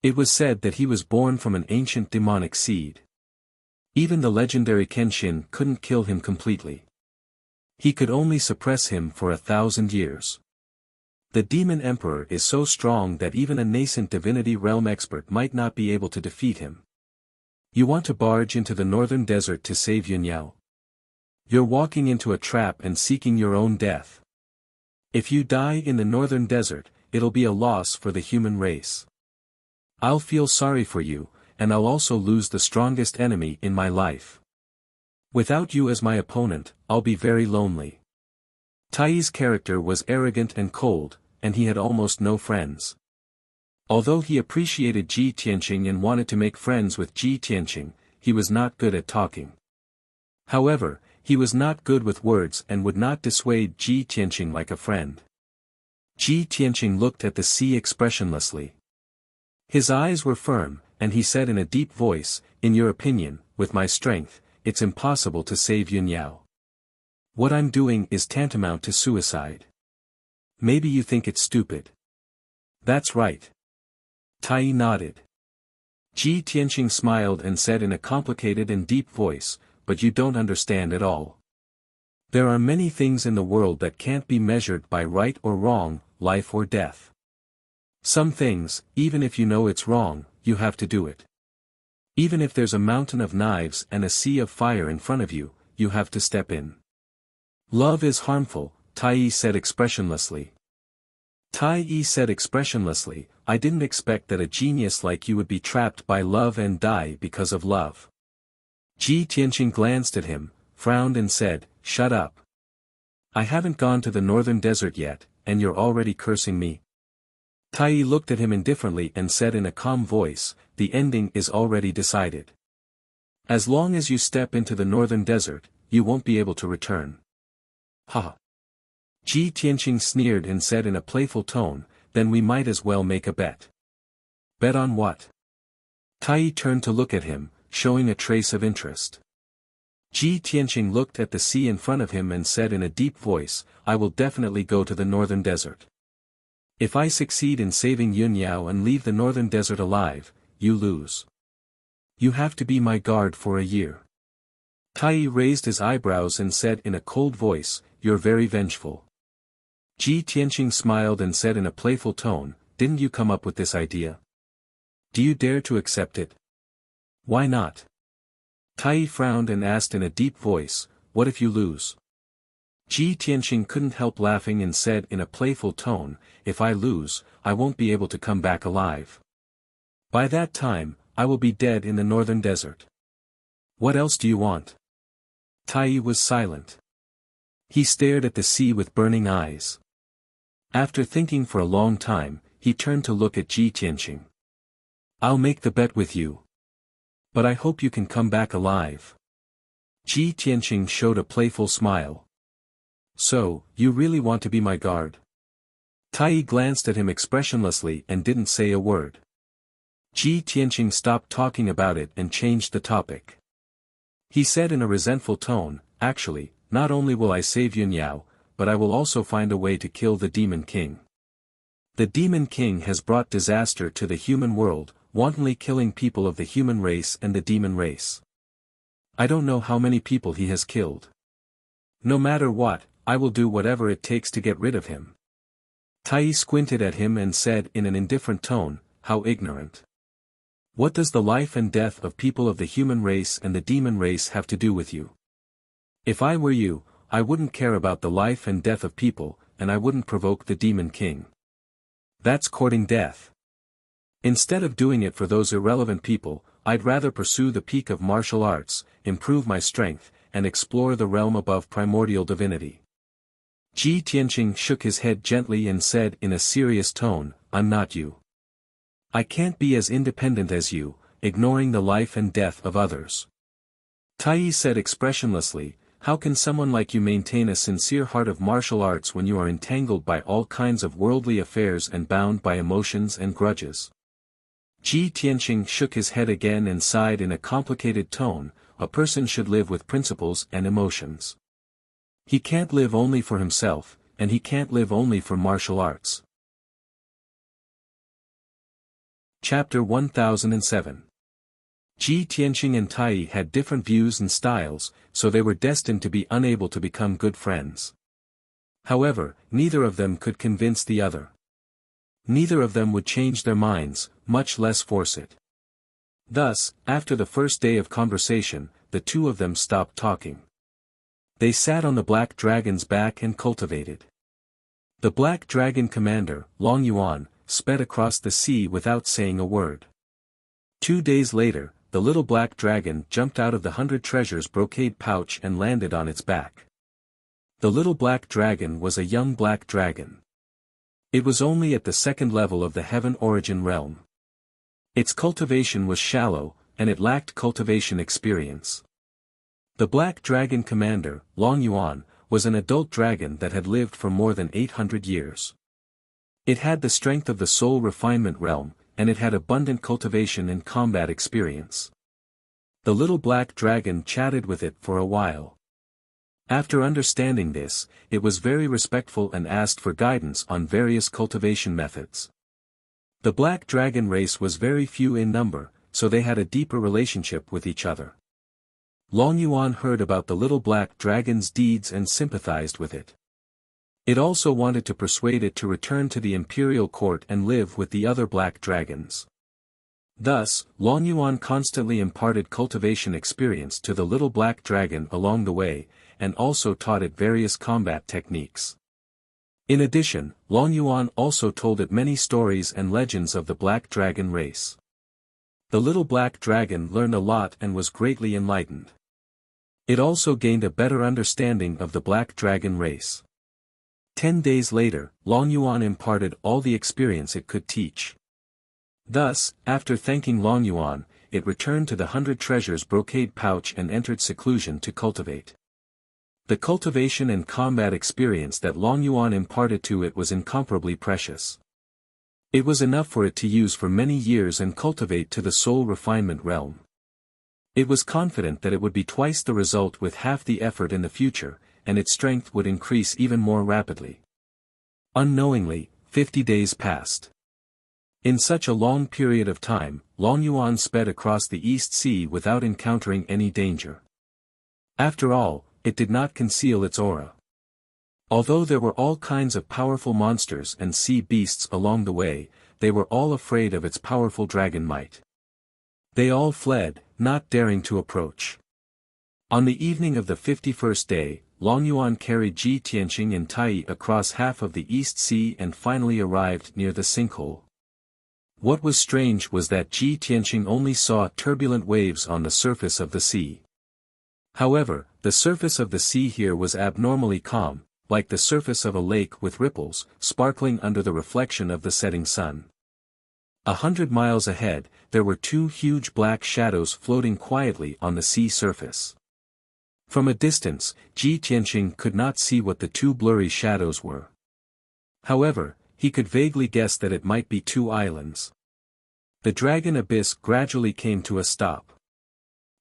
It was said that he was born from an ancient demonic seed. Even the legendary Kenshin couldn't kill him completely. He could only suppress him for 1,000 years. The demon emperor is so strong that even a nascent divinity realm expert might not be able to defeat him. You want to barge into the northern desert to save Yunyao? You're walking into a trap and seeking your own death. If you die in the northern desert, it'll be a loss for the human race. I'll feel sorry for you, and I'll also lose the strongest enemy in my life. Without you as my opponent, I'll be very lonely." Tai's character was arrogant and cold, and he had almost no friends. Although he appreciated Ji Tianqing and wanted to make friends with Ji Tianqing, he was not good at talking. However, he was not good with words and would not dissuade Ji Tianqing like a friend. Ji Tianqing looked at the sea expressionlessly. His eyes were firm, and he said in a deep voice, "In your opinion, with my strength, it's impossible to save Yunyao. What I'm doing is tantamount to suicide. Maybe you think it's stupid." "That's right." Tai nodded. Ji Tianqing smiled and said in a complicated and deep voice, "But you don't understand at all. There are many things in the world that can't be measured by right or wrong, life or death. Some things, even if you know it's wrong, you have to do it. Even if there's a mountain of knives and a sea of fire in front of you, you have to step in." "Love is harmful," Tai said expressionlessly. Tai said expressionlessly, "I didn't expect that a genius like you would be trapped by love and die because of love." Ji Tianqing glanced at him, frowned and said, "Shut up. I haven't gone to the northern desert yet, and you're already cursing me." Tai looked at him indifferently and said in a calm voice, "The ending is already decided. As long as you step into the northern desert, you won't be able to return." "Ha!" Ji Tianqing sneered and said in a playful tone, "Then we might as well make a bet." "Bet on what?" Tai turned to look at him, showing a trace of interest. Ji Tianqing looked at the sea in front of him and said in a deep voice, "I will definitely go to the northern desert. If I succeed in saving Yunyao and leave the northern desert alive, you lose. You have to be my guard for a year." Tai raised his eyebrows and said in a cold voice, "You're very vengeful." Ji Tianqing smiled and said in a playful tone, "Didn't you come up with this idea? Do you dare to accept it?" "Why not?" Tai frowned and asked in a deep voice, "What if you lose?" Ji Tianqing couldn't help laughing and said in a playful tone, "If I lose, I won't be able to come back alive. By that time, I will be dead in the northern desert. What else do you want?" Tai was silent. He stared at the sea with burning eyes. After thinking for a long time, he turned to look at Ji Tianqing. "I'll make the bet with you. But I hope you can come back alive." Ji Tianqing showed a playful smile. "So, you really want to be my guard?" Tai glanced at him expressionlessly and didn't say a word. Ji Tianqing stopped talking about it and changed the topic. He said in a resentful tone, "Actually, not only will I save Yunyao, but I will also find a way to kill the Demon King. The Demon King has brought disaster to the human world, wantonly killing people of the human race and the demon race. I don't know how many people he has killed. No matter what, I will do whatever it takes to get rid of him." Tai squinted at him and said in an indifferent tone, "How ignorant. What does the life and death of people of the human race and the demon race have to do with you? If I were you, I wouldn't care about the life and death of people, and I wouldn't provoke the Demon King. That's courting death. Instead of doing it for those irrelevant people, I'd rather pursue the peak of martial arts, improve my strength, and explore the realm above primordial divinity." Ji Tianqing shook his head gently and said in a serious tone, "I'm not you. I can't be as independent as you, ignoring the life and death of others. Tai said expressionlessly, "How can someone like you maintain a sincere heart of martial arts when you are entangled by all kinds of worldly affairs and bound by emotions and grudges?" Ji Tianqing shook his head again and sighed in a complicated tone, "A person should live with principles and emotions. He can't live only for himself, and he can't live only for martial arts." Chapter 1007. Ji Tianqing and Tai had different views and styles, so they were destined to be unable to become good friends. However, neither of them could convince the other. Neither of them would change their minds, much less force it. Thus, after the first day of conversation, the two of them stopped talking. They sat on the black dragon's back and cultivated. The black dragon commander, Long Yuan, sped across the sea without saying a word. 2 days later, the little black dragon jumped out of the 100 treasures brocade pouch and landed on its back. The little black dragon was a young black dragon. It was only at the second level of the heaven origin realm. Its cultivation was shallow, and it lacked cultivation experience. The black dragon commander, Long Yuan, was an adult dragon that had lived for more than 800 years. It had the strength of the soul refinement realm, and it had abundant cultivation and combat experience. The little black dragon chatted with it for a while. After understanding this, it was very respectful and asked for guidance on various cultivation methods. The black dragon race was very few in number, so they had a deeper relationship with each other. Long Yuan heard about the little black dragon's deeds and sympathized with it. It also wanted to persuade it to return to the imperial court and live with the other black dragons. Thus, Long Yuan constantly imparted cultivation experience to the little black dragon along the way, and also taught it various combat techniques. In addition, Long Yuan also told it many stories and legends of the black dragon race. The little black dragon learned a lot and was greatly enlightened. It also gained a better understanding of the black dragon race. 10 days later, Long Yuan imparted all the experience it could teach. Thus, after thanking Long Yuan, it returned to the 100 treasures brocade pouch and entered seclusion to cultivate. The cultivation and combat experience that Long Yuan imparted to it was incomparably precious. It was enough for it to use for many years and cultivate to the soul refinement realm. It was confident that it would be twice the result with half the effort in the future, and its strength would increase even more rapidly. Unknowingly, 50 days passed. In such a long period of time, Long Yuan sped across the East Sea without encountering any danger. After all, it did not conceal its aura. Although there were all kinds of powerful monsters and sea beasts along the way, they were all afraid of its powerful dragon might. They all fled, not daring to approach. On the evening of the 51st day, Long Yuan carried Ji Tianqing and Tai across half of the East Sea and finally arrived near the sinkhole. What was strange was that Ji Tianqing only saw turbulent waves on the surface of the sea. However, the surface of the sea here was abnormally calm, like the surface of a lake with ripples, sparkling under the reflection of the setting sun. 100 miles ahead, there were 2 huge black shadows floating quietly on the sea surface. From a distance, Ji Tianqing could not see what the 2 blurry shadows were. However, he could vaguely guess that it might be 2 islands. The dragon abyss gradually came to a stop.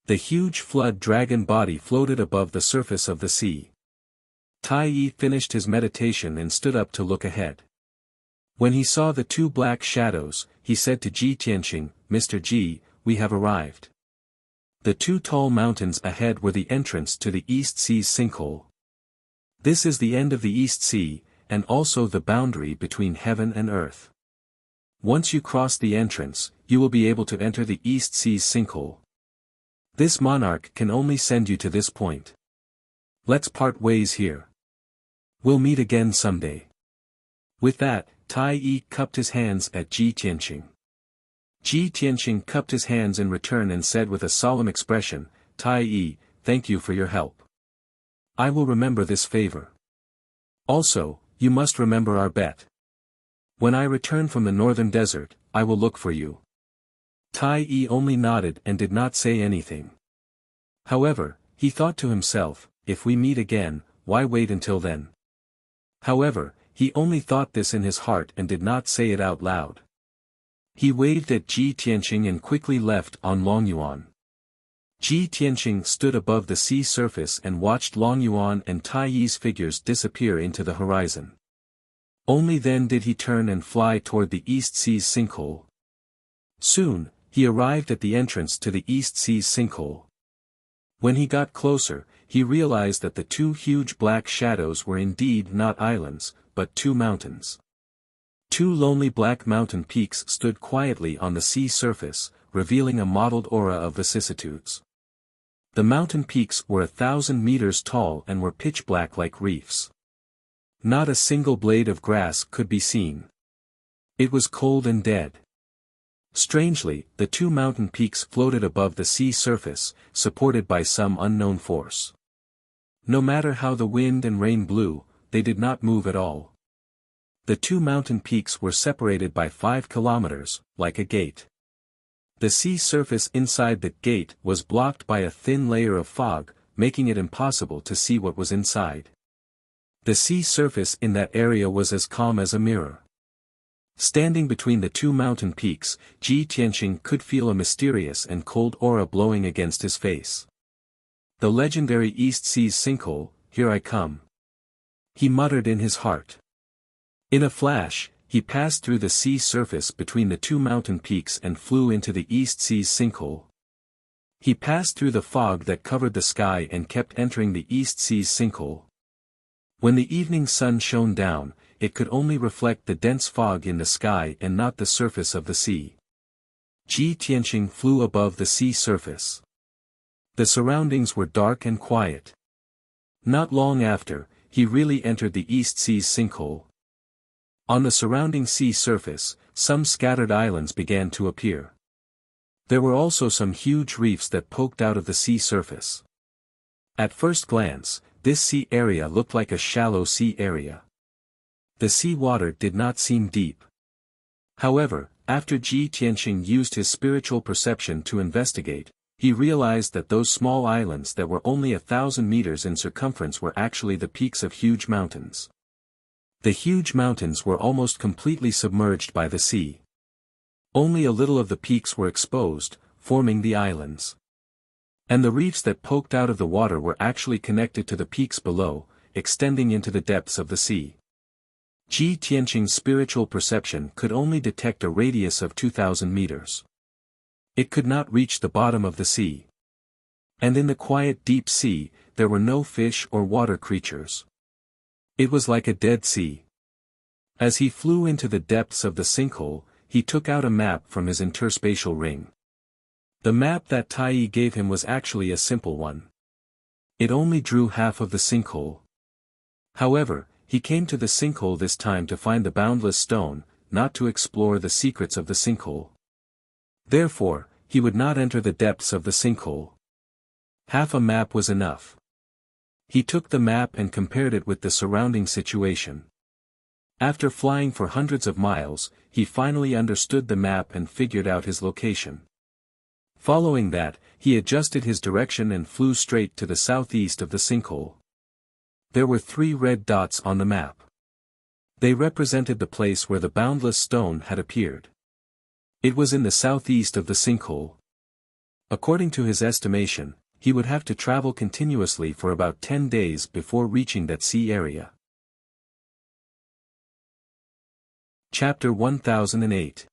The huge flood dragon body floated above the surface of the sea. Tai finished his meditation and stood up to look ahead. When he saw the 2 black shadows, he said to Ji Tianqing, "Mr. Ji, we have arrived." The 2 tall mountains ahead were the entrance to the East Sea's sinkhole. This is the end of the East Sea, and also the boundary between heaven and earth. Once you cross the entrance, you will be able to enter the East Sea's sinkhole. This monarch can only send you to this point. Let's part ways here. We'll meet again someday. With that, Tai cupped his hands at Ji Tianqing. Ji Tianqing cupped his hands in return and said with a solemn expression, "Tai, thank you for your help. I will remember this favor. Also, you must remember our bet. When I return from the northern desert, I will look for you." Tai only nodded and did not say anything. However, he thought to himself, if we meet again, why wait until then? However, he only thought this in his heart and did not say it out loud. He waved at Ji Tianqing and quickly left on Longyuan. Ji Tianqing stood above the sea surface and watched Longyuan and Tai Yi's figures disappear into the horizon. Only then did he turn and fly toward the East Sea's sinkhole. Soon, he arrived at the entrance to the East Sea's sinkhole. When he got closer, he realized that the two huge black shadows were indeed not islands, but two mountains. Two lonely black mountain peaks stood quietly on the sea surface, revealing a mottled aura of vicissitudes. The mountain peaks were 1,000 meters tall and were pitch black like reefs. Not a single blade of grass could be seen. It was cold and dead. Strangely, the two mountain peaks floated above the sea surface, supported by some unknown force. No matter how the wind and rain blew, they did not move at all. The two mountain peaks were separated by 5 kilometers, like a gate. The sea surface inside the gate was blocked by a thin layer of fog, making it impossible to see what was inside. The sea surface in that area was as calm as a mirror. Standing between the two mountain peaks, Ji Tianqing could feel a mysterious and cold aura blowing against his face. The legendary East Sea's sinkhole, here I come. He muttered in his heart. In a flash, he passed through the sea surface between the two mountain peaks and flew into the East Sea's sinkhole. He passed through the fog that covered the sky and kept entering the East Sea's sinkhole. When the evening sun shone down, it could only reflect the dense fog in the sky and not the surface of the sea. Ji Tianqing flew above the sea surface. The surroundings were dark and quiet. Not long after, he really entered the East Sea's sinkhole. On the surrounding sea surface, some scattered islands began to appear. There were also some huge reefs that poked out of the sea surface. At first glance, this sea area looked like a shallow sea area. The sea water did not seem deep. However, after Ji Tianqing used his spiritual perception to investigate, he realized that those small islands that were only 1,000 meters in circumference were actually the peaks of huge mountains. The huge mountains were almost completely submerged by the sea. Only a little of the peaks were exposed, forming the islands. And the reefs that poked out of the water were actually connected to the peaks below, extending into the depths of the sea. Ji Tianqing's spiritual perception could only detect a radius of 2,000 meters. It could not reach the bottom of the sea. And in the quiet deep sea, there were no fish or water creatures. It was like a dead sea. As he flew into the depths of the sinkhole, he took out a map from his interspatial ring. The map that Tai Yi gave him was actually a simple one. It only drew half of the sinkhole. However, he came to the sinkhole this time to find the boundless stone, not to explore the secrets of the sinkhole. Therefore, he would not enter the depths of the sinkhole. Half a map was enough. He took the map and compared it with the surrounding situation. After flying for hundreds of miles, he finally understood the map and figured out his location. Following that, he adjusted his direction and flew straight to the southeast of the sinkhole. There were 3 red dots on the map. They represented the place where the boundless stone had appeared. It was in the southeast of the sinkhole. According to his estimation, he would have to travel continuously for about 10 days before reaching that sea area. Chapter 1008.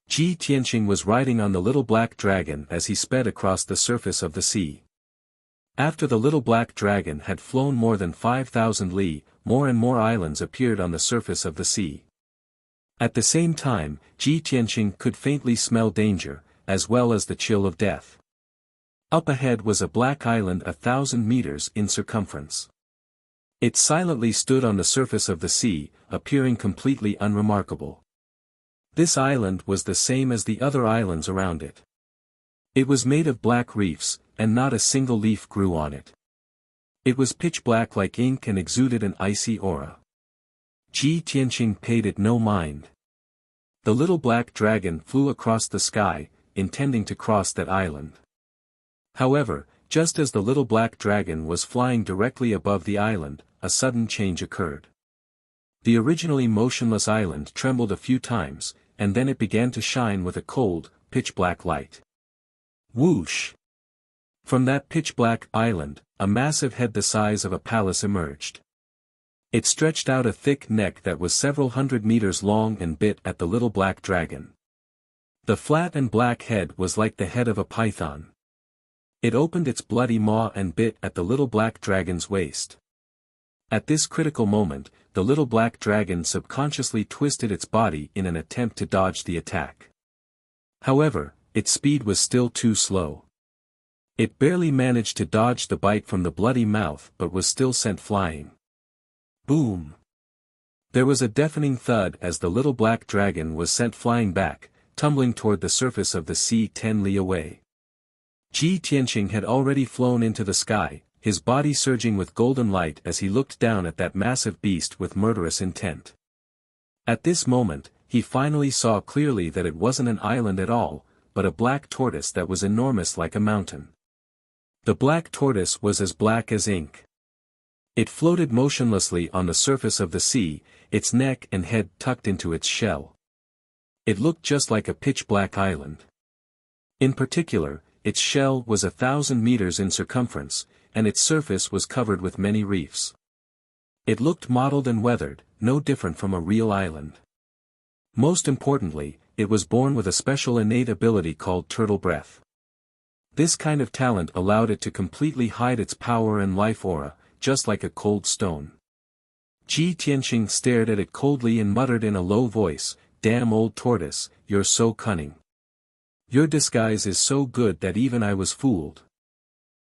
Ji Tianqing was riding on the little black dragon as he sped across the surface of the sea. After the little black dragon had flown more than 5,000 li, more and more islands appeared on the surface of the sea. At the same time, Ji Tianqing could faintly smell danger, as well as the chill of death. Up ahead was a black island 1,000 meters in circumference. It silently stood on the surface of the sea, appearing completely unremarkable. This island was the same as the other islands around it. It was made of black reefs, and not a single leaf grew on it. It was pitch black like ink and exuded an icy aura. Ji Tianqing paid it no mind. The little black dragon flew across the sky, intending to cross that island. However, Just as the little black dragon was flying directly above the island, a sudden change occurred. The originally motionless island trembled a few times, and then it began to shine with a cold, pitch-black light. Whoosh! From that pitch-black island, a massive head the size of a palace emerged. It stretched out a thick neck that was several hundred meters long and bit at the little black dragon. The flat and black head was like the head of a python. It opened its bloody maw and bit at the little black dragon's waist. At this critical moment, the little black dragon subconsciously twisted its body in an attempt to dodge the attack. However, its speed was still too slow. It barely managed to dodge the bite from the bloody mouth but was still sent flying. Boom! There was a deafening thud as the little black dragon was sent flying back, tumbling toward the surface of the sea 10 li away. Ji Tianqing had already flown into the sky, his body surging with golden light as he looked down at that massive beast with murderous intent. At this moment, he finally saw clearly that it wasn't an island at all, but a black tortoise that was enormous like a mountain. The black tortoise was as black as ink. It floated motionlessly on the surface of the sea, its neck and head tucked into its shell. It looked just like a pitch-black island. In particular, its shell was 1,000 meters in circumference, and its surface was covered with many reefs. It looked mottled and weathered, no different from a real island. Most importantly, it was born with a special innate ability called turtle breath. This kind of talent allowed it to completely hide its power and life aura, just like a cold stone. Ji Tianqing stared at it coldly and muttered in a low voice, "Damn old tortoise, you're so cunning. Your disguise is so good that even I was fooled."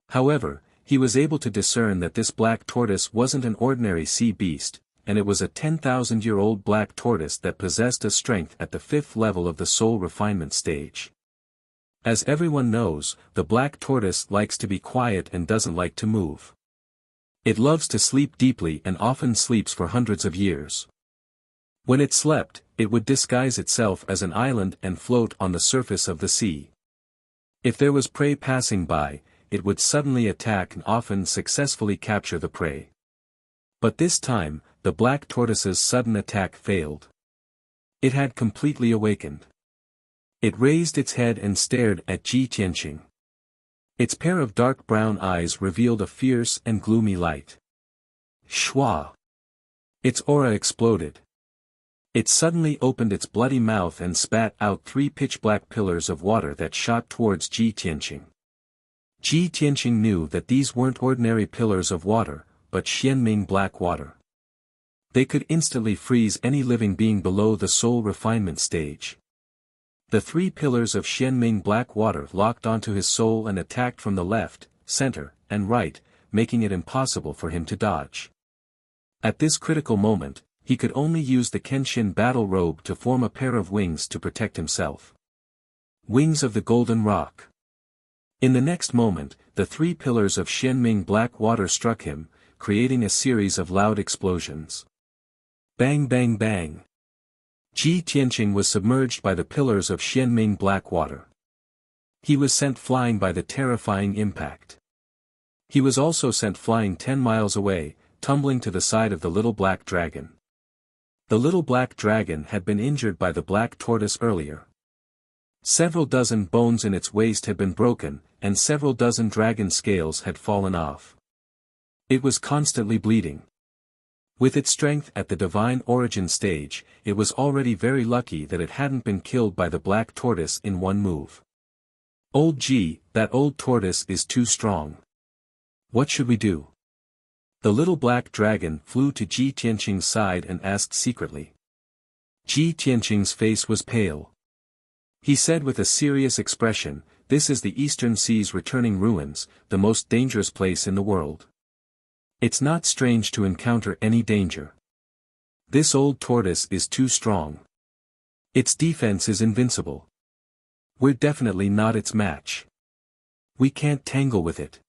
However, he was able to discern that this black tortoise wasn't an ordinary sea beast, and it was a 10,000-year-old black tortoise that possessed a strength at the 5th level of the soul refinement stage. As everyone knows, the black tortoise likes to be quiet and doesn't like to move. It loves to sleep deeply and often sleeps for hundreds of years. When it slept, it would disguise itself as an island and float on the surface of the sea. If there was prey passing by, it would suddenly attack and often successfully capture the prey. But this time, the black tortoise's sudden attack failed. It had completely awakened. It raised its head and stared at Ji Tianqing. Its pair of dark brown eyes revealed a fierce and gloomy light. Shwa! Its aura exploded. It suddenly opened its bloody mouth and spat out 3 pitch-black pillars of water that shot towards Ji Tianqing. Ji Tianqing knew that these weren't ordinary pillars of water, but Xianming black water. They could instantly freeze any living being below the soul refinement stage. The 3 pillars of Xianming black water locked onto his soul and attacked from the left, center, and right, making it impossible for him to dodge. At this critical moment, he could only use the Kenshin battle robe to form a pair of wings to protect himself. Wings of the Golden Rock. In the next moment, the 3 pillars of Xianming black water struck him, creating a series of loud explosions. Bang bang bang. Ji Tianqing was submerged by the pillars of Xianming black water. He was sent flying by the terrifying impact. He was also sent flying 10 miles away, tumbling to the side of the little black dragon. The little black dragon had been injured by the black tortoise earlier. Several dozen bones in its waist had been broken, and several dozen dragon scales had fallen off. It was constantly bleeding. With its strength at the divine origin stage, it was already very lucky that it hadn't been killed by the black tortoise in one move. "Old Ji, that old tortoise is too strong. What should we do?" The little black dragon flew to Ji Tianqing's side and asked secretly. Ji Tianqing's face was pale. He said with a serious expression, "This is the Eastern Sea's returning ruins, the most dangerous place in the world. It's not strange to encounter any danger. This old tortoise is too strong. Its defense is invincible. We're definitely not its match. We can't tangle with it.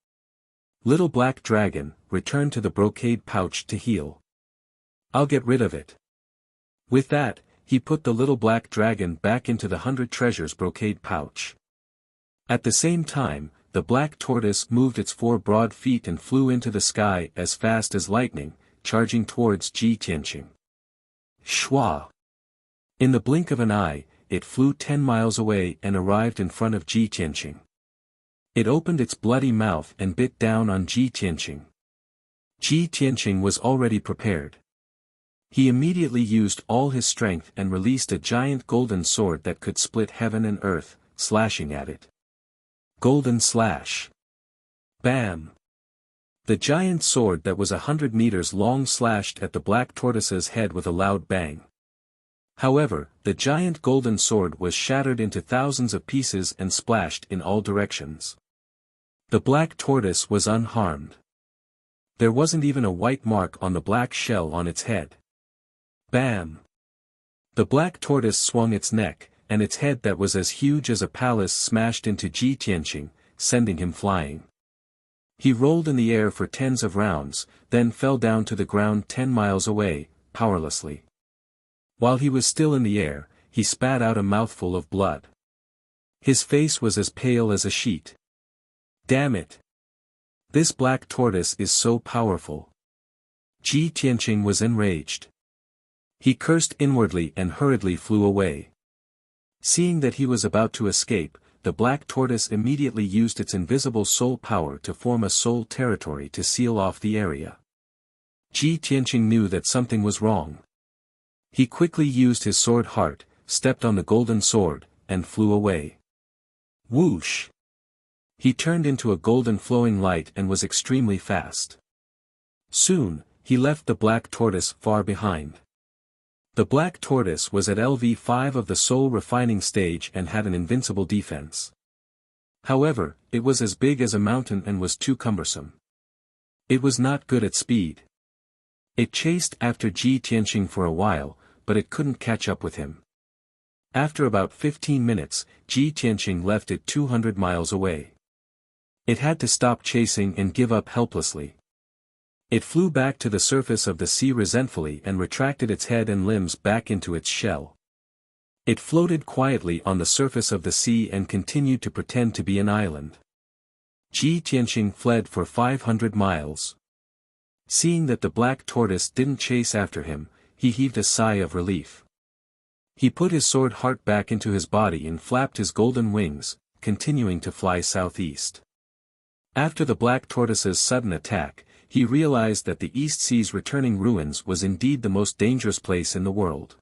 Little black dragon, return to the brocade pouch to heal. I'll get rid of it." With that, he put the little black dragon back into the 100 treasures brocade pouch. At the same time, the black tortoise moved its 4 broad feet and flew into the sky as fast as lightning, charging towards Ji Tianqing. Shua! In the blink of an eye, it flew 10 miles away and arrived in front of Ji Tianqing. It opened its bloody mouth and bit down on Ji Tianqing. Ji Tianqing was already prepared. He immediately used all his strength and released a giant golden sword that could split heaven and earth, slashing at it. Golden slash. Bam! The giant sword that was 100 meters long slashed at the black tortoise's head with a loud bang. However, the giant golden sword was shattered into thousands of pieces and splashed in all directions. The black tortoise was unharmed. There wasn't even a white mark on the black shell on its head. Bam! The black tortoise swung its neck, and its head that was as huge as a palace smashed into Ji Tianqing, sending him flying. He rolled in the air for tens of rounds, then fell down to the ground 10 miles away, powerlessly. While he was still in the air, he spat out a mouthful of blood. His face was as pale as a sheet. Damn it! This black tortoise is so powerful. Ji Tianqing was enraged. He cursed inwardly and hurriedly flew away. Seeing that he was about to escape, the black tortoise immediately used its invisible soul power to form a soul territory to seal off the area. Ji Tianqing knew that something was wrong. He quickly used his sword heart, stepped on the golden sword, and flew away. Whoosh! He turned into a golden flowing light and was extremely fast. Soon, he left the black tortoise far behind. The black tortoise was at LV5 of the soul refining stage and had an invincible defense. However, it was as big as a mountain and was too cumbersome. It was not good at speed. It chased after Ji Tianqing for a while, but it couldn't catch up with him. After about 15 minutes, Ji Tianqing left it 200 miles away. It had to stop chasing and give up helplessly. It flew back to the surface of the sea resentfully and retracted its head and limbs back into its shell. It floated quietly on the surface of the sea and continued to pretend to be an island. Ji Tianqing fled for 500 miles. Seeing that the black tortoise didn't chase after him, he heaved a sigh of relief. He put his sword heart back into his body and flapped his golden wings, continuing to fly southeast. After the black tortoise's sudden attack, he realized that the East Sea's returning ruins was indeed the most dangerous place in the world.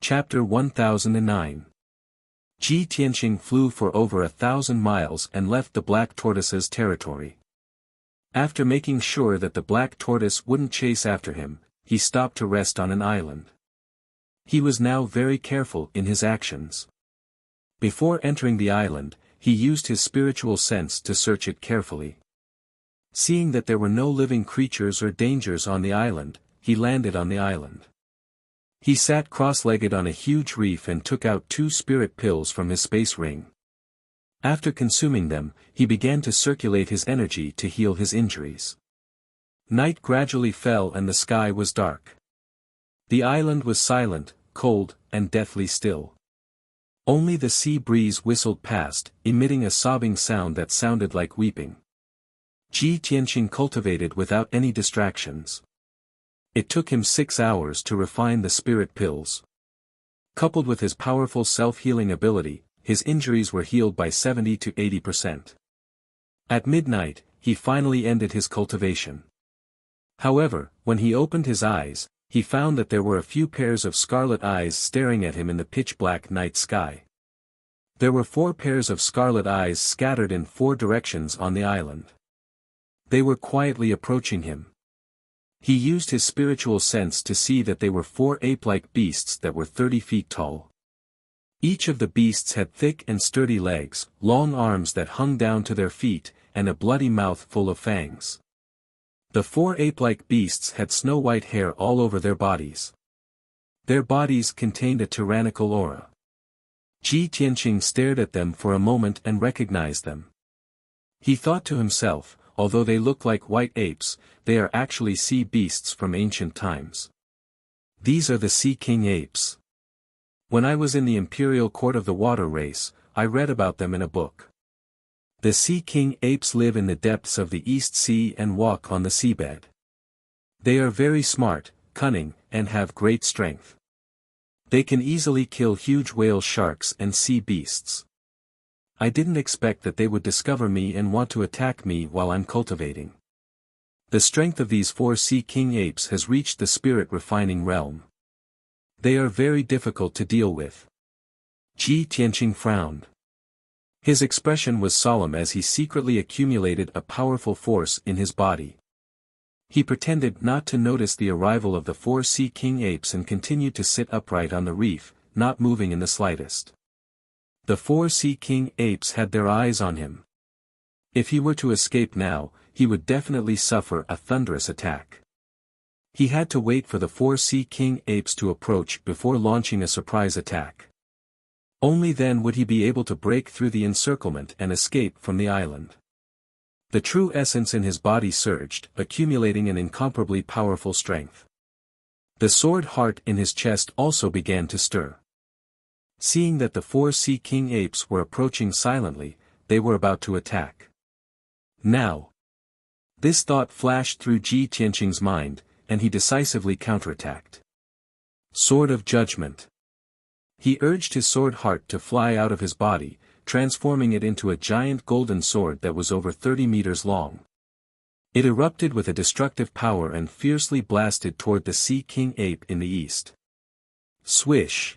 Chapter 1009. Ji Tianqing flew for over 1,000 miles and left the black tortoise's territory. After making sure that the black tortoise wouldn't chase after him, he stopped to rest on an island. He was now very careful in his actions. Before entering the island, he used his spiritual sense to search it carefully. Seeing that there were no living creatures or dangers on the island, he landed on the island. He sat cross-legged on a huge reef and took out 2 spirit pills from his space ring. After consuming them, he began to circulate his energy to heal his injuries. Night gradually fell and the sky was dark. The island was silent, cold, and deathly still. Only the sea breeze whistled past, emitting a sobbing sound that sounded like weeping. Ji Tianqing cultivated without any distractions. It took him 6 hours to refine the spirit pills. Coupled with his powerful self-healing ability, his injuries were healed by 70 to 80%. At midnight, he finally ended his cultivation. However, when he opened his eyes, he found that there were a few pairs of scarlet eyes staring at him in the pitch-black night sky. There were 4 pairs of scarlet eyes scattered in 4 directions on the island. They were quietly approaching him. He used his spiritual sense to see that they were 4 ape-like beasts that were 30 feet tall. Each of the beasts had thick and sturdy legs, long arms that hung down to their feet, and a bloody mouth full of fangs. The 4 ape-like beasts had snow-white hair all over their bodies. Their bodies contained a tyrannical aura. Ji Tianqing stared at them for a moment and recognized them. He thought to himself, although they look like white apes, they are actually sea beasts from ancient times. These are the Sea King apes. When I was in the imperial court of the water race, I read about them in a book. The sea king apes live in the depths of the East Sea and walk on the seabed. They are very smart, cunning, and have great strength. They can easily kill huge whale sharks and sea beasts. I didn't expect that they would discover me and want to attack me while I'm cultivating. The strength of these 4 sea king apes has reached the spirit refining realm. They are very difficult to deal with. Ji Tianqing frowned. His expression was solemn as he secretly accumulated a powerful force in his body. He pretended not to notice the arrival of the 4 sea king apes and continued to sit upright on the reef, not moving in the slightest. The 4 sea king apes had their eyes on him. If he were to escape now, he would definitely suffer a thunderous attack. He had to wait for the 4 sea king apes to approach before launching a surprise attack. Only then would he be able to break through the encirclement and escape from the island. The true essence in his body surged, accumulating an incomparably powerful strength. The sword heart in his chest also began to stir. Seeing that the 4 sea king apes were approaching silently, they were about to attack. Now! This thought flashed through Ji Tianqing's mind, and he decisively counterattacked. Sword of Judgment. He urged his sword heart to fly out of his body, transforming it into a giant golden sword that was over 30 meters long. It erupted with a destructive power and fiercely blasted toward the sea king ape in the east. Swish!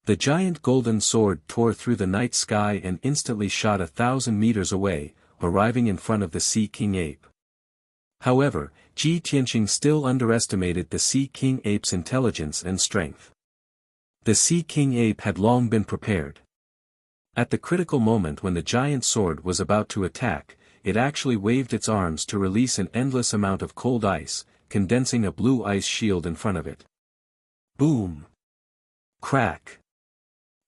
The giant golden sword tore through the night sky and instantly shot 1,000 meters away, arriving in front of the sea king ape. However, Ji Tianqing still underestimated the sea king ape's intelligence and strength. The sea king ape had long been prepared. At the critical moment when the giant sword was about to attack, it actually waved its arms to release an endless amount of cold ice, condensing a blue ice shield in front of it. Boom! Crack!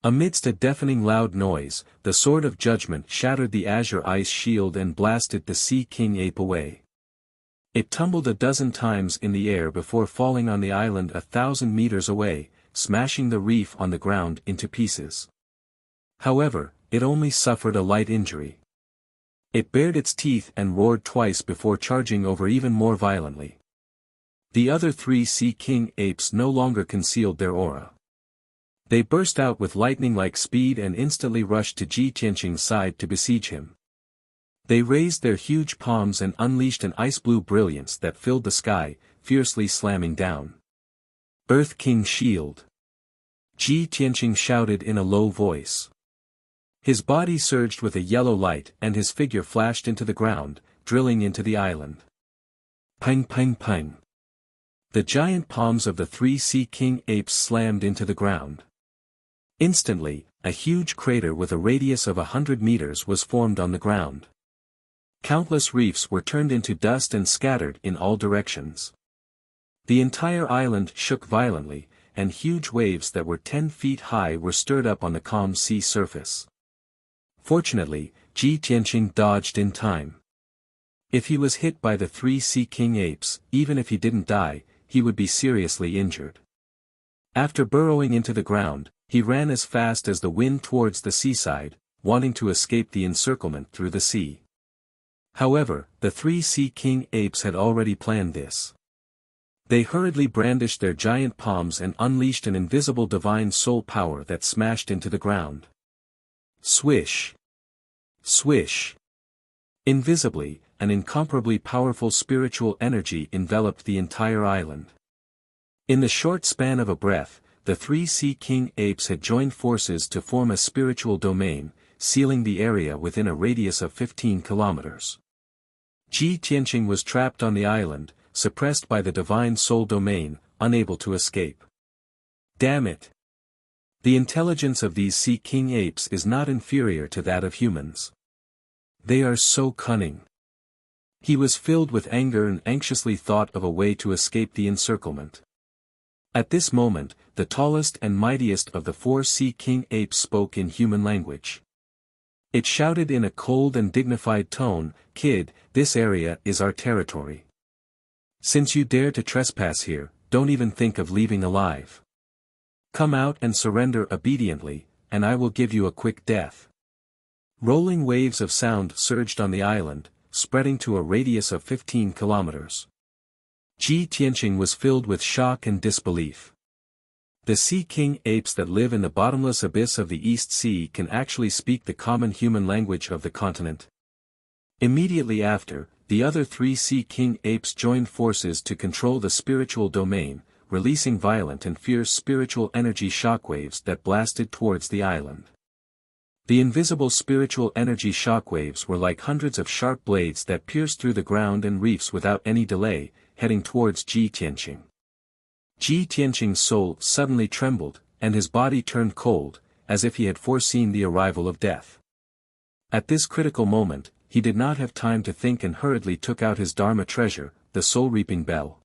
Amidst a deafening loud noise, the Sword of Judgment shattered the azure ice shield and blasted the sea king ape away. It tumbled a dozen times in the air before falling on the island 1,000 meters away, smashing the reef on the ground into pieces. However, it only suffered a light injury. It bared its teeth and roared twice before charging over even more violently. The other 3 sea king apes no longer concealed their aura. They burst out with lightning-like speed and instantly rushed to Ji Tianqing's side to besiege him. They raised their huge palms and unleashed an ice-blue brilliance that filled the sky, fiercely slamming down. Earth King Shield! Ji Tianqing shouted in a low voice. His body surged with a yellow light and his figure flashed into the ground, drilling into the island. Pang pang pang! The giant palms of the 3 sea king apes slammed into the ground. Instantly, a huge crater with a radius of 100 meters was formed on the ground. Countless reefs were turned into dust and scattered in all directions. The entire island shook violently, and huge waves that were 10 feet high were stirred up on the calm sea surface. Fortunately, Ji Tianqing dodged in time. If he was hit by the 3 sea king apes, even if he didn't die, he would be seriously injured. After burrowing into the ground, he ran as fast as the wind towards the seaside, wanting to escape the encirclement through the sea. However, the 3 sea king apes had already planned this. They hurriedly brandished their giant palms and unleashed an invisible divine soul power that smashed into the ground. Swish! Swish! Invisibly, an incomparably powerful spiritual energy enveloped the entire island. In the short span of a breath, the 3 sea king apes had joined forces to form a spiritual domain, sealing the area within a radius of 15 kilometers. Ji Tianqing was trapped on the island, suppressed by the divine soul domain, unable to escape. Damn it! The intelligence of these sea king apes is not inferior to that of humans. They are so cunning. He was filled with anger and anxiously thought of a way to escape the encirclement. At this moment, the tallest and mightiest of the 4 sea king apes spoke in human language. It shouted in a cold and dignified tone, "Kid, this area is our territory. Since you dare to trespass here, don't even think of leaving alive. Come out and surrender obediently, and I will give you a quick death." Rolling waves of sound surged on the island, spreading to a radius of 15 kilometers. Ji Tianqing was filled with shock and disbelief. The sea king apes that live in the bottomless abyss of the East Sea can actually speak the common human language of the continent. Immediately after, the other 3 sea king apes joined forces to control the spiritual domain, releasing violent and fierce spiritual energy shockwaves that blasted towards the island. The invisible spiritual energy shockwaves were like hundreds of sharp blades that pierced through the ground and reefs without any delay, heading towards Ji Tianqing. Ji Tianqing's soul suddenly trembled, and his body turned cold, as if he had foreseen the arrival of death. At this critical moment, he did not have time to think and hurriedly took out his Dharma treasure, the soul-reaping bell.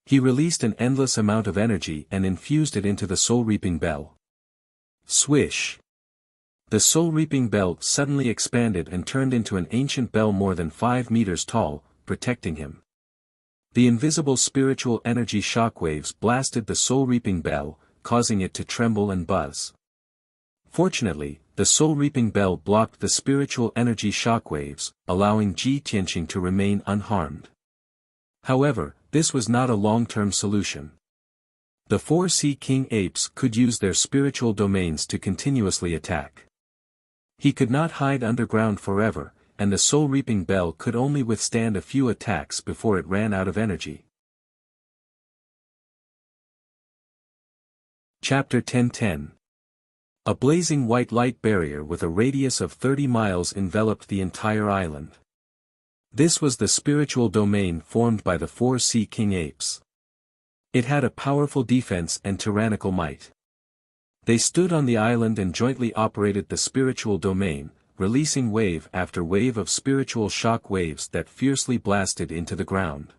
He released an endless amount of energy and infused it into the soul-reaping bell. Swish! The soul-reaping bell suddenly expanded and turned into an ancient bell more than 5 meters tall, protecting him. The invisible spiritual energy shockwaves blasted the soul-reaping bell, causing it to tremble and buzz. Fortunately, the soul-reaping bell blocked the spiritual energy shockwaves, allowing Ji Tianqing to remain unharmed. However, this was not a long-term solution. The 4 sea king apes could use their spiritual domains to continuously attack. He could not hide underground forever, and the soul-reaping bell could only withstand a few attacks before it ran out of energy. Chapter 10:10. A blazing white light barrier with a radius of 30 miles enveloped the entire island. This was the spiritual domain formed by the 4 sea king apes. It had a powerful defense and tyrannical might. They stood on the island and jointly operated the spiritual domain, releasing wave after wave of spiritual shock waves that fiercely blasted into the ground.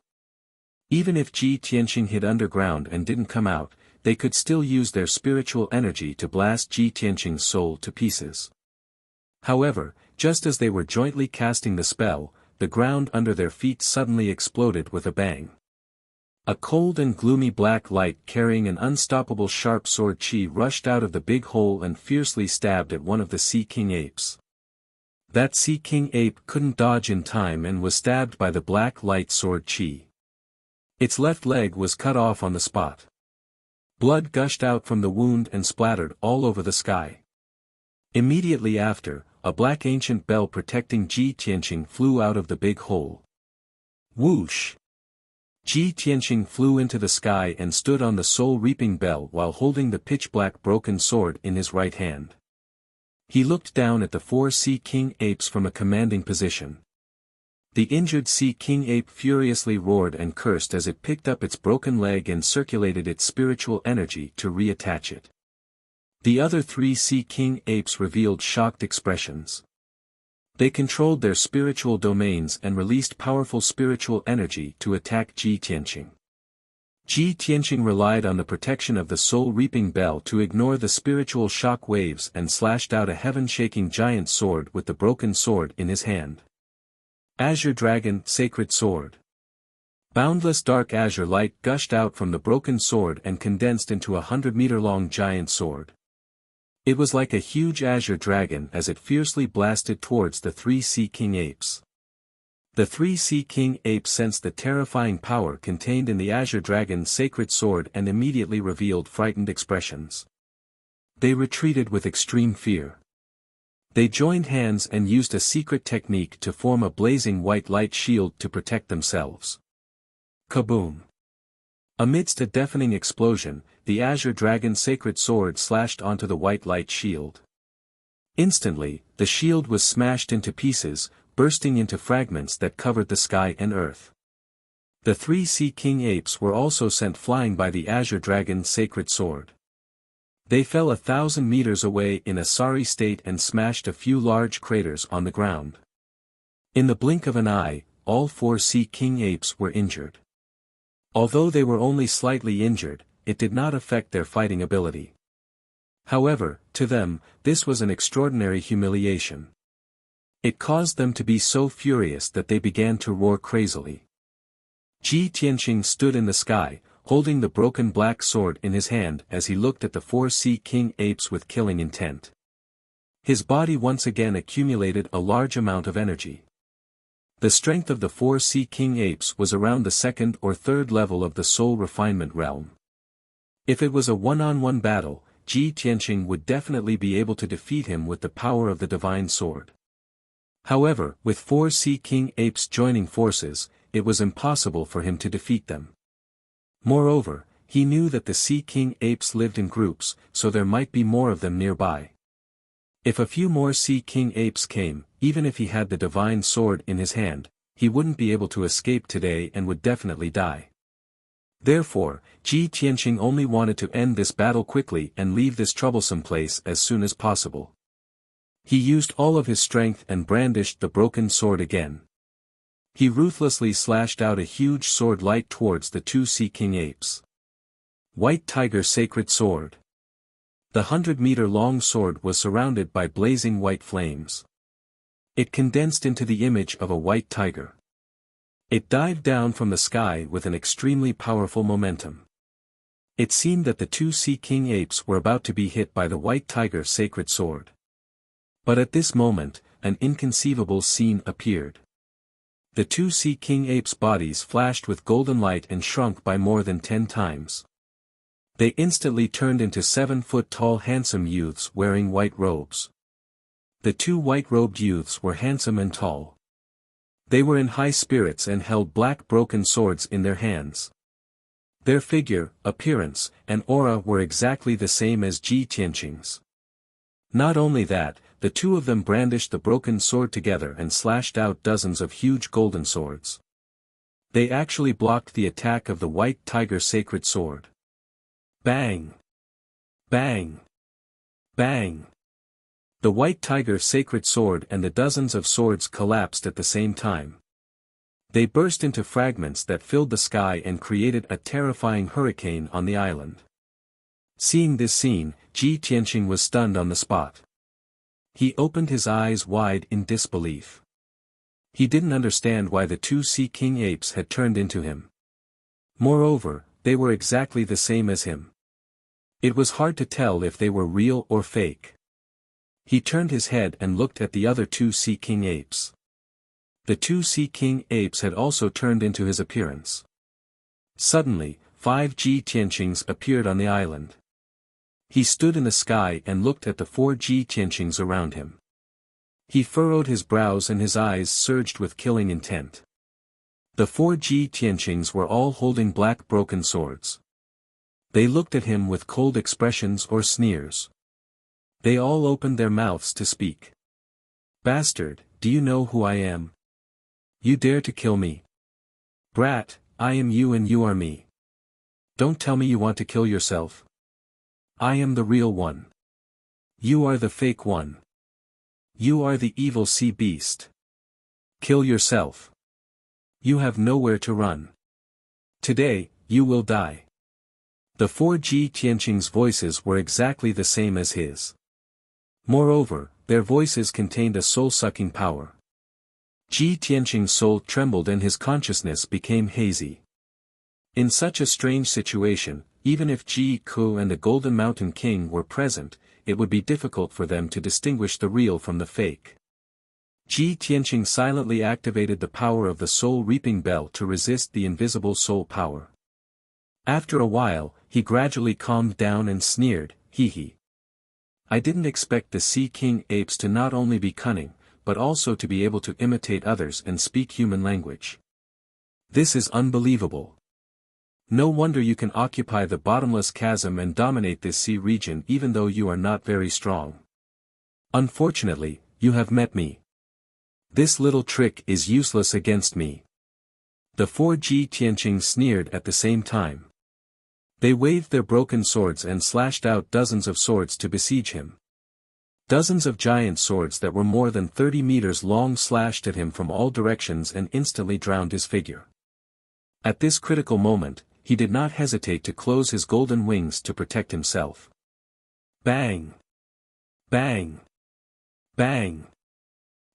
Even if Ji Tianqing hid underground and didn't come out, they could still use their spiritual energy to blast Ji Tianqing's soul to pieces. However, just as they were jointly casting the spell, the ground under their feet suddenly exploded with a bang. A cold and gloomy black light carrying an unstoppable sharp sword chi rushed out of the big hole and fiercely stabbed at one of the sea king apes. That sea king ape couldn't dodge in time and was stabbed by the black light sword chi. Its left leg was cut off on the spot. Blood gushed out from the wound and splattered all over the sky. Immediately after, a black ancient bell protecting Ji Tianqing flew out of the big hole. Whoosh! Ji Tianqing flew into the sky and stood on the soul-reaping bell while holding the pitch-black broken sword in his right hand. He looked down at the 4 sea king apes from a commanding position. The injured sea king ape furiously roared and cursed as it picked up its broken leg and circulated its spiritual energy to reattach it. The other 3 sea king apes revealed shocked expressions. They controlled their spiritual domains and released powerful spiritual energy to attack Ji Tianqing. Ji Tianqing relied on the protection of the soul-reaping bell to ignore the spiritual shock waves and slashed out a heaven-shaking giant sword with the broken sword in his hand. Azure Dragon, Sacred Sword. Boundless dark azure light gushed out from the broken sword and condensed into a 100-meter-long giant sword. It was like a huge azure dragon as it fiercely blasted towards the 3 sea king apes. The 3 sea king apes sensed the terrifying power contained in the azure dragon's sacred sword and immediately revealed frightened expressions. They retreated with extreme fear. They joined hands and used a secret technique to form a blazing white light shield to protect themselves. Kaboom! Amidst a deafening explosion, the azure dragon's sacred sword slashed onto the white light shield. Instantly, the shield was smashed into pieces, bursting into fragments that covered the sky and earth. The 3 sea king apes were also sent flying by the azure dragon's sacred sword. They fell 1,000 meters away in a sorry state and smashed a few large craters on the ground. In the blink of an eye, all 4 sea king apes were injured. Although they were only slightly injured, it did not affect their fighting ability. However, to them, this was an extraordinary humiliation. It caused them to be so furious that they began to roar crazily. Ji Tianqing stood in the sky, holding the broken black sword in his hand as he looked at the 4 Sea King apes with killing intent. His body once again accumulated a large amount of energy. The strength of the 4 Sea King apes was around the 2nd or 3rd level of the soul refinement realm. If it was a one-on-one battle, Ji Tianqing would definitely be able to defeat him with the power of the divine sword. However, with 4 Sea King apes joining forces, it was impossible for him to defeat them. Moreover, he knew that the Sea King apes lived in groups, so there might be more of them nearby. If a few more Sea King apes came, even if he had the divine sword in his hand, he wouldn't be able to escape today and would definitely die. Therefore, Ji Tianqing only wanted to end this battle quickly and leave this troublesome place as soon as possible. He used all of his strength and brandished the broken sword again. He ruthlessly slashed out a huge sword light towards the 2 Sea King apes. White Tiger Sacred Sword. The 100-meter-long sword was surrounded by blazing white flames. It condensed into the image of a white tiger. It dived down from the sky with an extremely powerful momentum. It seemed that the 2 Sea King apes were about to be hit by the White Tiger Sacred Sword. But at this moment, an inconceivable scene appeared. The 2 Sea King apes' bodies flashed with golden light and shrunk by more than 10 times. They instantly turned into 7-foot-tall handsome youths wearing white robes. The 2 white-robed youths were handsome and tall. They were in high spirits and held black broken swords in their hands. Their figure, appearance, and aura were exactly the same as Ji Tianqing's. Not only that, the 2 of them brandished the broken sword together and slashed out dozens of huge golden swords. They actually blocked the attack of the White Tiger Sacred Sword. Bang! Bang! Bang! The White Tiger Sacred Sword and the dozens of swords collapsed at the same time. They burst into fragments that filled the sky and created a terrifying hurricane on the island. Seeing this scene, Ji Tianqing was stunned on the spot. He opened his eyes wide in disbelief. He didn't understand why the 2 Sea King apes had turned into him. Moreover, they were exactly the same as him. It was hard to tell if they were real or fake. He turned his head and looked at the other 2 Sea King apes. The 2 Sea King apes had also turned into his appearance. Suddenly, 5 Ji Tianqings appeared on the island. He stood in the sky and looked at the 4 Ji Tianqings around him. He furrowed his brows and his eyes surged with killing intent. The 4 Ji Tianqings were all holding black broken swords. They looked at him with cold expressions or sneers. They all opened their mouths to speak. "Bastard, do you know who I am? You dare to kill me? Brat, I am you and you are me. Don't tell me you want to kill yourself. I am the real one. You are the fake one. You are the evil sea beast. Kill yourself. You have nowhere to run. Today, you will die." The 4 Ji Tianqing's voices were exactly the same as his. Moreover, their voices contained a soul-sucking power. Ji Tianqing's soul trembled and his consciousness became hazy. In such a strange situation, even if Ji Ku and the Golden Mountain King were present, it would be difficult for them to distinguish the real from the fake. Ji Tianqing silently activated the power of the soul reaping bell to resist the invisible soul power. After a while, he gradually calmed down and sneered, "Hee hee. I didn't expect the Sea King apes to not only be cunning, but also to be able to imitate others and speak human language. This is unbelievable. No wonder you can occupy the bottomless chasm and dominate this sea region even though you are not very strong. Unfortunately, you have met me. This little trick is useless against me." The 4 Ji Tianqing sneered at the same time. They waved their broken swords and slashed out dozens of swords to besiege him. Dozens of giant swords that were more than 30 meters long slashed at him from all directions and instantly drowned his figure. At this critical moment, he did not hesitate to close his golden wings to protect himself. Bang! Bang! Bang!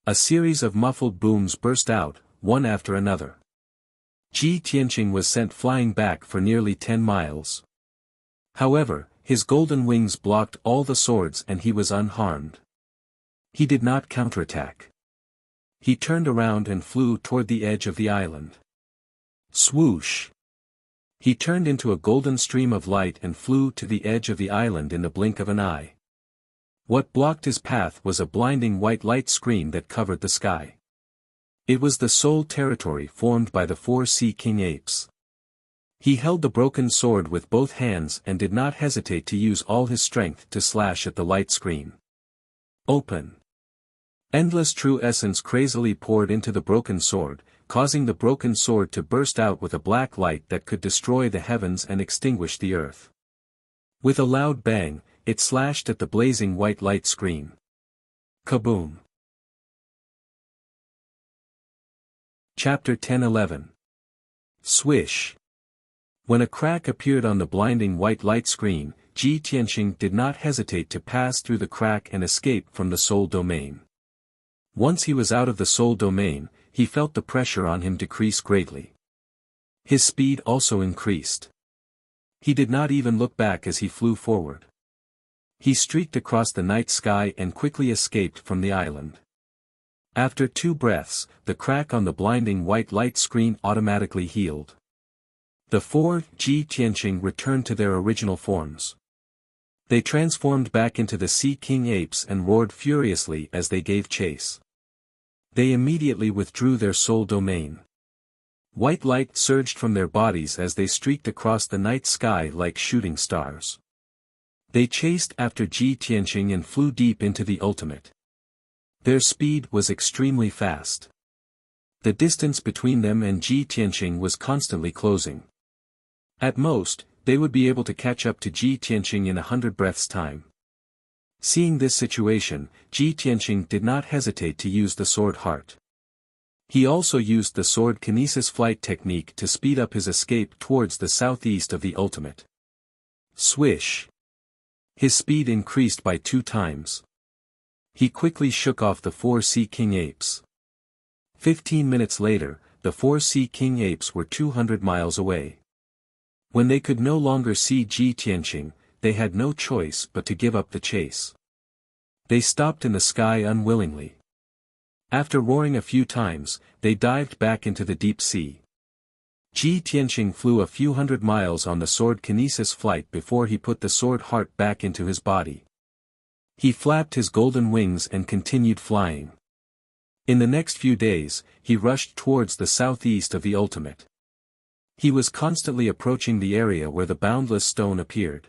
A series of muffled booms burst out, one after another. Ji Tianqing was sent flying back for nearly 10 miles. However, his golden wings blocked all the swords and he was unharmed. He did not counterattack. He turned around and flew toward the edge of the island. Swoosh! He turned into a golden stream of light and flew to the edge of the island in the blink of an eye. What blocked his path was a blinding white light screen that covered the sky. It was the soul territory formed by the 4 Sea King apes. He held the broken sword with both hands and did not hesitate to use all his strength to slash at the light screen. Open! Endless true essence crazily poured into the broken sword, causing the broken sword to burst out with a black light that could destroy the heavens and extinguish the earth. With a loud bang, it slashed at the blazing white light screen. Kaboom! Chapter 10-11. Swish! When a crack appeared on the blinding white light screen, Ji Tianqing did not hesitate to pass through the crack and escape from the soul domain. Once he was out of the soul domain, he felt the pressure on him decrease greatly. His speed also increased. He did not even look back as he flew forward. He streaked across the night sky and quickly escaped from the island. After 2 breaths, the crack on the blinding white light screen automatically healed. The 4 Ji Tianqing returned to their original forms. They transformed back into the Sea King apes and roared furiously as they gave chase. They immediately withdrew their soul domain. White light surged from their bodies as they streaked across the night sky like shooting stars. They chased after Ji Tianqing and flew deep into the ultimate. Their speed was extremely fast. The distance between them and Ji Tianqing was constantly closing. At most, they would be able to catch up to Ji Tianqing in 100 breaths' time. Seeing this situation, Ji Tianqing did not hesitate to use the sword heart. He also used the sword kinesis flight technique to speed up his escape towards the southeast of the ultimate. Swish! His speed increased by 2 times. He quickly shook off the 4 Sea King apes. 15 minutes later, the 4 Sea King apes were 200 miles away. When they could no longer see Ji Tianqing, they had no choice but to give up the chase. They stopped in the sky unwillingly. After roaring a few times, they dived back into the deep sea. Ji Tianqing flew a few hundred miles on the sword kinesis flight before he put the sword heart back into his body. He flapped his golden wings and continued flying. In the next few days, he rushed towards the southeast of the ultimate. He was constantly approaching the area where the boundless stone appeared.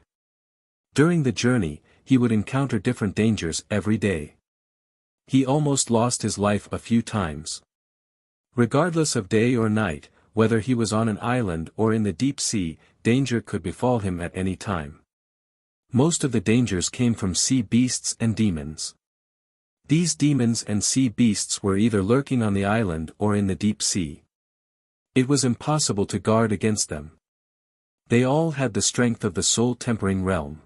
During the journey, he would encounter different dangers every day. He almost lost his life a few times. Regardless of day or night, whether he was on an island or in the deep sea, danger could befall him at any time. Most of the dangers came from sea beasts and demons. These demons and sea beasts were either lurking on the island or in the deep sea. It was impossible to guard against them. They all had the strength of the soul-tempering realm.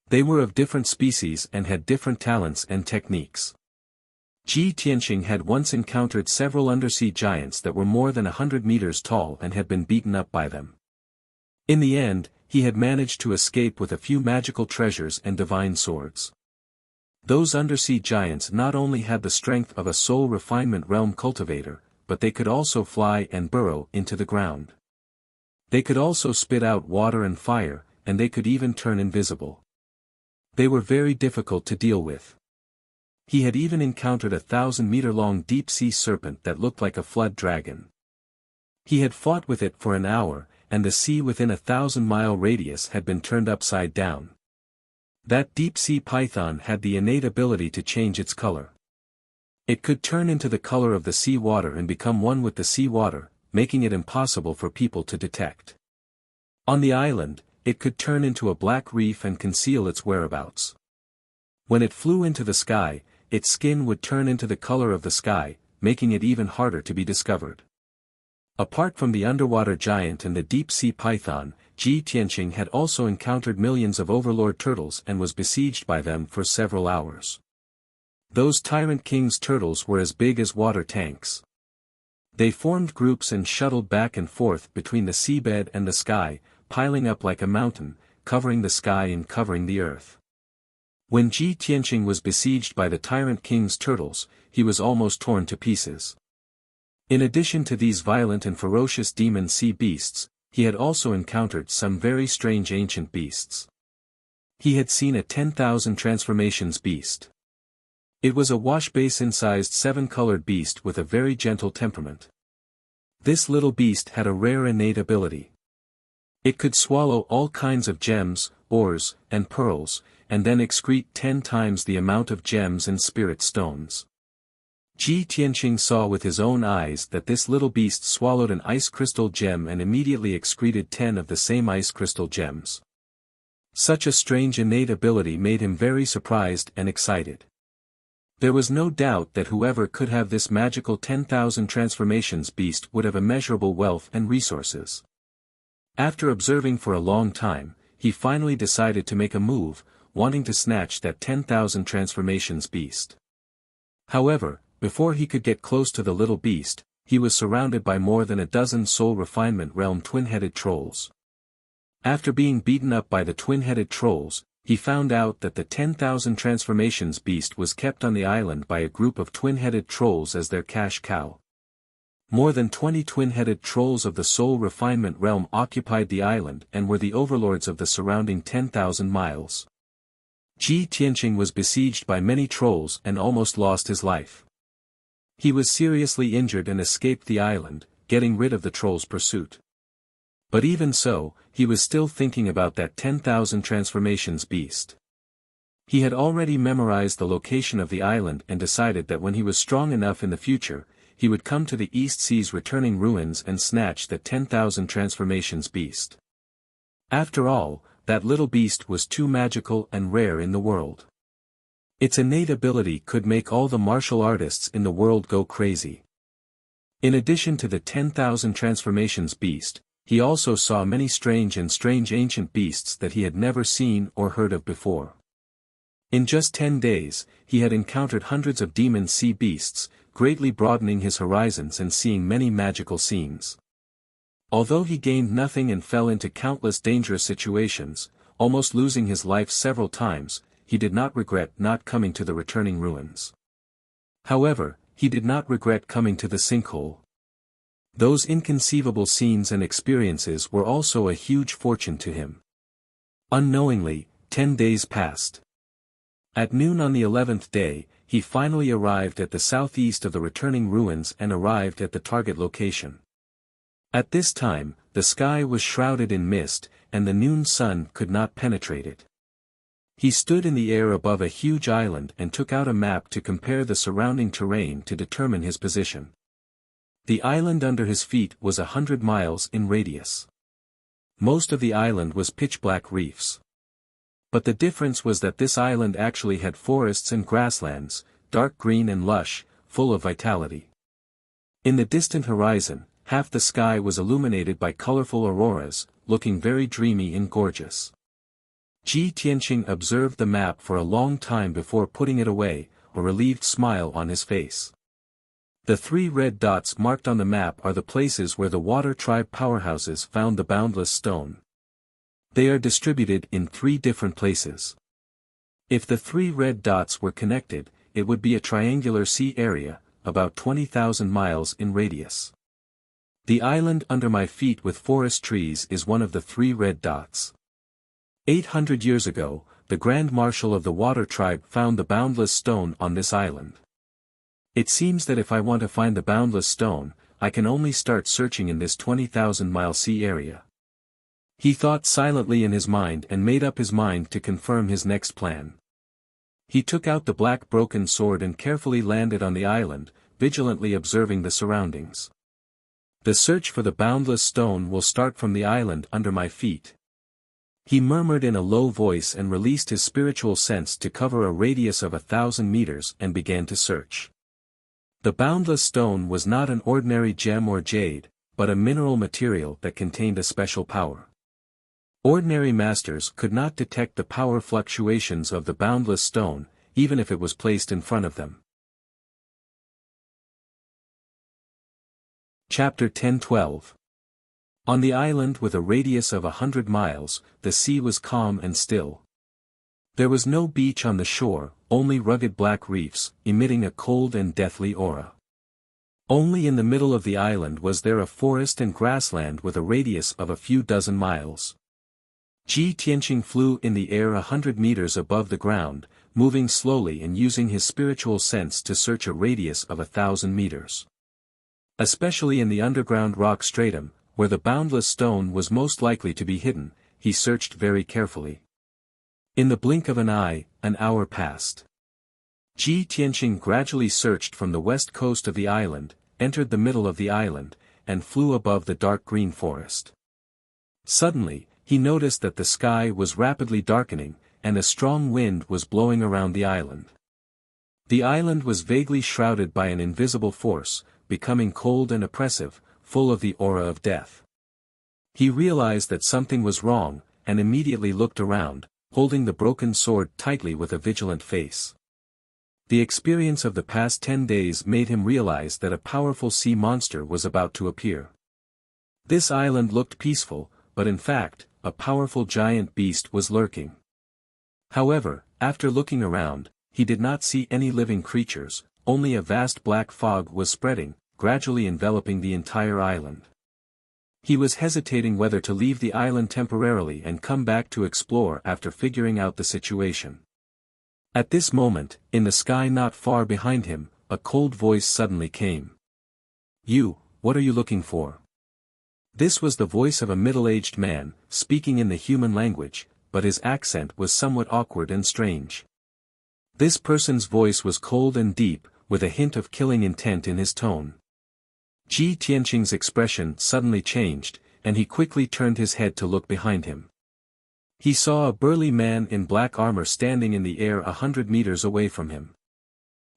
They were of different species and had different talents and techniques. Ji Tianqing had once encountered several undersea giants that were more than 100 meters tall and had been beaten up by them. In the end, he had managed to escape with a few magical treasures and divine swords. Those undersea giants not only had the strength of a soul refinement realm cultivator, but they could also fly and burrow into the ground. They could also spit out water and fire, and they could even turn invisible. They were very difficult to deal with. He had even encountered a 1,000-meter-long deep-sea serpent that looked like a flood dragon. He had fought with it for an hour, and the sea within a 1,000-mile radius had been turned upside down. That deep-sea python had the innate ability to change its color. It could turn into the color of the sea water and become one with the sea water, making it impossible for people to detect. On the island, it could turn into a black reef and conceal its whereabouts. When it flew into the sky, its skin would turn into the color of the sky, making it even harder to be discovered. Apart from the underwater giant and the deep-sea python, Ji Tianqing had also encountered millions of overlord turtles and was besieged by them for several hours. Those Tyrant King's turtles were as big as water tanks. They formed groups and shuttled back and forth between the seabed and the sky, piling up like a mountain, covering the sky and covering the earth. When Ji Tianqing was besieged by the tyrant king's turtles, he was almost torn to pieces. In addition to these violent and ferocious demon sea beasts, he had also encountered some very strange ancient beasts. He had seen a 10,000 transformations beast. It was a wash-basin-sized 7-colored beast with a very gentle temperament. This little beast had a rare innate ability. It could swallow all kinds of gems, ores, and pearls, and then excrete 10 times the amount of gems and spirit stones. Ji Tianqing saw with his own eyes that this little beast swallowed an ice crystal gem and immediately excreted 10 of the same ice crystal gems. Such a strange innate ability made him very surprised and excited. There was no doubt that whoever could have this magical 10,000 transformations beast would have immeasurable wealth and resources. After observing for a long time, he finally decided to make a move, wanting to snatch that 10,000 transformations beast. However, before he could get close to the little beast, he was surrounded by more than a dozen soul refinement realm twin-headed trolls. After being beaten up by the twin-headed trolls, he found out that the 10,000 transformations beast was kept on the island by a group of twin-headed trolls as their cash cow. More than 20 twin-headed trolls of the soul refinement realm occupied the island and were the overlords of the surrounding 10,000 miles. Ji Tianqing was besieged by many trolls and almost lost his life. He was seriously injured and escaped the island, getting rid of the trolls' pursuit. But even so, he was still thinking about that 10,000 transformations beast. He had already memorized the location of the island and decided that when he was strong enough in the future, he would come to the East Sea's returning ruins and snatch that 10,000 transformations beast. After all, that little beast was too magical and rare in the world. Its innate ability could make all the martial artists in the world go crazy. In addition to the 10,000 transformations beast, he also saw many strange ancient beasts that he had never seen or heard of before. In just 10 days, he had encountered hundreds of demon sea beasts, greatly broadening his horizons and seeing many magical scenes. Although he gained nothing and fell into countless dangerous situations, almost losing his life several times, he did not regret not coming to the returning ruins. However, he did not regret coming to the sinkhole. Those inconceivable scenes and experiences were also a huge fortune to him. Unknowingly, 10 days passed. At noon on the 11th day, he finally arrived at the southeast of the returning ruins and arrived at the target location. At this time, the sky was shrouded in mist, and the noon sun could not penetrate it. He stood in the air above a huge island and took out a map to compare the surrounding terrain to determine his position. The island under his feet was 100 miles in radius. Most of the island was pitch-black reefs. But the difference was that this island actually had forests and grasslands, dark green and lush, full of vitality. In the distant horizon, half the sky was illuminated by colorful auroras, looking very dreamy and gorgeous. Ji Tianqing observed the map for a long time before putting it away, a relieved smile on his face. The 3 red dots marked on the map are the places where the water tribe powerhouses found the boundless stone. They are distributed in 3 different places. If the 3 red dots were connected, it would be a triangular sea area, about 20,000 miles in radius. The island under my feet with forest trees is one of the 3 red dots. 800 years ago, the Grand Marshal of the Water Tribe found the boundless stone on this island. It seems that if I want to find the boundless stone, I can only start searching in this 20,000-mile sea area. He thought silently in his mind and made up his mind to confirm his next plan. He took out the black broken sword and carefully landed on the island, vigilantly observing the surroundings. The search for the boundless stone will start from the island under my feet. He murmured in a low voice and released his spiritual sense to cover a radius of 1,000 meters and began to search. The boundless stone was not an ordinary gem or jade, but a mineral material that contained a special power. Ordinary masters could not detect the power fluctuations of the boundless stone, even if it was placed in front of them. Chapter 10-12. On the island with a radius of 100 miles, the sea was calm and still. There was no beach on the shore, only rugged black reefs, emitting a cold and deathly aura. Only in the middle of the island was there a forest and grassland with a radius of a few dozen miles. Ji Tianqing flew in the air 100 meters above the ground, moving slowly and using his spiritual sense to search a radius of 1,000 meters. Especially in the underground rock stratum, where the boundless stone was most likely to be hidden, he searched very carefully. In the blink of an eye, an hour passed. Ji Tianqing gradually searched from the west coast of the island, entered the middle of the island, and flew above the dark green forest. Suddenly, he noticed that the sky was rapidly darkening, and a strong wind was blowing around the island. The island was vaguely shrouded by an invisible force, becoming cold and oppressive, full of the aura of death. He realized that something was wrong, and immediately looked around, holding the broken sword tightly with a vigilant face. The experience of the past 10 days made him realize that a powerful sea monster was about to appear. This island looked peaceful, but in fact, a powerful giant beast was lurking. However, after looking around, he did not see any living creatures, only a vast black fog was spreading, gradually enveloping the entire island. He was hesitating whether to leave the island temporarily and come back to explore after figuring out the situation. At this moment, in the sky not far behind him, a cold voice suddenly came. "You, what are you looking for?" This was the voice of a middle-aged man, speaking in the human language, but his accent was somewhat awkward and strange. This person's voice was cold and deep, with a hint of killing intent in his tone. Ji Tianqing's expression suddenly changed, and he quickly turned his head to look behind him. He saw a burly man in black armor standing in the air 100 meters away from him.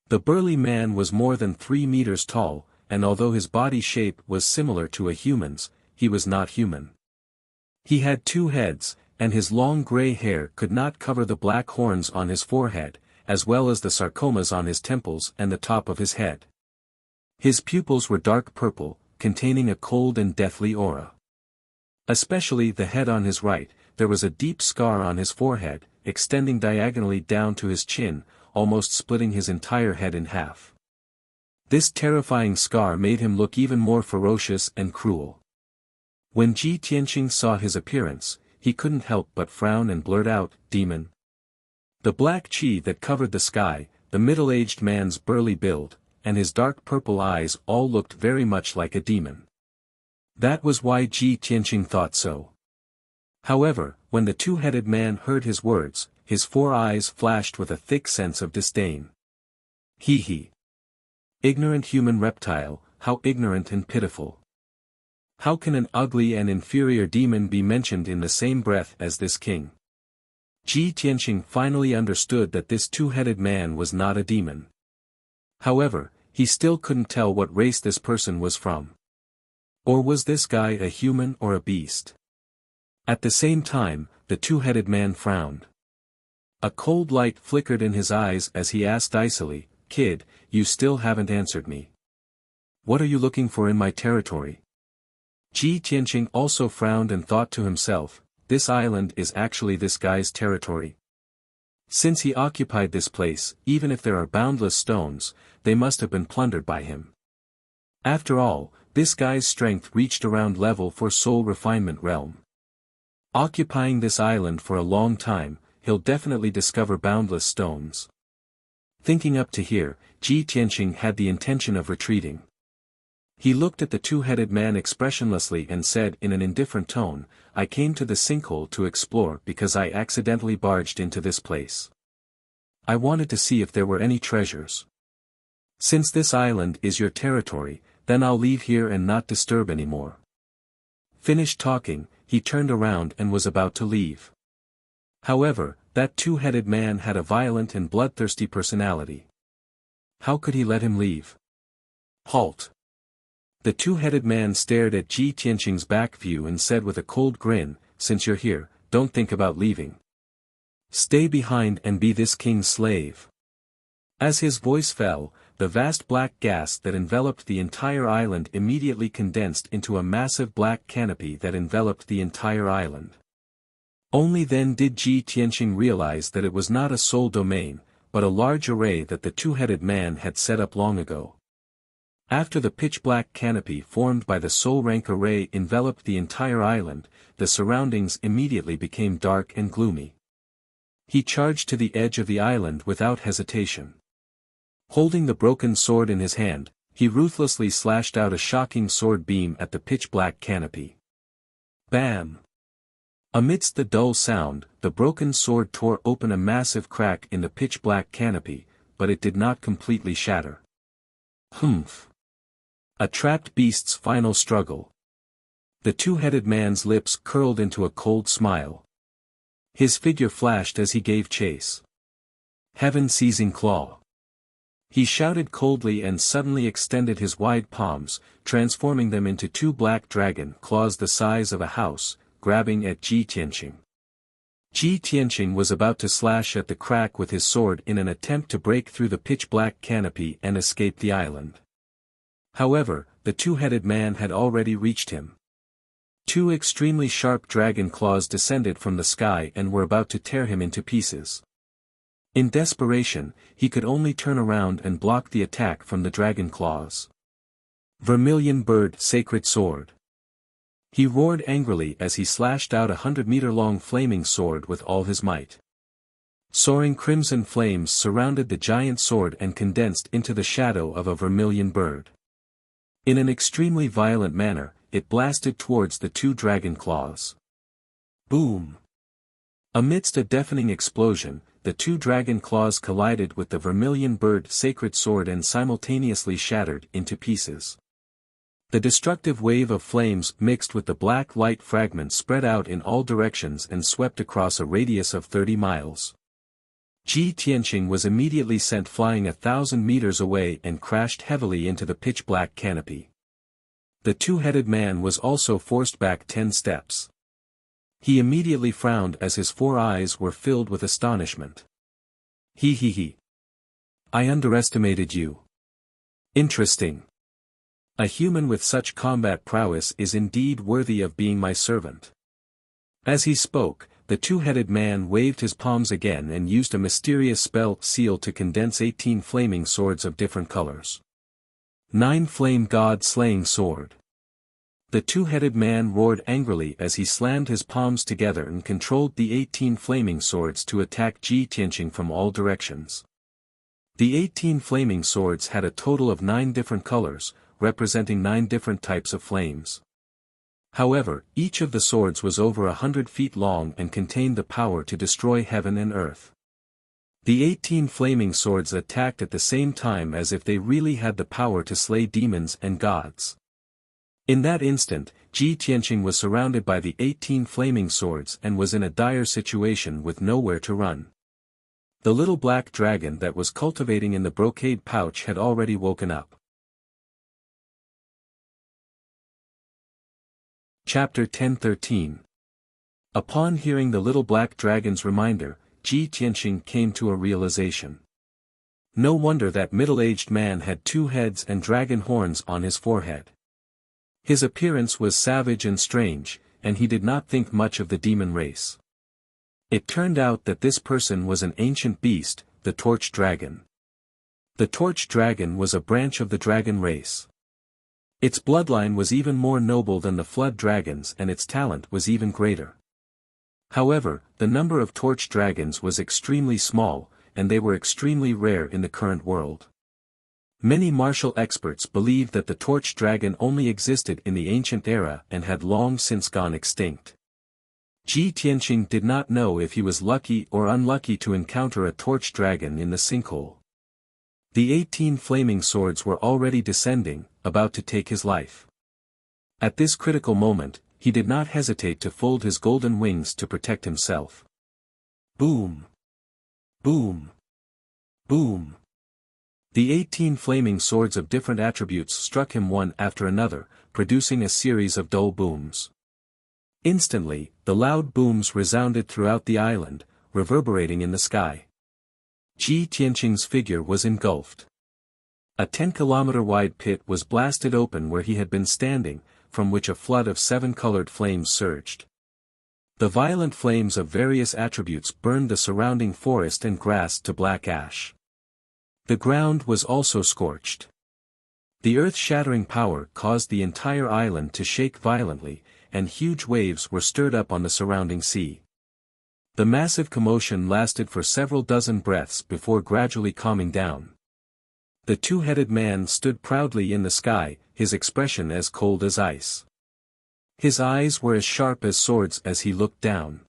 The burly man was more than 3 meters tall, and although his body shape was similar to a human's, he was not human. He had 2 heads, and his long gray hair could not cover the black horns on his forehead, as well as the sarcomas on his temples and the top of his head. His pupils were dark purple, containing a cold and deathly aura. Especially the head on his right, there was a deep scar on his forehead, extending diagonally down to his chin, almost splitting his entire head in half. This terrifying scar made him look even more ferocious and cruel. When Ji Tianqing saw his appearance, he couldn't help but frown and blurt out, "Demon." The black chi that covered the sky, the middle-aged man's burly build, and his dark purple eyes all looked very much like a demon. That was why Ji Tianqing thought so. However, when the 2-headed man heard his words, his 4 eyes flashed with a thick sense of disdain. He. Ignorant human reptile, how ignorant and pitiful. How can an ugly and inferior demon be mentioned in the same breath as this king? Ji Tianqing finally understood that this 2-headed man was not a demon. However, he still couldn't tell what race this person was from. Or was this guy a human or a beast? At the same time, the 2-headed man frowned. A cold light flickered in his eyes as he asked icily, "Kid, you still haven't answered me. What are you looking for in my territory?" Ji Tianqing also frowned and thought to himself, this island is actually this guy's territory. Since he occupied this place, even if there are boundless stones, they must have been plundered by him. After all, this guy's strength reached around level for soul refinement realm. Occupying this island for a long time, he'll definitely discover boundless stones. Thinking up to here, Ji Tianqing had the intention of retreating. He looked at the 2-headed man expressionlessly and said in an indifferent tone, "I came to the sinkhole to explore because I accidentally barged into this place. I wanted to see if there were any treasures. Since this island is your territory, then I'll leave here and not disturb anymore." Finished talking, he turned around and was about to leave. However, that 2-headed man had a violent and bloodthirsty personality. How could he let him leave? "Halt!" The 2-headed man stared at Ji Tianqing's back view and said with a cold grin, "Since you're here, don't think about leaving. Stay behind and be this king's slave." As his voice fell, the vast black gas that enveloped the entire island immediately condensed into a massive black canopy that enveloped the entire island. Only then did Ji Tianqing realize that it was not a sole domain, but a large array that the two-headed man had set up long ago. After the pitch-black canopy formed by the soul rank array enveloped the entire island, the surroundings immediately became dark and gloomy. He charged to the edge of the island without hesitation. Holding the broken sword in his hand, he ruthlessly slashed out a shocking sword beam at the pitch-black canopy. Bam! Amidst the dull sound, the broken sword tore open a massive crack in the pitch-black canopy, but it did not completely shatter. Humph! A trapped beast's final struggle. The two-headed man's lips curled into a cold smile. His figure flashed as he gave chase. Heaven-seizing claw! He shouted coldly and suddenly extended his wide palms, transforming them into two black dragon claws the size of a house, grabbing at Ji Tianqing. Ji Tianqing was about to slash at the crack with his sword in an attempt to break through the pitch-black canopy and escape the island. However, the two-headed man had already reached him. Two extremely sharp dragon claws descended from the sky and were about to tear him into pieces. In desperation, he could only turn around and block the attack from the dragon claws. Vermilion Bird Sacred Sword. He roared angrily as he slashed out a 100-meter-long flaming sword with all his might. Soaring crimson flames surrounded the giant sword and condensed into the shadow of a vermilion bird. In an extremely violent manner, it blasted towards the two dragon claws. Boom! Amidst a deafening explosion, the two dragon claws collided with the vermilion bird sacred sword and simultaneously shattered into pieces. The destructive wave of flames mixed with the black light fragments spread out in all directions and swept across a radius of 30 miles. Ji Tianqing was immediately sent flying 1,000 meters away and crashed heavily into the pitch-black canopy. The two-headed man was also forced back 10 steps. He immediately frowned as his 4 eyes were filled with astonishment. He. I underestimated you. Interesting. A human with such combat prowess is indeed worthy of being my servant. As he spoke, the two-headed man waved his palms again and used a mysterious spell seal to condense 18 flaming swords of different colors. 9 Flame God Slaying Sword. The two-headed man roared angrily as he slammed his palms together and controlled the 18 flaming swords to attack Ji Tianqing from all directions. The 18 flaming swords had a total of 9 different colors, representing 9 different types of flames. However, each of the swords was over 100 feet long and contained the power to destroy heaven and earth. The 18 flaming swords attacked at the same time as if they really had the power to slay demons and gods. In that instant, Ji Tianqing was surrounded by the 18 flaming swords and was in a dire situation with nowhere to run. The little black dragon that was cultivating in the brocade pouch had already woken up. Chapter 10:13. Upon hearing the little black dragon's reminder, Ji Tianqing came to a realization. No wonder that middle-aged man had 2 heads and dragon horns on his forehead. His appearance was savage and strange, and he did not think much of the demon race. It turned out that this person was an ancient beast, the Torch Dragon. The Torch Dragon was a branch of the dragon race. Its bloodline was even more noble than the Flood Dragons and its talent was even greater. However, the number of Torch Dragons was extremely small, and they were extremely rare in the current world. Many martial experts believe that the Torch Dragon only existed in the ancient era and had long since gone extinct. Ji Tianqing did not know if he was lucky or unlucky to encounter a Torch Dragon in the sinkhole. The 18 flaming swords were already descending, about to take his life. At this critical moment, he did not hesitate to fold his golden wings to protect himself. Boom! Boom! Boom! The 18 flaming swords of different attributes struck him one after another, producing a series of dull booms. Instantly, the loud booms resounded throughout the island, reverberating in the sky. Ji Tianqing's figure was engulfed. A 10-kilometer-wide pit was blasted open where he had been standing, from which a flood of 7-colored flames surged. The violent flames of various attributes burned the surrounding forest and grass to black ash. The ground was also scorched. The earth-shattering power caused the entire island to shake violently, and huge waves were stirred up on the surrounding sea. The massive commotion lasted for several dozen breaths before gradually calming down. The two-headed man stood proudly in the sky, his expression as cold as ice. His eyes were as sharp as swords as he looked down.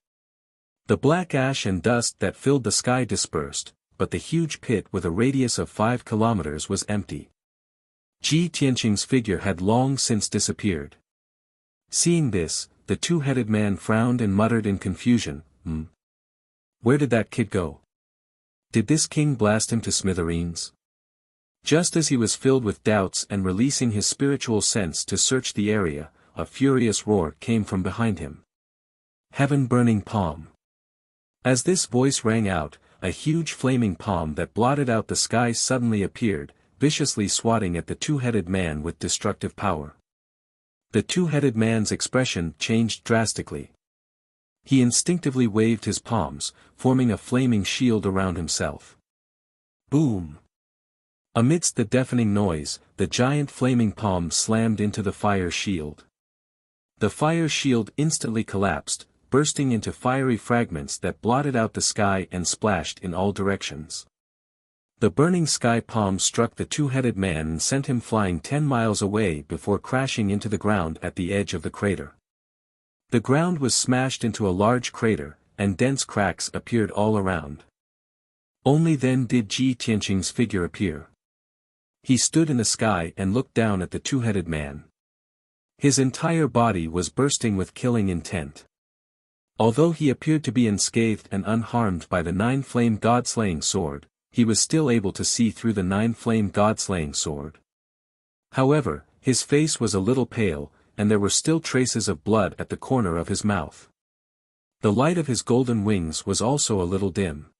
The black ash and dust that filled the sky dispersed, but the huge pit with a radius of 5 kilometers was empty. Ji Tianqing's figure had long since disappeared. Seeing this, the two-headed man frowned and muttered in confusion, Where did that kid go? Did this king blast him to smithereens? Just as he was filled with doubts and releasing his spiritual sense to search the area, a furious roar came from behind him. Heaven-burning palm. As this voice rang out, a huge flaming palm that blotted out the sky suddenly appeared, viciously swatting at the two-headed man with destructive power. The two-headed man's expression changed drastically. He instinctively waved his palms, forming a flaming shield around himself. Boom! Amidst the deafening noise, the giant flaming palm slammed into the fire shield. The fire shield instantly collapsed, bursting into fiery fragments that blotted out the sky and splashed in all directions. The burning sky palm struck the two-headed man and sent him flying 10 miles away before crashing into the ground at the edge of the crater. The ground was smashed into a large crater, and dense cracks appeared all around. Only then did Ji Tianqing's figure appear. He stood in the sky and looked down at the two-headed man. His entire body was bursting with killing intent. Although he appeared to be unscathed and unharmed by the 9-flame god-slaying sword, he was still able to see through the 9-flame god-slaying sword. However, his face was a little pale, and there were still traces of blood at the corner of his mouth. The light of his golden wings was also a little dim.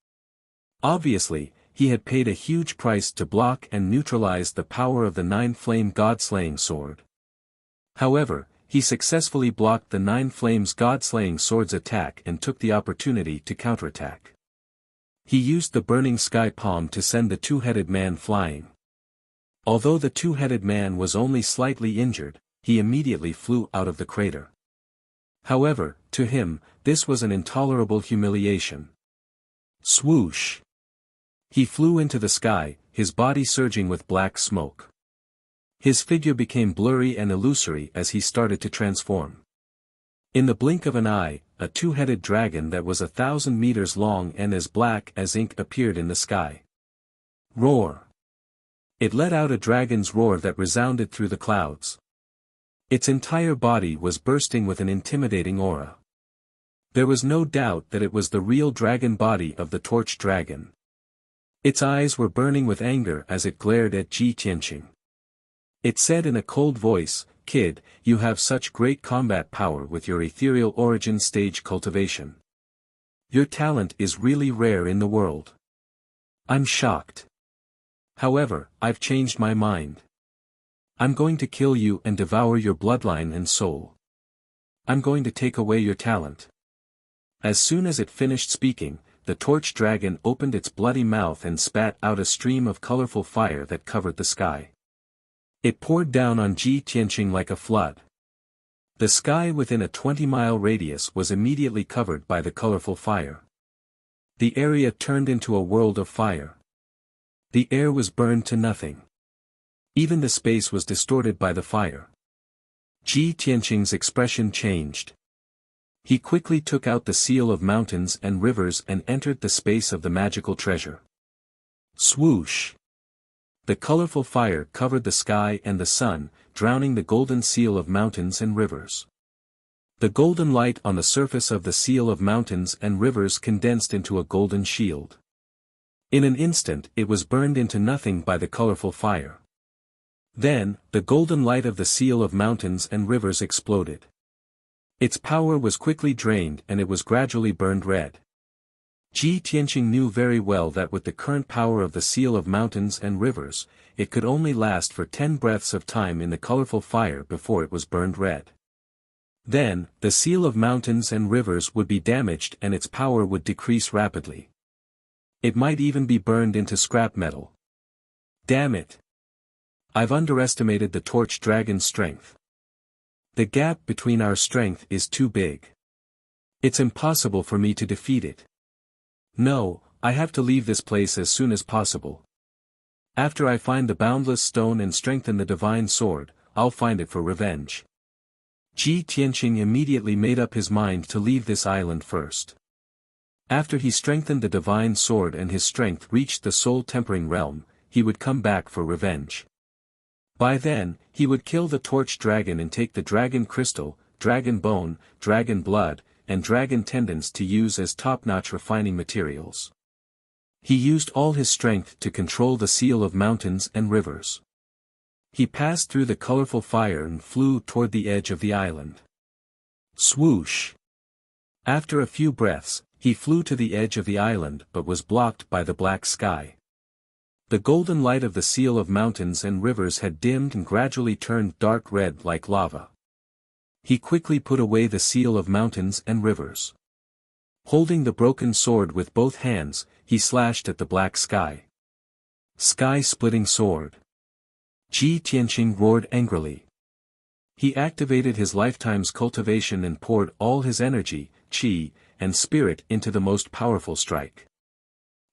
Obviously, he had paid a huge price to block and neutralize the power of the 9-flame god-slaying sword. However, he successfully blocked the 9-flames god-slaying sword's attack and took the opportunity to counterattack. He used the burning sky palm to send the two-headed man flying. Although the two-headed man was only slightly injured, he immediately flew out of the crater. However, to him, this was an intolerable humiliation. Swoosh! He flew into the sky, his body surging with black smoke. His figure became blurry and illusory as he started to transform. In the blink of an eye, a two-headed dragon that was 1,000 meters long and as black as ink appeared in the sky. Roar! It let out a dragon's roar that resounded through the clouds. Its entire body was bursting with an intimidating aura. There was no doubt that it was the real dragon body of the torch dragon. Its eyes were burning with anger as it glared at Ji Tianqing. It said in a cold voice, "Kid, you have such great combat power with your ethereal origin stage cultivation. Your talent is really rare in the world. I'm shocked. However, I've changed my mind. I'm going to kill you and devour your bloodline and soul. I'm going to take away your talent." As soon as it finished speaking, the torch dragon opened its bloody mouth and spat out a stream of colorful fire that covered the sky. It poured down on Ji Tianqing like a flood. The sky within a 20-mile radius was immediately covered by the colorful fire. The area turned into a world of fire. The air was burned to nothing. Even the space was distorted by the fire. Ji Tianqing's expression changed. He quickly took out the seal of mountains and rivers and entered the space of the magical treasure. Swoosh! The colorful fire covered the sky and the sun, drowning the golden seal of mountains and rivers. The golden light on the surface of the seal of mountains and rivers condensed into a golden shield. In an instant it was burned into nothing by the colorful fire. Then, the golden light of the seal of mountains and rivers exploded. Its power was quickly drained and it was gradually burned red. Ji Tianqing knew very well that with the current power of the seal of mountains and rivers, it could only last for 10 breaths of time in the colorful fire before it was burned red. Then, the seal of mountains and rivers would be damaged and its power would decrease rapidly. It might even be burned into scrap metal. Damn it! I've underestimated the torch dragon's strength. The gap between our strength is too big. It's impossible for me to defeat it. No, I have to leave this place as soon as possible. After I find the boundless stone and strengthen the divine sword, I'll find it for revenge. Ji Tianqing immediately made up his mind to leave this island first. After he strengthened the divine sword and his strength reached the soul-tempering realm, he would come back for revenge. By then, he would kill the torch dragon and take the dragon crystal, dragon bone, dragon blood, and dragon tendons to use as top-notch refining materials. He used all his strength to control the seal of mountains and rivers. He passed through the colorful fire and flew toward the edge of the island. Swoosh! After a few breaths, he flew to the edge of the island but was blocked by the black sky. The golden light of the seal of mountains and rivers had dimmed and gradually turned dark red like lava. He quickly put away the seal of mountains and rivers. Holding the broken sword with both hands, he slashed at the black sky. Sky-splitting sword. Ji Tianqing roared angrily. He activated his lifetime's cultivation and poured all his energy, qi, and spirit into the most powerful strike.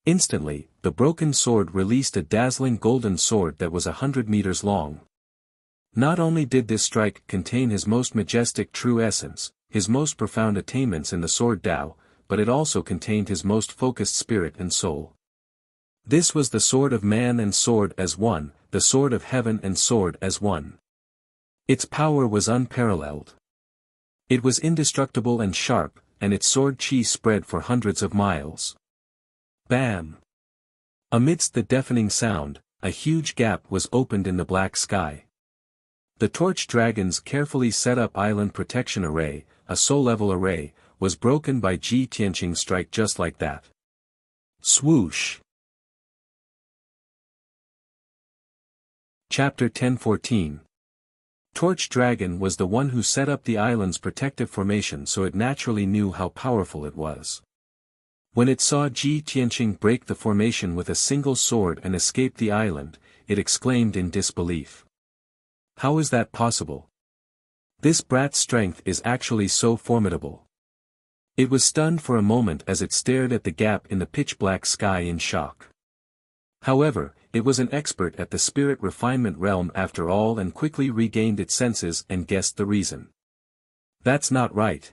Instantly, the broken sword released a dazzling golden sword that was 100 meters long. Not only did this strike contain his most majestic true essence, his most profound attainments in the sword Tao, but it also contained his most focused spirit and soul. This was the sword of man and sword as one, the sword of heaven and sword as one. Its power was unparalleled. It was indestructible and sharp, and its sword qi spread for hundreds of miles. Bam! Amidst the deafening sound, a huge gap was opened in the black sky. The torch dragon's carefully set up island protection array, a soul-level array, was broken by Ji Tianqing's strike just like that. Swoosh! Chapter 10:14. Torch Dragon was the one who set up the island's protective formation, so it naturally knew how powerful it was. When it saw Ji Tianqing break the formation with a single sword and escape the island, it exclaimed in disbelief. How is that possible? This brat's strength is actually so formidable. It was stunned for a moment as it stared at the gap in the pitch-black sky in shock. However, it was an expert at the spirit refinement realm after all and quickly regained its senses and guessed the reason. That's not right.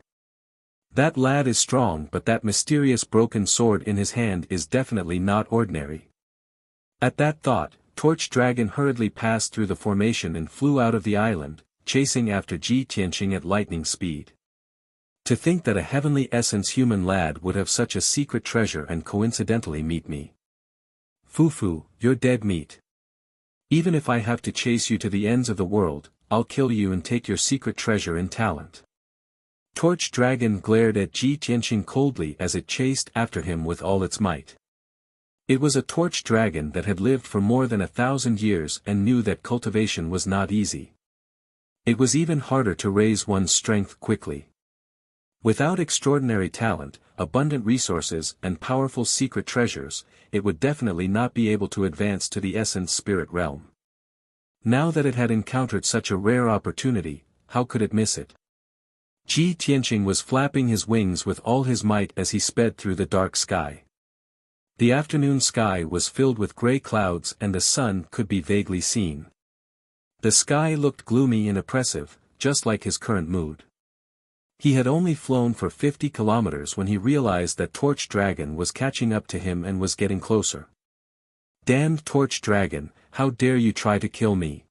That lad is strong, but that mysterious broken sword in his hand is definitely not ordinary. At that thought, Torch Dragon hurriedly passed through the formation and flew out of the island, chasing after Ji Tianqing at lightning speed. To think that a heavenly essence human lad would have such a secret treasure and coincidentally meet me. Fufu, you're dead meat. Even if I have to chase you to the ends of the world, I'll kill you and take your secret treasure and talent. Torch Dragon glared at Ji Tianqing coldly as it chased after him with all its might. It was a torch dragon that had lived for more than 1,000 years and knew that cultivation was not easy. It was even harder to raise one's strength quickly. Without extraordinary talent, abundant resources and powerful secret treasures, it would definitely not be able to advance to the essence spirit realm. Now that it had encountered such a rare opportunity, how could it miss it? Ji Tianqing was flapping his wings with all his might as he sped through the dark sky. The afternoon sky was filled with gray clouds and the sun could be vaguely seen. The sky looked gloomy and oppressive, just like his current mood. He had only flown for 50 kilometers when he realized that Torch Dragon was catching up to him and was getting closer. Damned Torch Dragon, how dare you try to kill me?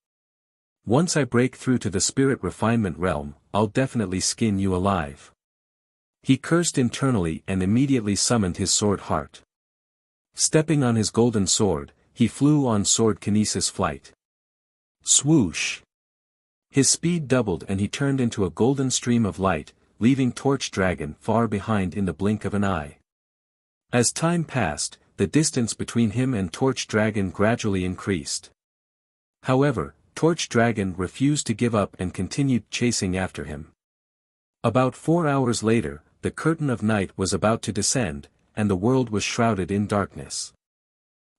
Once I break through to the spirit refinement realm, I'll definitely skin you alive. He cursed internally and immediately summoned his sword heart. Stepping on his golden sword, he flew on sword kinesis flight. Swoosh! His speed doubled and he turned into a golden stream of light, leaving Torch Dragon far behind in the blink of an eye. As time passed, the distance between him and Torch Dragon gradually increased. However, Torch Dragon refused to give up and continued chasing after him. About 4 hours later, the curtain of night was about to descend, and the world was shrouded in darkness.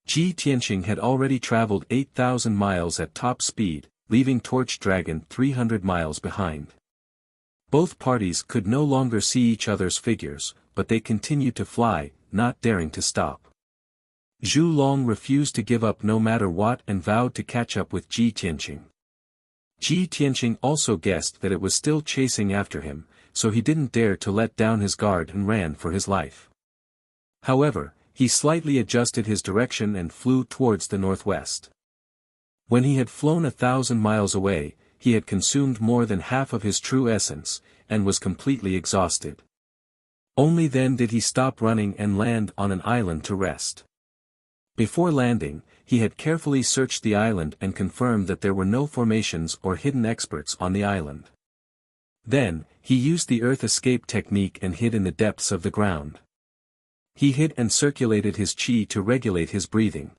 Ji Tianqing had already traveled 8,000 miles at top speed, leaving Torch Dragon 300 miles behind. Both parties could no longer see each other's figures, but they continued to fly, not daring to stop. Zhu Long refused to give up no matter what and vowed to catch up with Ji Tianqing. Ji Tianqing also guessed that it was still chasing after him, so he didn't dare to let down his guard and ran for his life. However, he slightly adjusted his direction and flew towards the northwest. When he had flown 1,000 miles away, he had consumed more than half of his true essence, and was completely exhausted. Only then did he stop running and land on an island to rest. Before landing, he had carefully searched the island and confirmed that there were no formations or hidden experts on the island. Then, he used the earth escape technique and hid in the depths of the ground. He hid and circulated his qi to regulate his breathing.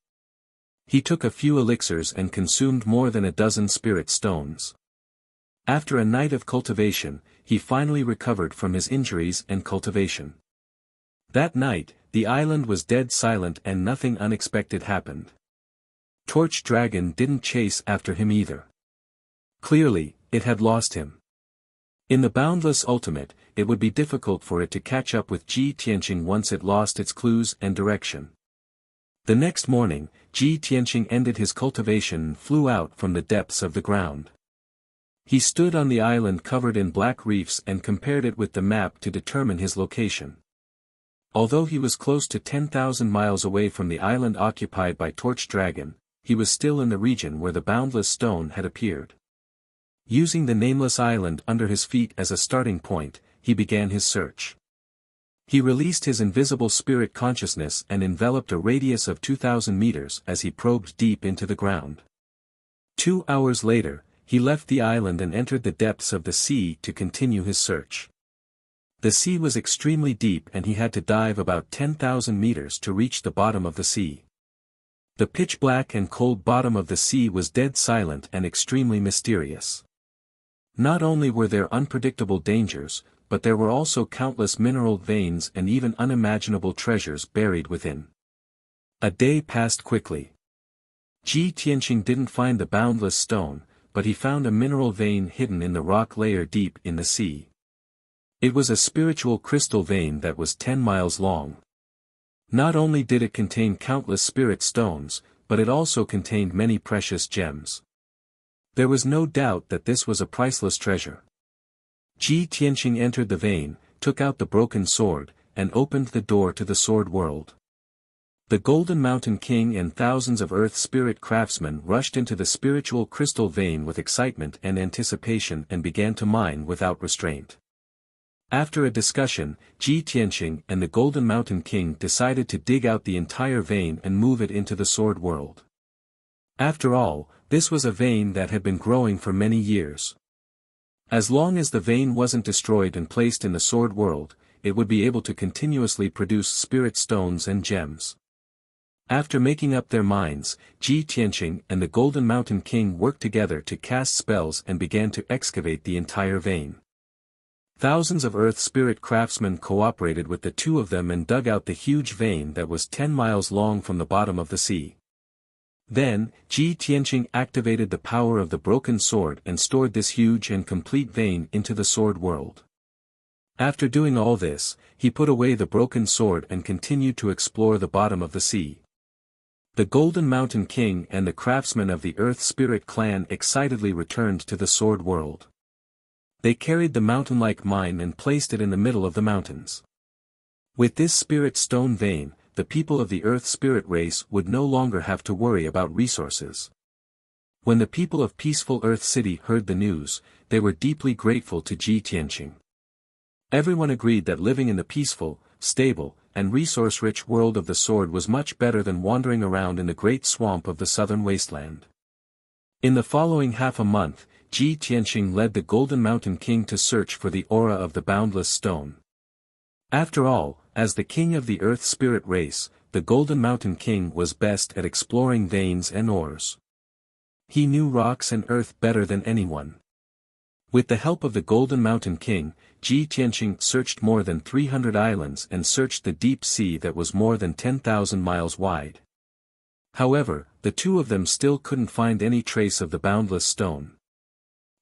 He took a few elixirs and consumed more than a dozen spirit stones. After a night of cultivation, he finally recovered from his injuries and cultivation. That night, the island was dead silent and nothing unexpected happened. Torch Dragon didn't chase after him either. Clearly, it had lost him. In the boundless ultimate, it would be difficult for it to catch up with Ji Tianqing once it lost its clues and direction. The next morning, Ji Tianqing ended his cultivation and flew out from the depths of the ground. He stood on the island covered in black reefs and compared it with the map to determine his location. Although he was close to 10,000 miles away from the island occupied by Torch Dragon, he was still in the region where the boundless stone had appeared. Using the nameless island under his feet as a starting point, he began his search. He released his invisible spirit consciousness and enveloped a radius of 2,000 meters as he probed deep into the ground. 2 hours later, he left the island and entered the depths of the sea to continue his search. The sea was extremely deep and he had to dive about 10,000 meters to reach the bottom of the sea. The pitch-black and cold bottom of the sea was dead silent and extremely mysterious. Not only were there unpredictable dangers, but there were also countless mineral veins and even unimaginable treasures buried within. A day passed quickly. Ji Tianqing didn't find the boundless stone, but he found a mineral vein hidden in the rock layer deep in the sea. It was a spiritual crystal vein that was 10 miles long. Not only did it contain countless spirit stones, but it also contained many precious gems. There was no doubt that this was a priceless treasure. Ji Tianqing entered the vein, took out the broken sword, and opened the door to the sword world. The Golden Mountain King and thousands of Earth Spirit craftsmen rushed into the spiritual crystal vein with excitement and anticipation and began to mine without restraint. After a discussion, Ji Tianqing and the Golden Mountain King decided to dig out the entire vein and move it into the sword world. After all, this was a vein that had been growing for many years. As long as the vein wasn't destroyed and placed in the sword world, it would be able to continuously produce spirit stones and gems. After making up their minds, Ji Tianqing and the Golden Mountain King worked together to cast spells and began to excavate the entire vein. Thousands of Earth Spirit craftsmen cooperated with the two of them and dug out the huge vein that was 10 miles long from the bottom of the sea. Then, Ji Tianqing activated the power of the broken sword and stored this huge and complete vein into the sword world. After doing all this, he put away the broken sword and continued to explore the bottom of the sea. The Golden Mountain King and the craftsmen of the Earth Spirit clan excitedly returned to the sword world. They carried the mountain-like mine and placed it in the middle of the mountains. With this spirit stone vein, the people of the Earth Spirit race would no longer have to worry about resources. When the people of peaceful Earth City heard the news, they were deeply grateful to Ji Tianqing. Everyone agreed that living in the peaceful, stable, and resource-rich world of the sword was much better than wandering around in the great swamp of the southern wasteland. In the following half a month, Ji Tianqing led the Golden Mountain King to search for the aura of the boundless stone. After all, as the king of the earth spirit race, the Golden Mountain King was best at exploring veins and ores. He knew rocks and earth better than anyone. With the help of the Golden Mountain King, Ji Tianqing searched more than 300 islands and searched the deep sea that was more than 10,000 miles wide. However, the two of them still couldn't find any trace of the boundless stone.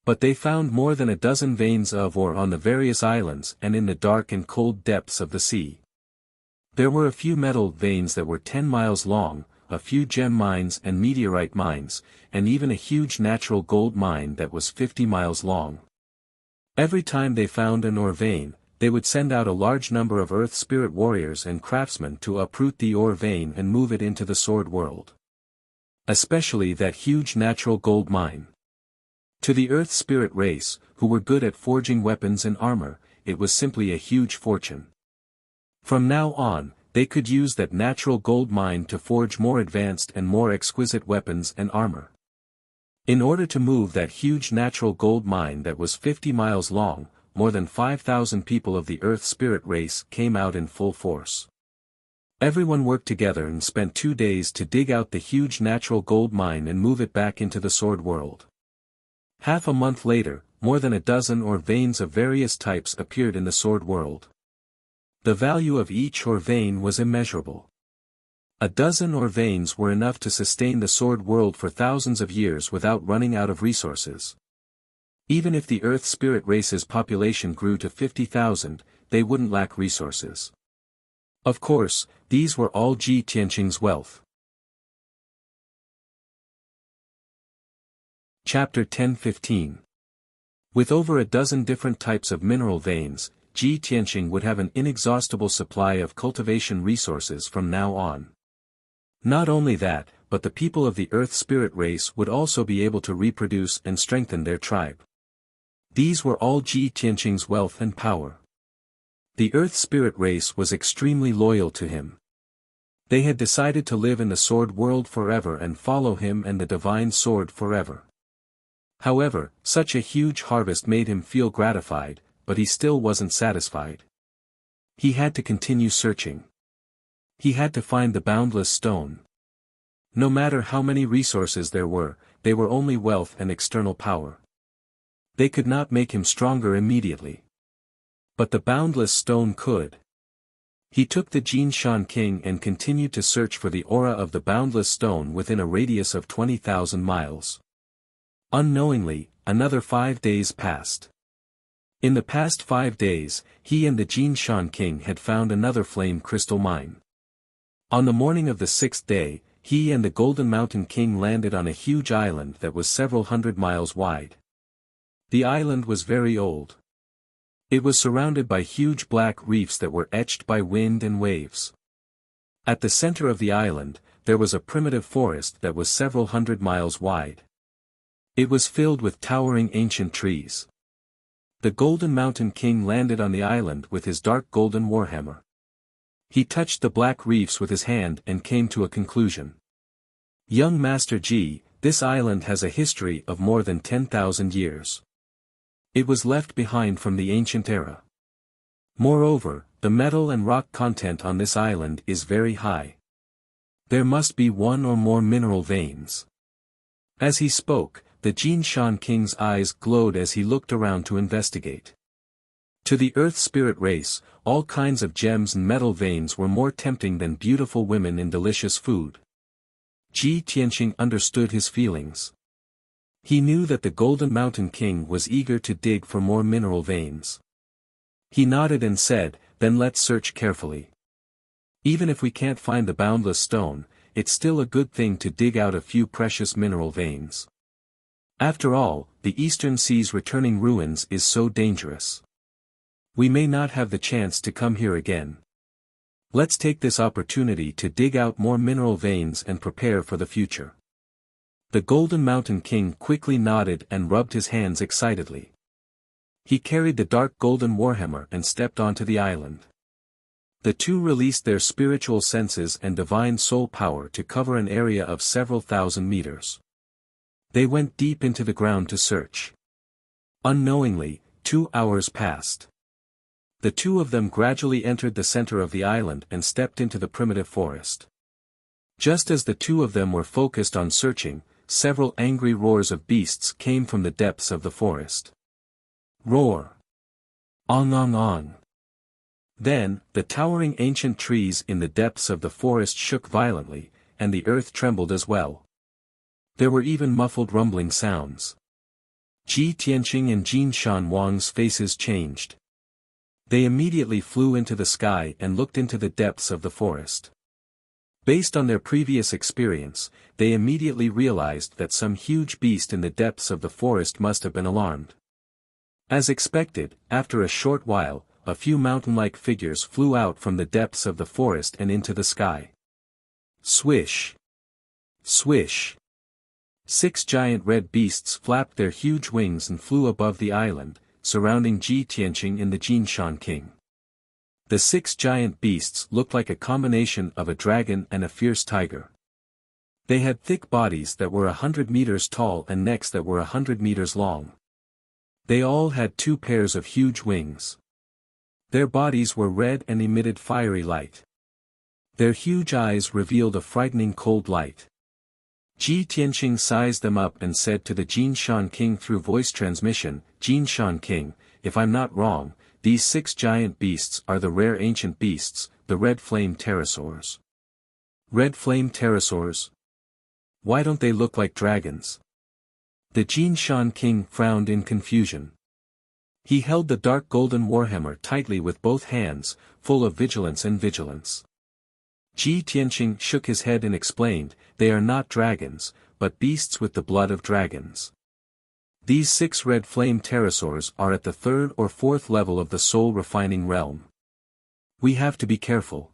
But they found more than a dozen veins of ore on the various islands and in the dark and cold depths of the sea. There were a few metal veins that were 10 miles long, a few gem mines and meteorite mines, and even a huge natural gold mine that was 50 miles long. Every time they found an ore vein, they would send out a large number of earth spirit warriors and craftsmen to uproot the ore vein and move it into the sword world. Especially that huge natural gold mine. To the earth spirit race, who were good at forging weapons and armor, it was simply a huge fortune. From now on, they could use that natural gold mine to forge more advanced and more exquisite weapons and armor. In order to move that huge natural gold mine that was 50 miles long, more than 5,000 people of the earth spirit race came out in full force. Everyone worked together and spent 2 days to dig out the huge natural gold mine and move it back into the sword world. Half a month later, more than a dozen ore veins of various types appeared in the sword world. The value of each ore vein was immeasurable. A dozen ore veins were enough to sustain the sword world for thousands of years without running out of resources. Even if the earth spirit race's population grew to 50,000, they wouldn't lack resources. Of course, these were all Ji Tianqing's wealth. Chapter 10-15. With over a dozen different types of mineral veins, Ji Tianqing would have an inexhaustible supply of cultivation resources from now on. Not only that, but the people of the earth spirit race would also be able to reproduce and strengthen their tribe. These were all Ji Tianqing's wealth and power. The earth spirit race was extremely loyal to him. They had decided to live in the sword world forever and follow him and the divine sword forever. However, such a huge harvest made him feel gratified, but he still wasn't satisfied. He had to continue searching. He had to find the boundless stone. No matter how many resources there were, they were only wealth and external power. They could not make him stronger immediately. But the boundless stone could. He took the Jinshan King and continued to search for the aura of the boundless stone within a radius of 20,000 miles. Unknowingly, another 5 days passed. In the past 5 days, he and the Jinshan King had found another flame crystal mine. On the morning of the 6th day, he and the Golden Mountain King landed on a huge island that was several hundred miles wide. The island was very old. It was surrounded by huge black reefs that were etched by wind and waves. At the center of the island, there was a primitive forest that was several hundred miles wide. It was filled with towering ancient trees. The Golden Mountain King landed on the island with his dark golden warhammer. He touched the black reefs with his hand and came to a conclusion. Young Master Ji, this island has a history of more than 10,000 years. It was left behind from the ancient era. Moreover, the metal and rock content on this island is very high. There must be one or more mineral veins. As he spoke, the Jinshan King's eyes glowed as he looked around to investigate. To the earth spirit race, all kinds of gems and metal veins were more tempting than beautiful women and delicious food. Ji Tianqing understood his feelings. He knew that the Golden Mountain King was eager to dig for more mineral veins. He nodded and said, "Then let's search carefully. Even if we can't find the boundless stone, it's still a good thing to dig out a few precious mineral veins. After all, the Eastern Sea's returning ruins is so dangerous. We may not have the chance to come here again. Let's take this opportunity to dig out more mineral veins and prepare for the future." The Golden Mountain King quickly nodded and rubbed his hands excitedly. He carried the dark golden warhammer and stepped onto the island. The two released their spiritual senses and divine soul power to cover an area of several thousand meters. They went deep into the ground to search. Unknowingly, 2 hours passed. The two of them gradually entered the center of the island and stepped into the primitive forest. Just as the two of them were focused on searching, several angry roars of beasts came from the depths of the forest. Roar! Ong ong ong! Then, the towering ancient trees in the depths of the forest shook violently, and the earth trembled as well. There were even muffled rumbling sounds. Ji Tianqing and Jin Shan Wang's faces changed. They immediately flew into the sky and looked into the depths of the forest. Based on their previous experience, they immediately realized that some huge beast in the depths of the forest must have been alarmed. As expected, after a short while, a few mountain-like figures flew out from the depths of the forest and into the sky. Swish! Swish! 6 giant red beasts flapped their huge wings and flew above the island, surrounding Ji Tianqing and the Jin Shan King. The 6 giant beasts looked like a combination of a dragon and a fierce tiger. They had thick bodies that were 100 meters tall and necks that were 100 meters long. They all had 2 pairs of huge wings. Their bodies were red and emitted fiery light. Their huge eyes revealed a frightening cold light. Ji Tianqing sized them up and said to the Jin Shan King through voice transmission, "Jin Shan King, if I'm not wrong, these 6 giant beasts are the rare ancient beasts, the red flame pterosaurs." Red flame pterosaurs? Why don't they look like dragons? The Jin Shan King frowned in confusion. He held the dark golden warhammer tightly with both hands, full of vigilance and vigilance. Ji Tianqing shook his head and explained, "They are not dragons, but beasts with the blood of dragons. These 6 red flame pterosaurs are at the 3rd or 4th level of the soul refining realm. We have to be careful.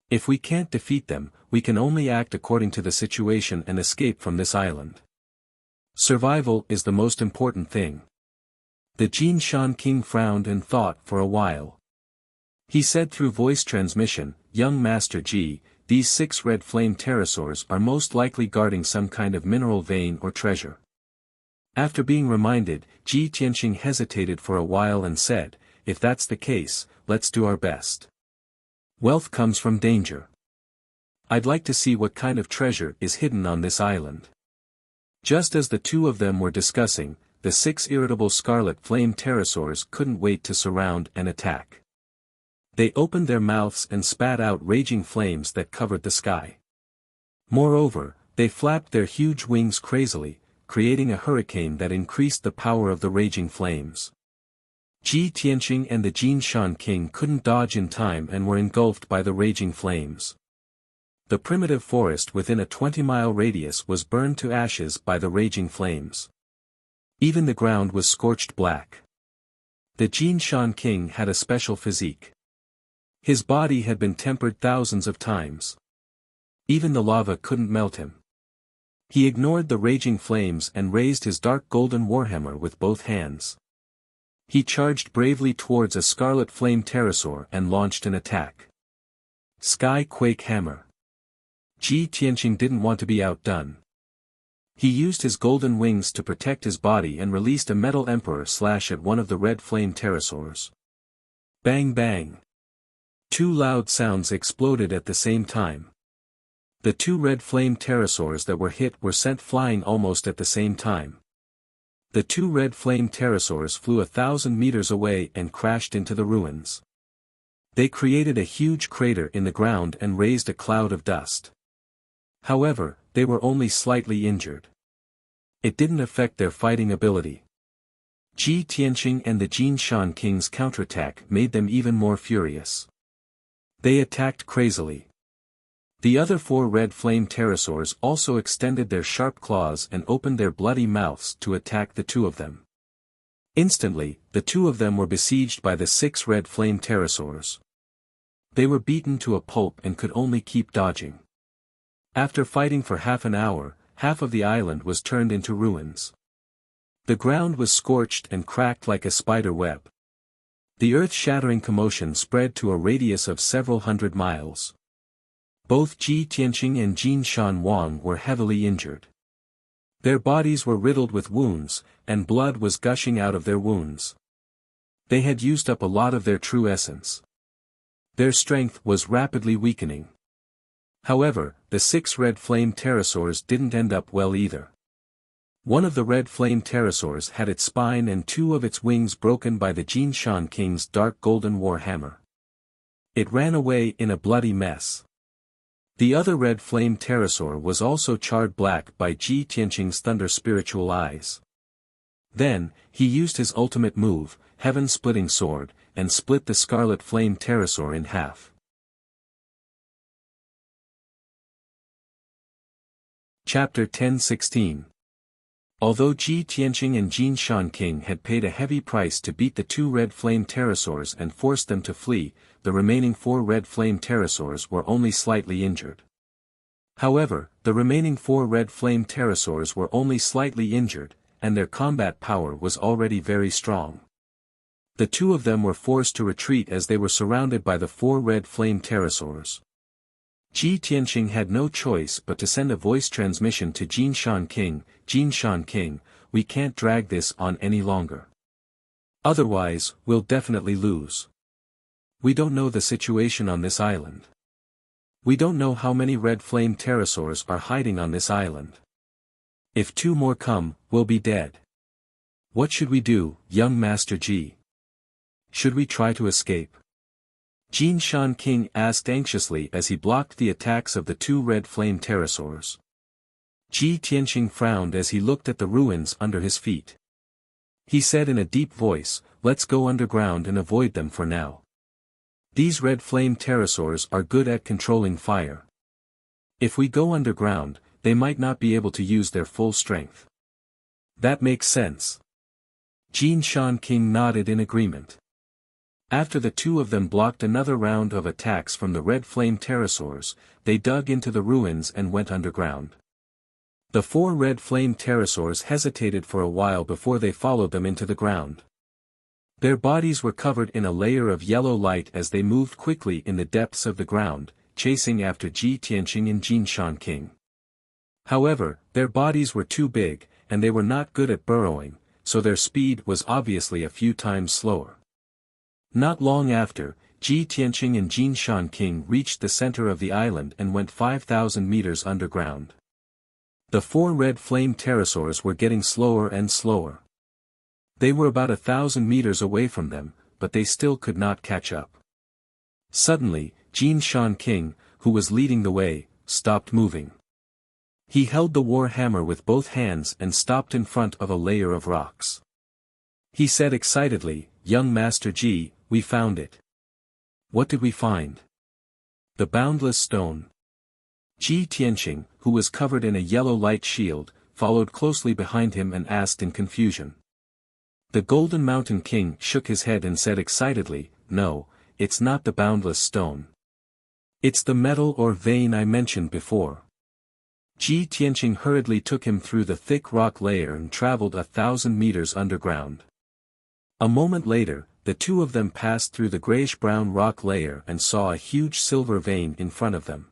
If we can't defeat them, we can only act according to the situation and escape from this island. Survival is the most important thing." The Jin Shan King frowned and thought for a while. He said through voice transmission, "Young Master Ji, these 6 red flame pterosaurs are most likely guarding some kind of mineral vein or treasure." After being reminded, Ji Tianqing hesitated for a while and said, "If that's the case, let's do our best. Wealth comes from danger. I'd like to see what kind of treasure is hidden on this island." Just as the two of them were discussing, the 6 irritable scarlet flame pterosaurs couldn't wait to surround and attack. They opened their mouths and spat out raging flames that covered the sky. Moreover, they flapped their huge wings crazily, creating a hurricane that increased the power of the raging flames. Ji Tianqing and the Jin Shan King couldn't dodge in time and were engulfed by the raging flames. The primitive forest within a 20-mile radius was burned to ashes by the raging flames. Even the ground was scorched black. The Jin Shan King had a special physique. His body had been tempered thousands of times. Even the lava couldn't melt him. He ignored the raging flames and raised his dark golden warhammer with both hands. He charged bravely towards a scarlet flame pterosaur and launched an attack. Sky Quake Hammer. Ji Tianqing didn't want to be outdone. He used his golden wings to protect his body and released a metal emperor slash at one of the red flame pterosaurs. Bang bang. 2 loud sounds exploded at the same time. The 2 red flame pterosaurs that were hit were sent flying almost at the same time. The 2 red flame pterosaurs flew 1,000 meters away and crashed into the ruins. They created a huge crater in the ground and raised a cloud of dust. However, they were only slightly injured. It didn't affect their fighting ability. Ji Tianqing and the Jin Shan King's counterattack made them even more furious. They attacked crazily. The other 4 red flame pterosaurs also extended their sharp claws and opened their bloody mouths to attack the 2 of them. Instantly, the 2 of them were besieged by the 6 red flame pterosaurs. They were beaten to a pulp and could only keep dodging. After fighting for half an hour, half of the island was turned into ruins. The ground was scorched and cracked like a spider web. The earth-shattering commotion spread to a radius of several hundred miles. Both Ji Tianqing and Jin Shan Wang were heavily injured. Their bodies were riddled with wounds, and blood was gushing out of their wounds. They had used up a lot of their true essence. Their strength was rapidly weakening. However, the 6 red flame pterosaurs didn't end up well either. One of the red flame pterosaurs had its spine and 2 of its wings broken by the Jinshan King's dark golden war hammer. It ran away in a bloody mess. The other red flame pterosaur was also charred black by Ji Tianqing's thunder spiritual eyes. Then, he used his ultimate move, Heaven-Splitting Sword, and split the scarlet flame pterosaur in half. Chapter 10:16. Although Ji Tianqing and Jinshan King had paid a heavy price to beat the 2 red flame pterosaurs and force them to flee, the remaining 4 red flame pterosaurs were only slightly injured. However, the remaining 4 red flame pterosaurs were only slightly injured, and their combat power was already very strong. The 2 of them were forced to retreat as they were surrounded by the 4 red flame pterosaurs. Ji Tianqing had no choice but to send a voice transmission to Jinshan King, we can't drag this on any longer. Otherwise, we'll definitely lose. We don't know the situation on this island. We don't know how many red flame pterosaurs are hiding on this island. If 2 more come, we'll be dead. What should we do, young Master Ji? Should we try to escape? Jinshan King asked anxiously as he blocked the attacks of the 2 red flame pterosaurs. Ji Tianqing frowned as he looked at the ruins under his feet. He said in a deep voice, let's go underground and avoid them for now. These red flame pterosaurs are good at controlling fire. If we go underground, they might not be able to use their full strength. That makes sense. Jinshan King nodded in agreement. After the 2 of them blocked another round of attacks from the red flame pterosaurs, they dug into the ruins and went underground. The 4 red flame pterosaurs hesitated for a while before they followed them into the ground. Their bodies were covered in a layer of yellow light as they moved quickly in the depths of the ground, chasing after Ji Tianqing and Jinshan King. However, their bodies were too big, and they were not good at burrowing, so their speed was obviously a few times slower. Not long after, Ji Tianqing and Jinshan King reached the center of the island and went 5,000 meters underground. The 4 red flame pterosaurs were getting slower and slower. They were about 1,000 meters away from them, but they still could not catch up. Suddenly, Jinshan King, who was leading the way, stopped moving. He held the war hammer with both hands and stopped in front of a layer of rocks. He said excitedly, young Master Ji, we found it. What did we find? The boundless stone. Ji Tianqing, who was covered in a yellow light shield, followed closely behind him and asked in confusion. The Golden Mountain King shook his head and said excitedly, no, it's not the boundless stone. It's the metal or vein I mentioned before. Ji Tianqing hurriedly took him through the thick rock layer and traveled 1,000 meters underground. A moment later, the 2 of them passed through the grayish-brown rock layer and saw a huge silver vein in front of them.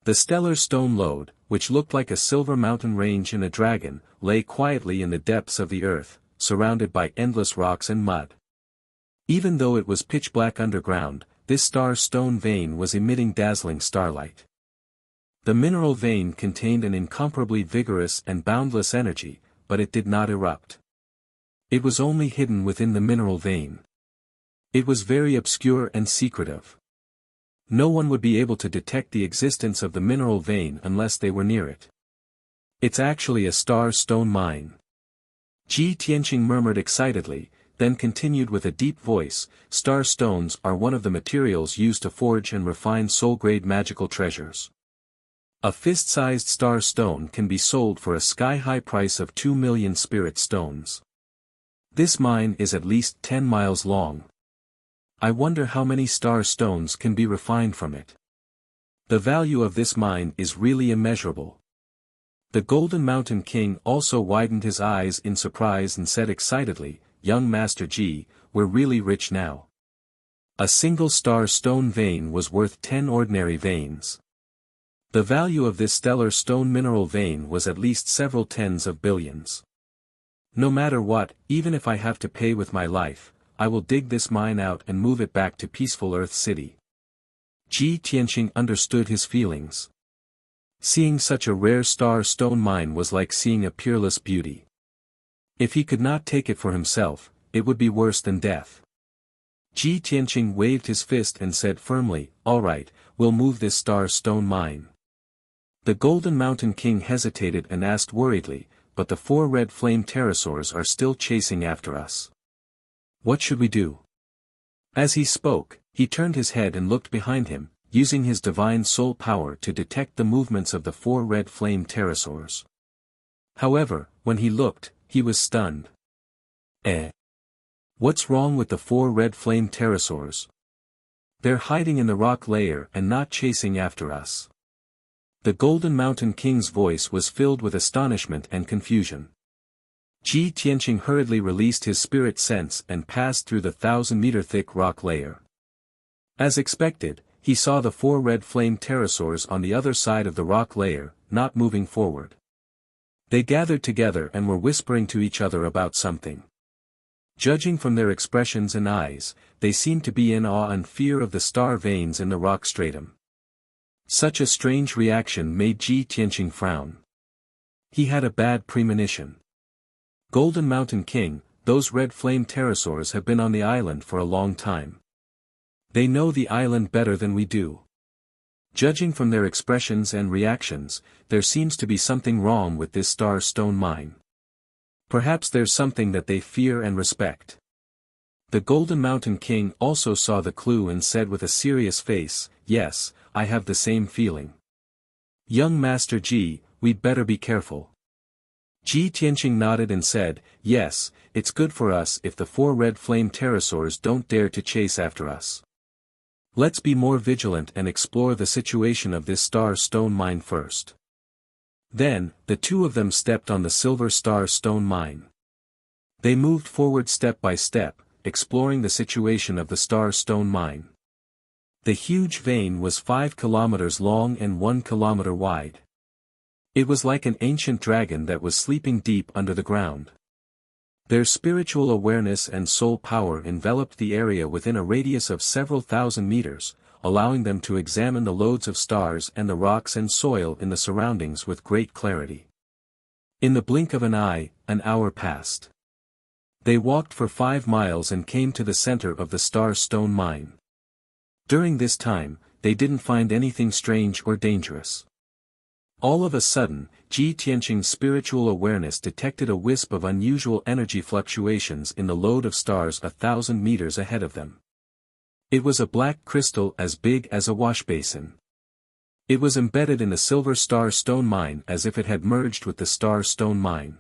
The stellar stone lode, which looked like a silver mountain range in a dragon, lay quietly in the depths of the earth, surrounded by endless rocks and mud. Even though it was pitch black underground, this star stone vein was emitting dazzling starlight. The mineral vein contained an incomparably vigorous and boundless energy, but it did not erupt. It was only hidden within the mineral vein. It was very obscure and secretive. No one would be able to detect the existence of the mineral vein unless they were near it. It's actually a star stone mine. Ji Tianqing murmured excitedly, then continued with a deep voice, star stones are one of the materials used to forge and refine soul-grade magical treasures. A fist-sized star stone can be sold for a sky-high price of 2 million spirit stones. This mine is at least 10 miles long. I wonder how many star stones can be refined from it. The value of this mine is really immeasurable. The Golden Mountain King also widened his eyes in surprise and said excitedly, young Master Ji, we're really rich now. A single star stone vein was worth 10 ordinary veins. The value of this stellar stone mineral vein was at least several tens of billions. No matter what, even if I have to pay with my life, I will dig this mine out and move it back to peaceful Earth City. Ji Tianqing understood his feelings. Seeing such a rare star stone mine was like seeing a peerless beauty. If he could not take it for himself, it would be worse than death. Ji Tianqing waved his fist and said firmly, "All right, we'll move this star stone mine." The Golden Mountain King hesitated and asked worriedly, "But the 4 red flame pterosaurs are still chasing after us. What should we do?" As he spoke, he turned his head and looked behind him, using his divine soul power to detect the movements of the 4 red flame pterosaurs. However, when he looked, he was stunned. What's wrong with the 4 red flame pterosaurs? They're hiding in the rock layer and not chasing after us. The Golden Mountain King's voice was filled with astonishment and confusion. Ji Tianqing hurriedly released his spirit sense and passed through the 1,000-meter thick rock layer. As expected, he saw the 4 red flame pterosaurs on the other side of the rock layer, not moving forward. They gathered together and were whispering to each other about something. Judging from their expressions and eyes, they seemed to be in awe and fear of the star veins in the rock stratum. Such a strange reaction made Ji Tianqing frown. He had a bad premonition. Golden Mountain King, those red flame pterosaurs have been on the island for a long time. They know the island better than we do. Judging from their expressions and reactions, there seems to be something wrong with this star stone mine. Perhaps there's something that they fear and respect. The Golden Mountain King also saw the clue and said with a serious face, "Yes, I have the same feeling. Young Master Ji, we'd better be careful." Ji Tianqing nodded and said, "Yes, it's good for us if the 4 red flame pterosaurs don't dare to chase after us. Let's be more vigilant and explore the situation of this star stone mine first." Then, the 2 of them stepped on the silver star stone mine. They moved forward step by step, exploring the situation of the star stone mine. The huge vein was 5 kilometers long and 1 kilometer wide. It was like an ancient dragon that was sleeping deep under the ground. Their spiritual awareness and soul power enveloped the area within a radius of several thousand meters, allowing them to examine the loads of stars and the rocks and soil in the surroundings with great clarity. In the blink of an eye, an hour passed. They walked for 5 miles and came to the center of the star stone mine. During this time, they didn't find anything strange or dangerous. All of a sudden, Ji Tianqing's spiritual awareness detected a wisp of unusual energy fluctuations in the load of stars 1,000 meters ahead of them. It was a black crystal as big as a washbasin. It was embedded in the silver star stone mine as if it had merged with the star stone mine.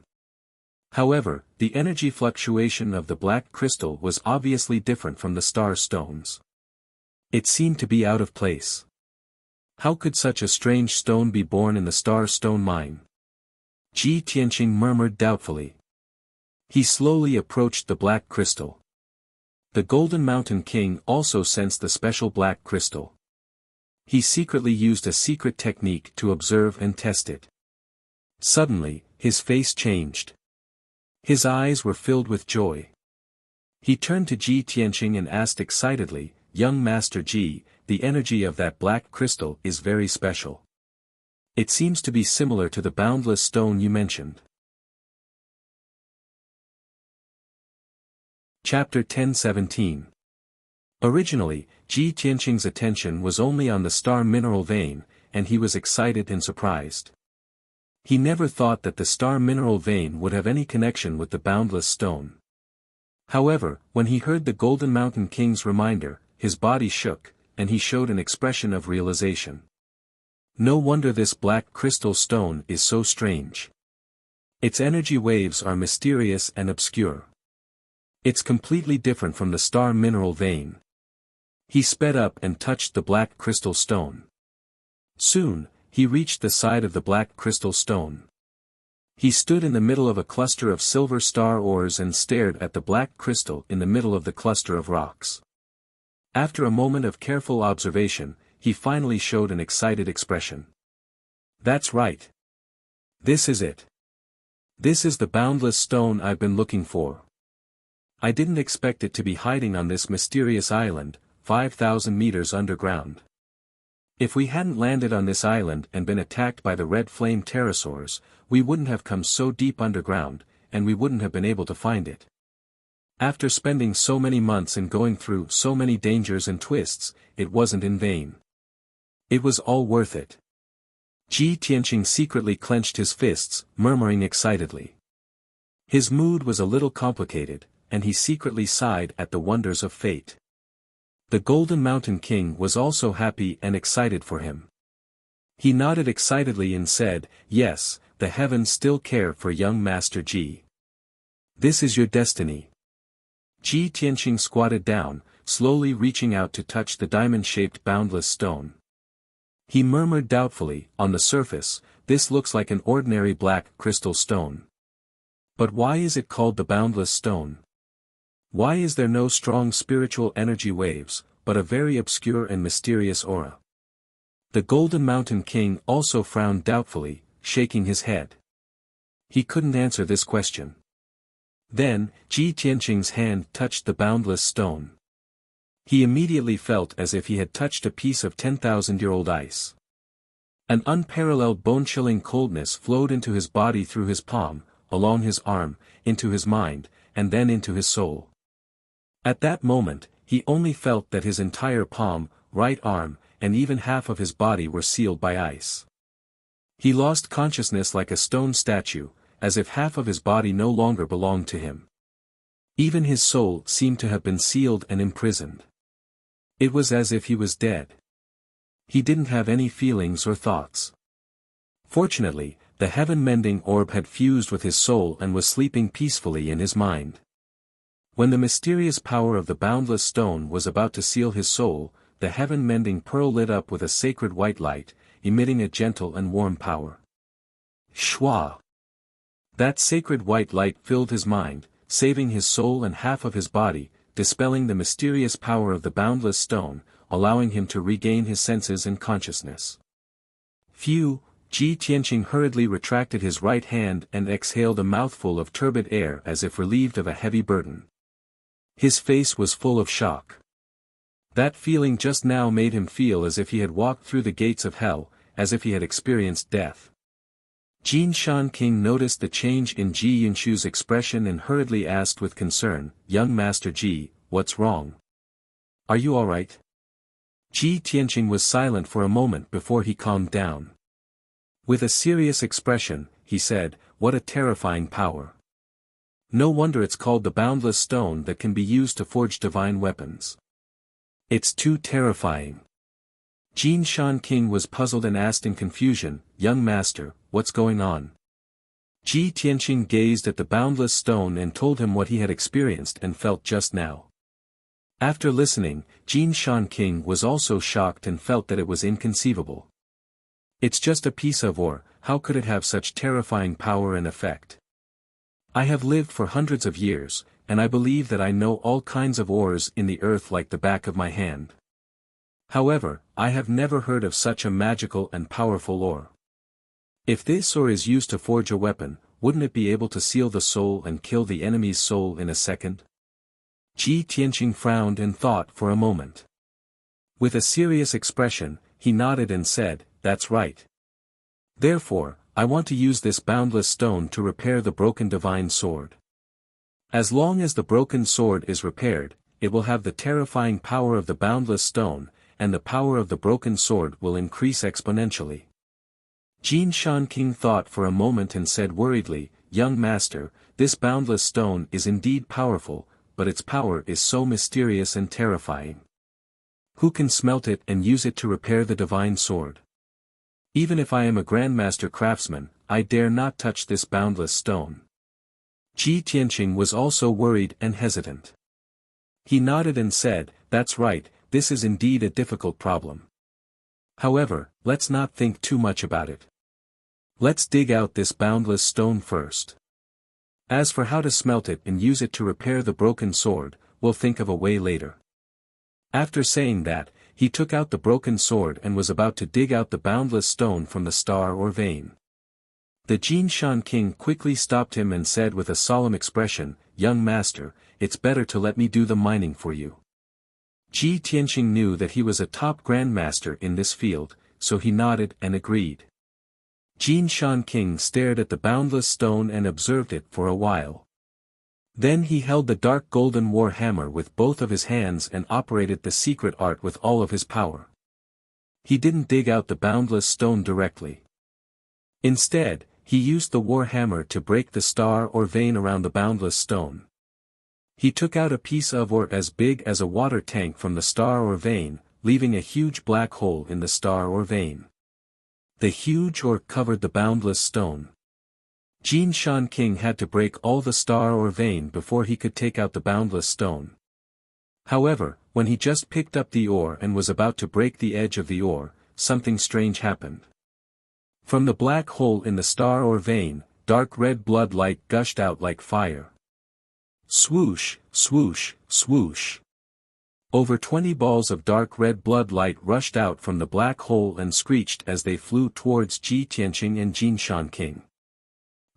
However, the energy fluctuation of the black crystal was obviously different from the star stones. It seemed to be out of place. How could such a strange stone be born in the star stone mine? Ji Tianqing murmured doubtfully. He slowly approached the black crystal. The Golden Mountain King also sensed the special black crystal. He secretly used a secret technique to observe and test it. Suddenly, his face changed. His eyes were filled with joy. He turned to Ji Tianqing and asked excitedly, "Young Master Ji, the energy of that black crystal is very special. It seems to be similar to the boundless stone you mentioned." Chapter 10:17. Originally, Ji Tianqing's attention was only on the star mineral vein, and he was excited and surprised. He never thought that the star mineral vein would have any connection with the boundless stone. However, when he heard the Golden Mountain King's reminder, his body shook, and he showed an expression of realization. No wonder this black crystal stone is so strange. Its energy waves are mysterious and obscure. It's completely different from the star mineral vein. He sped up and touched the black crystal stone. Soon, he reached the side of the black crystal stone. He stood in the middle of a cluster of silver star ores and stared at the black crystal in the middle of the cluster of rocks. After a moment of careful observation, he finally showed an excited expression. "That's right. This is it. This is the boundless stone I've been looking for. I didn't expect it to be hiding on this mysterious island, 5,000 meters underground. If we hadn't landed on this island and been attacked by the red flame pterosaurs, we wouldn't have come so deep underground, and we wouldn't have been able to find it. After spending so many months and going through so many dangers and twists, it wasn't in vain. It was all worth it. Ji Tianqing secretly clenched his fists, murmuring excitedly. His mood was a little complicated, and he secretly sighed at the wonders of fate. The Golden Mountain King was also happy and excited for him. He nodded excitedly and said, "Yes, the heavens still care for young Master Ji. This is your destiny." Ji Tianqing squatted down, slowly reaching out to touch the diamond-shaped boundless stone. He murmured doubtfully, "On the surface, this looks like an ordinary black crystal stone. But why is it called the boundless stone? Why is there no strong spiritual energy waves, but a very obscure and mysterious aura?" The Golden Mountain King also frowned doubtfully, shaking his head. He couldn't answer this question. Then, Ji Tianqing's hand touched the boundless stone. He immediately felt as if he had touched a piece of 10,000-year-old ice. An unparalleled bone-chilling coldness flowed into his body through his palm, along his arm, into his mind, and then into his soul. At that moment, he only felt that his entire palm, right arm, and even half of his body were sealed by ice. He lost consciousness like a stone statue, as if half of his body no longer belonged to him. Even his soul seemed to have been sealed and imprisoned. It was as if he was dead. He didn't have any feelings or thoughts. Fortunately, the heaven-mending orb had fused with his soul and was sleeping peacefully in his mind. When the mysterious power of the boundless stone was about to seal his soul, the heaven-mending pearl lit up with a sacred white light, emitting a gentle and warm power. Shwa! That sacred white light filled his mind, saving his soul and half of his body, dispelling the mysterious power of the boundless stone, allowing him to regain his senses and consciousness. Phew! Ji Tianqing hurriedly retracted his right hand and exhaled a mouthful of turbid air as if relieved of a heavy burden. His face was full of shock. That feeling just now made him feel as if he had walked through the gates of hell, as if he had experienced death. Jin Shan King noticed the change in Ji Yunshu's expression and hurriedly asked with concern, "Young Master Ji, what's wrong? Are you all right?" Ji Tianqing was silent for a moment before he calmed down. With a serious expression, he said, "What a terrifying power. No wonder it's called the boundless stone that can be used to forge divine weapons. It's too terrifying." Jin Shan King was puzzled and asked in confusion, "Young master, what's going on?" Ji Tianqing gazed at the boundless stone and told him what he had experienced and felt just now. After listening, Jin Shan King was also shocked and felt that it was inconceivable. It's just a piece of ore, how could it have such terrifying power and effect? I have lived for hundreds of years, and I believe that I know all kinds of ores in the earth like the back of my hand. However, I have never heard of such a magical and powerful ore. If this ore is used to forge a weapon, wouldn't it be able to seal the soul and kill the enemy's soul in a second? Ji Tianqing frowned and thought for a moment. With a serious expression, he nodded and said, "That's right. Therefore, I want to use this boundless stone to repair the broken divine sword. As long as the broken sword is repaired, it will have the terrifying power of the boundless stone, and the power of the broken sword will increase exponentially." Jin Shan King thought for a moment and said worriedly, "Young master, this boundless stone is indeed powerful, but its power is so mysterious and terrifying. Who can smelt it and use it to repair the divine sword? Even if I am a grandmaster craftsman, I dare not touch this boundless stone." Ji Tianqing was also worried and hesitant. He nodded and said, "That's right, this is indeed a difficult problem. However, let's not think too much about it. Let's dig out this boundless stone first. As for how to smelt it and use it to repair the broken sword, we'll think of a way later." After saying that, he took out the broken sword and was about to dig out the boundless stone from the star or vein. The Jin Shan King quickly stopped him and said with a solemn expression, "Young master, it's better to let me do the mining for you. Ji Tianqing knew that he was a top grandmaster in this field, so he nodded and agreed. Jin Shan King stared at the boundless stone and observed it for a while. Then he held the dark golden war hammer with both of his hands and operated the secret art with all of his power. He didn't dig out the boundless stone directly. Instead, he used the war hammer to break the star or vein around the boundless stone. He took out a piece of ore as big as a water tank from the star or vein, leaving a huge black hole in the star or vein. The huge ore covered the boundless stone. Jin Shan King had to break all the star or vein before he could take out the boundless stone. However, when he just picked up the ore and was about to break the edge of the ore, something strange happened. From the black hole in the star or vein, dark red blood light gushed out like fire. Swoosh, swoosh, swoosh. Over 20 balls of dark red blood light rushed out from the black hole and screeched as they flew towards Ji Tianqing and Jin Shan King.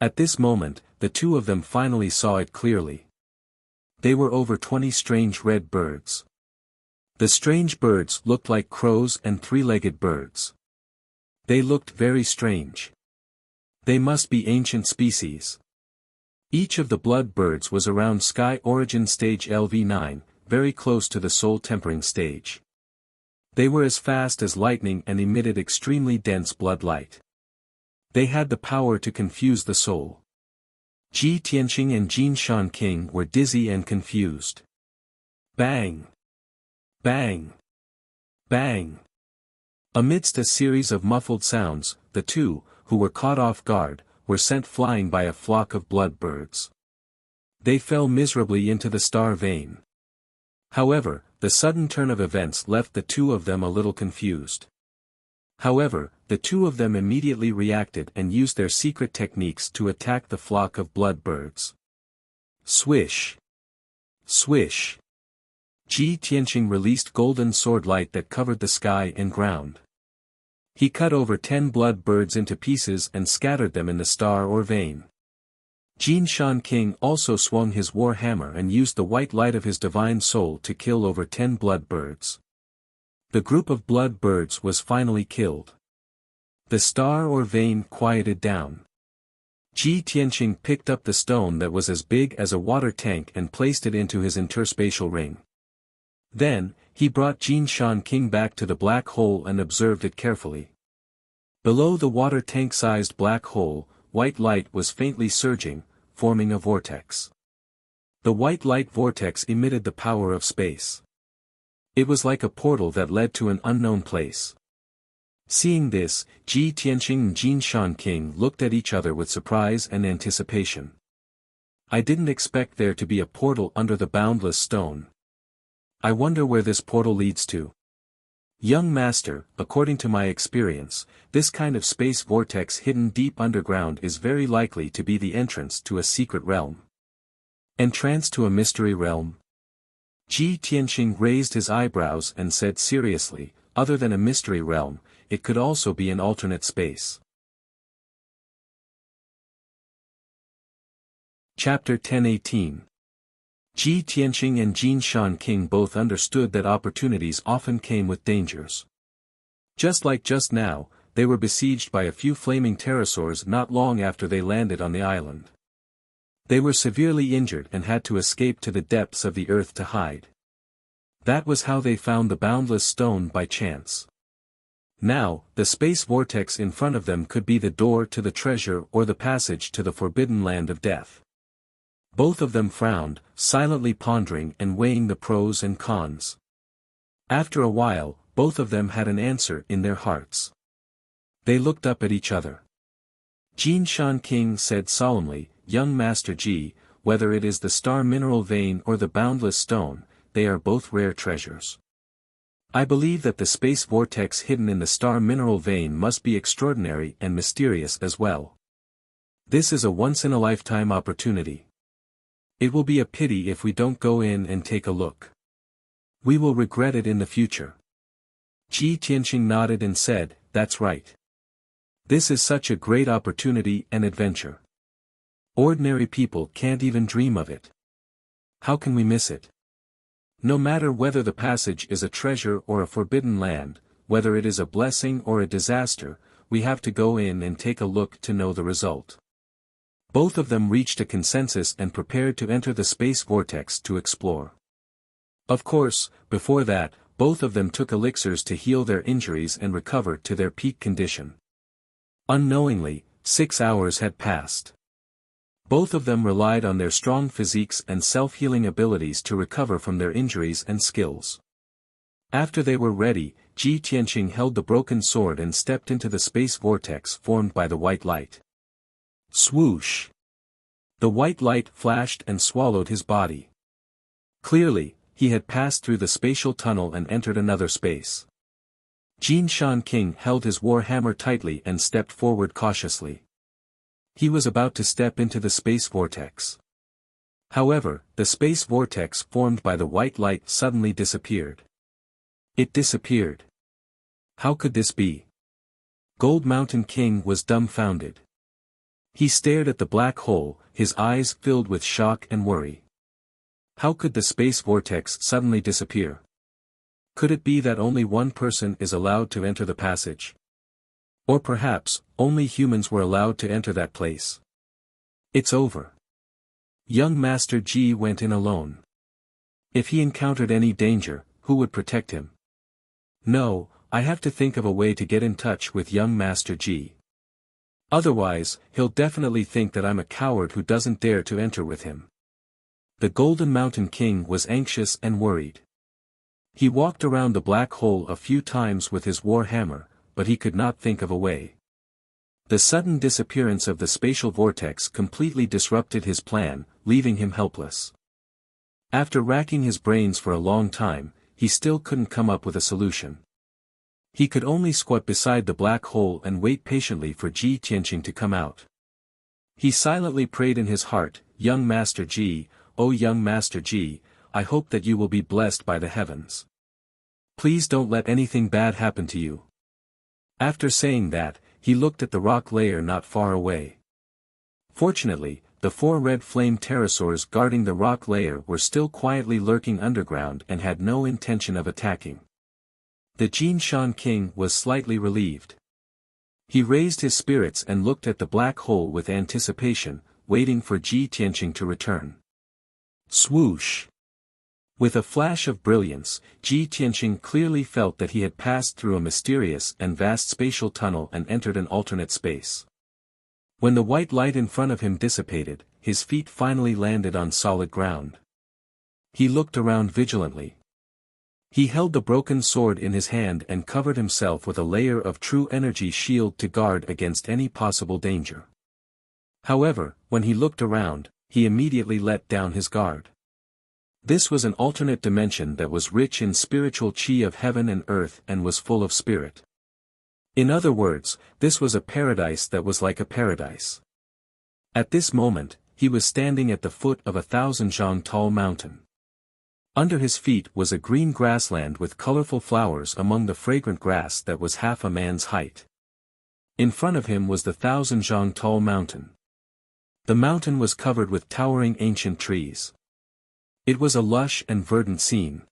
At this moment, the two of them finally saw it clearly. They were over 20 strange red birds. The strange birds looked like crows and three-legged birds. They looked very strange. They must be ancient species. Each of the blood birds was around Sky Origin Stage LV9, very close to the Soul Tempering Stage. They were as fast as lightning and emitted extremely dense blood light. They had the power to confuse the soul. Ji Tianqing and Jin Shan King were dizzy and confused. Bang! Bang! Bang! Amidst a series of muffled sounds, the two, who were caught off guard, were sent flying by a flock of blood birds. They fell miserably into the star vein. However, the sudden turn of events left the two of them a little confused. However, the two of them immediately reacted and used their secret techniques to attack the flock of blood birds. Swish! Swish! Ji Tianqing released golden sword light that covered the sky and ground. He cut over 10 blood birds into pieces and scattered them in the star or vein. Jin Shan King also swung his war hammer and used the white light of his divine soul to kill over 10 blood birds. The group of blood birds was finally killed. The star or vein quieted down. Ji Tianqing picked up the stone that was as big as a water tank and placed it into his interspatial ring. Then, he brought Jin Shan King back to the black hole and observed it carefully. Below the water tank-sized black hole, white light was faintly surging, forming a vortex. The white light vortex emitted the power of space. It was like a portal that led to an unknown place. Seeing this, Ji Tianqing and Jin Shan King looked at each other with surprise and anticipation. I didn't expect there to be a portal under the boundless stone. I wonder where this portal leads to. Young master, according to my experience, this kind of space vortex hidden deep underground is very likely to be the entrance to a secret realm. Entrance to a mystery realm? Ji Tianqing raised his eyebrows and said seriously, other than a mystery realm, it could also be an alternate space. Chapter 10:18. Ji Tianqing and Jin Shan King both understood that opportunities often came with dangers. Just like just now, they were besieged by a few flaming pterosaurs not long after they landed on the island. They were severely injured and had to escape to the depths of the earth to hide. That was how they found the boundless stone by chance. Now, the space vortex in front of them could be the door to the treasure or the passage to the forbidden land of death. Both of them frowned, silently pondering and weighing the pros and cons. After a while, both of them had an answer in their hearts. They looked up at each other. Jin Shan King said solemnly, "Young Master Ji, whether it is the star mineral vein or the boundless stone, they are both rare treasures. I believe that the space vortex hidden in the star mineral vein must be extraordinary and mysterious as well. This is a once-in-a-lifetime opportunity. It will be a pity if we don't go in and take a look. We will regret it in the future." Ji Tianqing nodded and said, "That's right. This is such a great opportunity and adventure. Ordinary people can't even dream of it. How can we miss it? No matter whether the passage is a treasure or a forbidden land, whether it is a blessing or a disaster, we have to go in and take a look to know the result. Both of them reached a consensus and prepared to enter the space vortex to explore. Of course, before that, both of them took elixirs to heal their injuries and recover to their peak condition. Unknowingly, 6 hours had passed. Both of them relied on their strong physiques and self-healing abilities to recover from their injuries and skills. After they were ready, Ji Tianqing held the broken sword and stepped into the space vortex formed by the white light. Swoosh! The white light flashed and swallowed his body. Clearly, he had passed through the spatial tunnel and entered another space. Jin Shan King held his war hammer tightly and stepped forward cautiously. He was about to step into the space vortex. However, the space vortex formed by the white light suddenly disappeared. It disappeared. How could this be? Gold Mountain King was dumbfounded. He stared at the black hole, his eyes filled with shock and worry. How could the space vortex suddenly disappear? Could it be that only one person is allowed to enter the passage? Or perhaps, only humans were allowed to enter that place. It's over. Young Master Ji went in alone. If he encountered any danger, who would protect him? No, I have to think of a way to get in touch with young Master Ji. Otherwise, he'll definitely think that I'm a coward who doesn't dare to enter with him. The Golden Mountain King was anxious and worried. He walked around the black hole a few times with his war hammer, but he could not think of a way. The sudden disappearance of the spatial vortex completely disrupted his plan, leaving him helpless. After racking his brains for a long time, he still couldn't come up with a solution. He could only squat beside the black hole and wait patiently for Ji Tianqing to come out. He silently prayed in his heart, "Young Master Ji, oh young Master Ji, I hope that you will be blessed by the heavens. Please don't let anything bad happen to you." After saying that, he looked at the rock layer not far away. Fortunately, the 4 red flame pterosaurs guarding the rock layer were still quietly lurking underground and had no intention of attacking. The Jin Shan King was slightly relieved. He raised his spirits and looked at the black hole with anticipation, waiting for Ji Tianqing to return. Swoosh! With a flash of brilliance, Ji Tianqing clearly felt that he had passed through a mysterious and vast spatial tunnel and entered an alternate space. When the white light in front of him dissipated, his feet finally landed on solid ground. He looked around vigilantly. He held the broken sword in his hand and covered himself with a layer of true energy shield to guard against any possible danger. However, when he looked around, he immediately let down his guard. This was an alternate dimension that was rich in spiritual chi of heaven and earth and was full of spirit. In other words, this was a paradise that was like a paradise. At this moment, he was standing at the foot of 1,000 zhang tall mountain. Under his feet was a green grassland with colorful flowers among the fragrant grass that was half a man's height. In front of him was the 1,000 zhang tall mountain. The mountain was covered with towering ancient trees. It was a lush and verdant scene.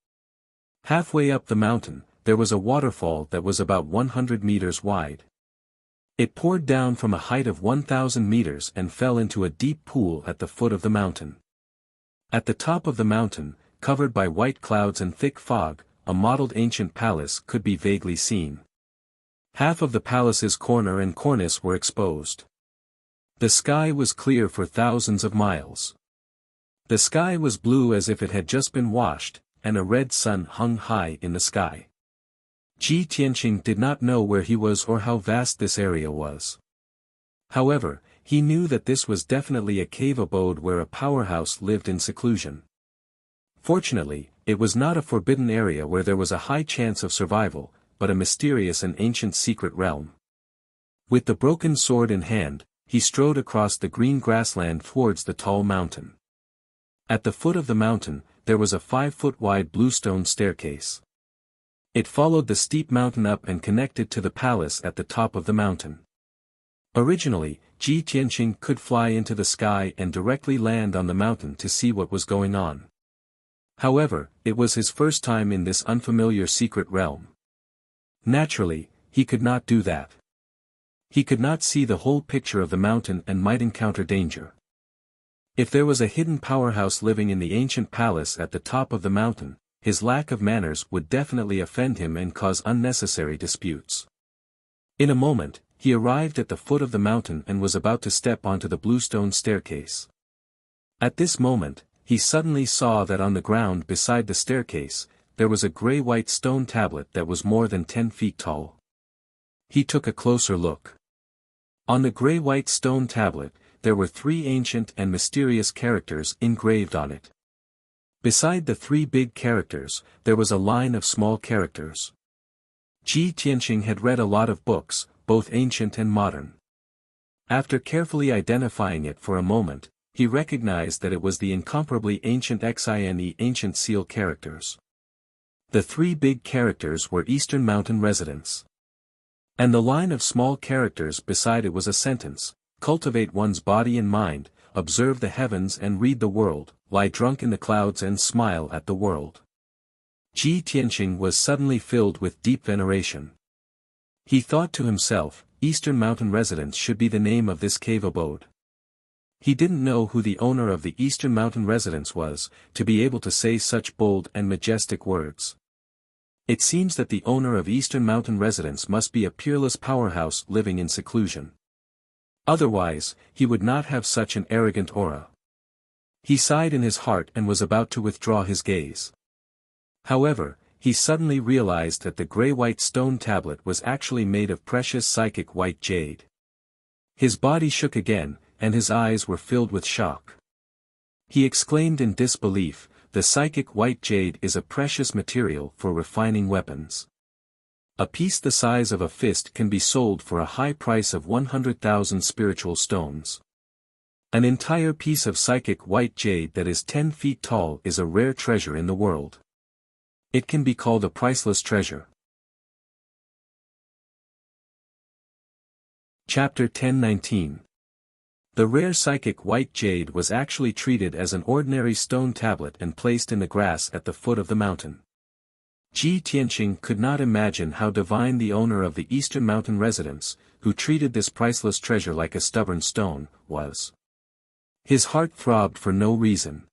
Halfway up the mountain, there was a waterfall that was about 100 meters wide. It poured down from a height of 1,000 meters and fell into a deep pool at the foot of the mountain. At the top of the mountain, covered by white clouds and thick fog, a modeled ancient palace could be vaguely seen. Half of the palace's corner and cornice were exposed. The sky was clear for thousands of miles. The sky was blue as if it had just been washed, and a red sun hung high in the sky. Ji Tianqing did not know where he was or how vast this area was. However, he knew that this was definitely a cave abode where a powerhouse lived in seclusion. Fortunately, it was not a forbidden area where there was a high chance of survival, but a mysterious and ancient secret realm. With the broken sword in hand, he strode across the green grassland towards the tall mountain. At the foot of the mountain, there was a 5-foot-wide bluestone staircase. It followed the steep mountain up and connected to the palace at the top of the mountain. Originally, Ji Tianqing could fly into the sky and directly land on the mountain to see what was going on. However, it was his first time in this unfamiliar secret realm. Naturally, he could not do that. He could not see the whole picture of the mountain and might encounter danger. If there was a hidden powerhouse living in the ancient palace at the top of the mountain, his lack of manners would definitely offend him and cause unnecessary disputes. In a moment, he arrived at the foot of the mountain and was about to step onto the bluestone staircase. At this moment, he suddenly saw that on the ground beside the staircase, there was a gray-white stone tablet that was more than 10 feet tall. He took a closer look. On the gray-white stone tablet, there were 3 ancient and mysterious characters engraved on it. Beside the 3 big characters, there was a line of small characters. Ji Tianqing had read a lot of books, both ancient and modern. After carefully identifying it for a moment, he recognized that it was the incomparably ancient Xine ancient seal characters. The 3 big characters were Eastern Mountain residents. And the line of small characters beside it was a sentence: cultivate one's body and mind, observe the heavens and read the world, lie drunk in the clouds and smile at the world. Ji Tianqing was suddenly filled with deep veneration. He thought to himself, Eastern Mountain Residence should be the name of this cave abode. He didn't know who the owner of the Eastern Mountain Residence was, to be able to say such bold and majestic words. It seems that the owner of Eastern Mountain Residence must be a peerless powerhouse living in seclusion. Otherwise, he would not have such an arrogant aura. He sighed in his heart and was about to withdraw his gaze. However, he suddenly realized that the gray-white stone tablet was actually made of precious psychic white jade. His body shook again, and his eyes were filled with shock. He exclaimed in disbelief, the psychic white jade is a precious material for refining weapons. A piece the size of a fist can be sold for a high price of 100,000 spiritual stones. An entire piece of psychic white jade that is 10 feet tall is a rare treasure in the world. It can be called a priceless treasure. Chapter 1019. The rare psychic white jade was actually treated as an ordinary stone tablet and placed in the grass at the foot of the mountain. Ji Tianqing could not imagine how divine the owner of the Eastern Mountain Residence, who treated this priceless treasure like a stubborn stone, was. His heart throbbed for no reason.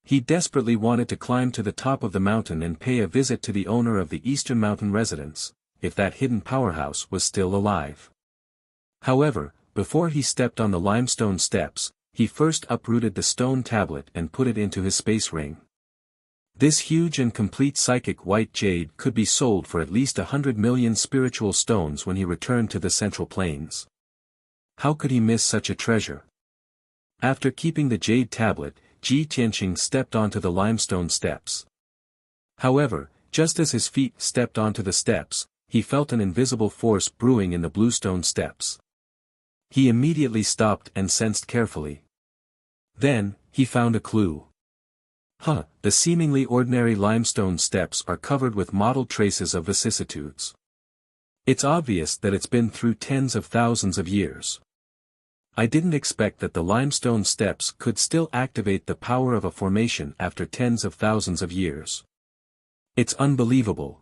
He desperately wanted to climb to the top of the mountain and pay a visit to the owner of the Eastern Mountain Residence, if that hidden powerhouse was still alive. However, before he stepped on the limestone steps, he first uprooted the stone tablet and put it into his space ring. This huge and complete psychic white jade could be sold for at least 100 million spiritual stones when he returned to the Central Plains. How could he miss such a treasure? After keeping the jade tablet, Ji Tianqing stepped onto the limestone steps. However, just as his feet stepped onto the steps, he felt an invisible force brewing in the bluestone steps. He immediately stopped and sensed carefully. Then, he found a clue. The seemingly ordinary limestone steps are covered with mottled traces of vicissitudes. It's obvious that it's been through tens of thousands of years. I didn't expect that the limestone steps could still activate the power of a formation after tens of thousands of years. It's unbelievable.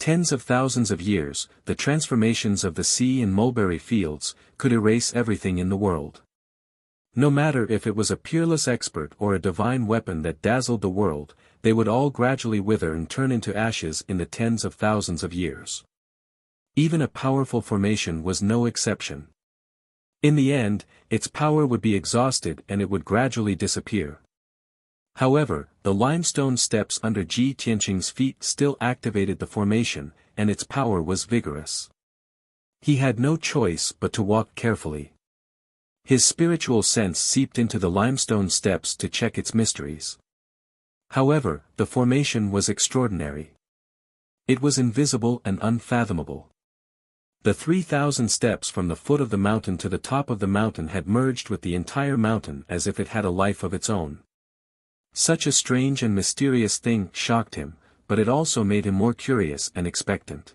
Tens of thousands of years, the transformations of the sea and mulberry fields, could erase everything in the world. No matter if it was a peerless expert or a divine weapon that dazzled the world, they would all gradually wither and turn into ashes in the tens of thousands of years. Even a powerful formation was no exception. In the end, its power would be exhausted and it would gradually disappear. However, the limestone steps under Ji Tianqing's feet still activated the formation, and its power was vigorous. He had no choice but to walk carefully. His spiritual sense seeped into the limestone steps to check its mysteries. However, the formation was extraordinary. It was invisible and unfathomable. The 3,000 steps from the foot of the mountain to the top of the mountain had merged with the entire mountain as if it had a life of its own. Such a strange and mysterious thing shocked him, but it also made him more curious and expectant.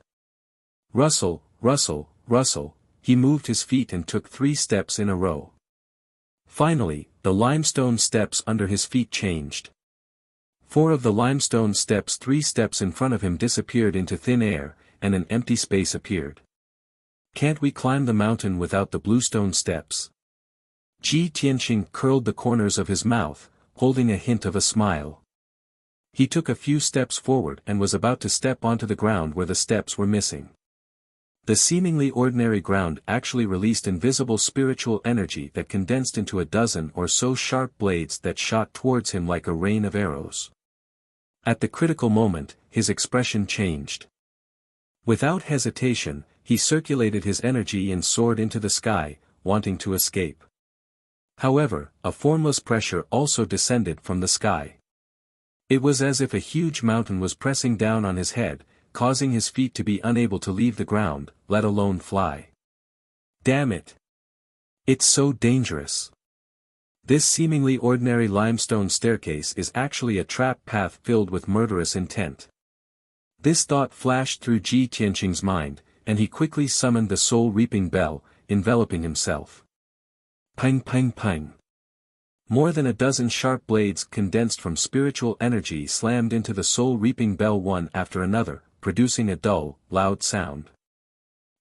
Rustle, rustle, rustle, he moved his feet and took 3 steps in a row. Finally, the limestone steps under his feet changed. 4 of the limestone steps 3 steps in front of him disappeared into thin air, and an empty space appeared. Can't we climb the mountain without the bluestone steps? Ji Tianqing curled the corners of his mouth, holding a hint of a smile. He took a few steps forward and was about to step onto the ground where the steps were missing. The seemingly ordinary ground actually released invisible spiritual energy that condensed into a dozen or so sharp blades that shot towards him like a rain of arrows. At the critical moment, his expression changed. Without hesitation, he circulated his energy and soared into the sky, wanting to escape. However, a formless pressure also descended from the sky. It was as if a huge mountain was pressing down on his head, causing his feet to be unable to leave the ground, let alone fly. Damn it! It's so dangerous. This seemingly ordinary limestone staircase is actually a trap path filled with murderous intent. This thought flashed through Ji Tianqing's mind, and he quickly summoned the soul-reaping bell, enveloping himself. Ping ping ping. More than a dozen sharp blades condensed from spiritual energy slammed into the soul-reaping bell one after another, producing a dull, loud sound.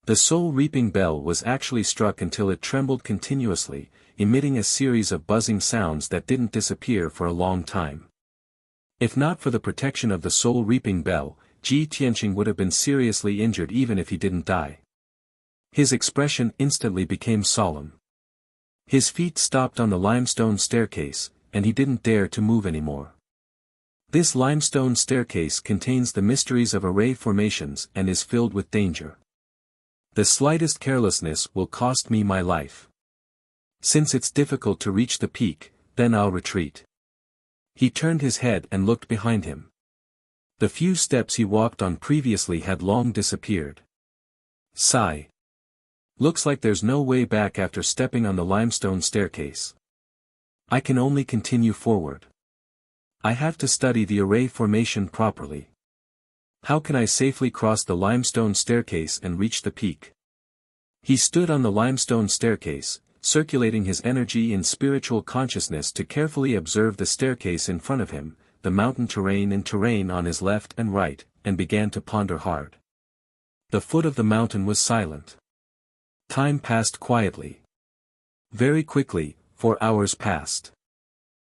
The soul-reaping bell was actually struck until it trembled continuously, emitting a series of buzzing sounds that didn't disappear for a long time. If not for the protection of the soul-reaping bell, Ji Tianqing would have been seriously injured even if he didn't die. His expression instantly became solemn. His feet stopped on the limestone staircase, and he didn't dare to move anymore. This limestone staircase contains the mysteries of array formations and is filled with danger. The slightest carelessness will cost me my life. Since it's difficult to reach the peak, then I'll retreat. He turned his head and looked behind him. The few steps he walked on previously had long disappeared. Sigh. Looks like there's no way back after stepping on the limestone staircase. I can only continue forward. I have to study the array formation properly. How can I safely cross the limestone staircase and reach the peak? He stood on the limestone staircase, circulating his energy in spiritual consciousness to carefully observe the staircase in front of him, the mountain terrain and terrain on his left and right, and began to ponder hard. The foot of the mountain was silent. Time passed quietly. Very quickly, 4 hours passed.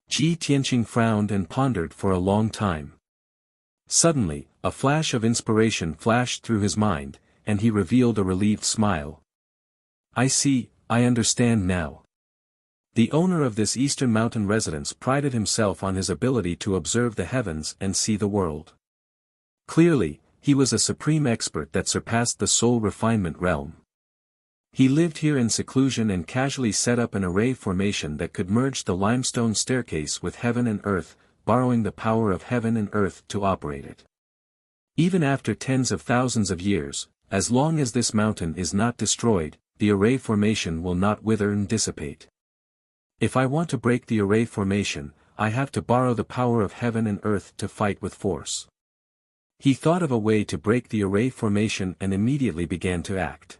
Ji Tianqing frowned and pondered for a long time. Suddenly, a flash of inspiration flashed through his mind, and he revealed a relieved smile. I see, I understand now. The owner of this eastern mountain residence prided himself on his ability to observe the heavens and see the world. Clearly, he was a supreme expert that surpassed the soul refinement realm. He lived here in seclusion and casually set up an array formation that could merge the limestone staircase with heaven and earth, borrowing the power of heaven and earth to operate it. Even after tens of thousands of years, as long as this mountain is not destroyed, the array formation will not wither and dissipate. If I want to break the array formation, I have to borrow the power of heaven and earth to fight with force. He thought of a way to break the array formation and immediately began to act.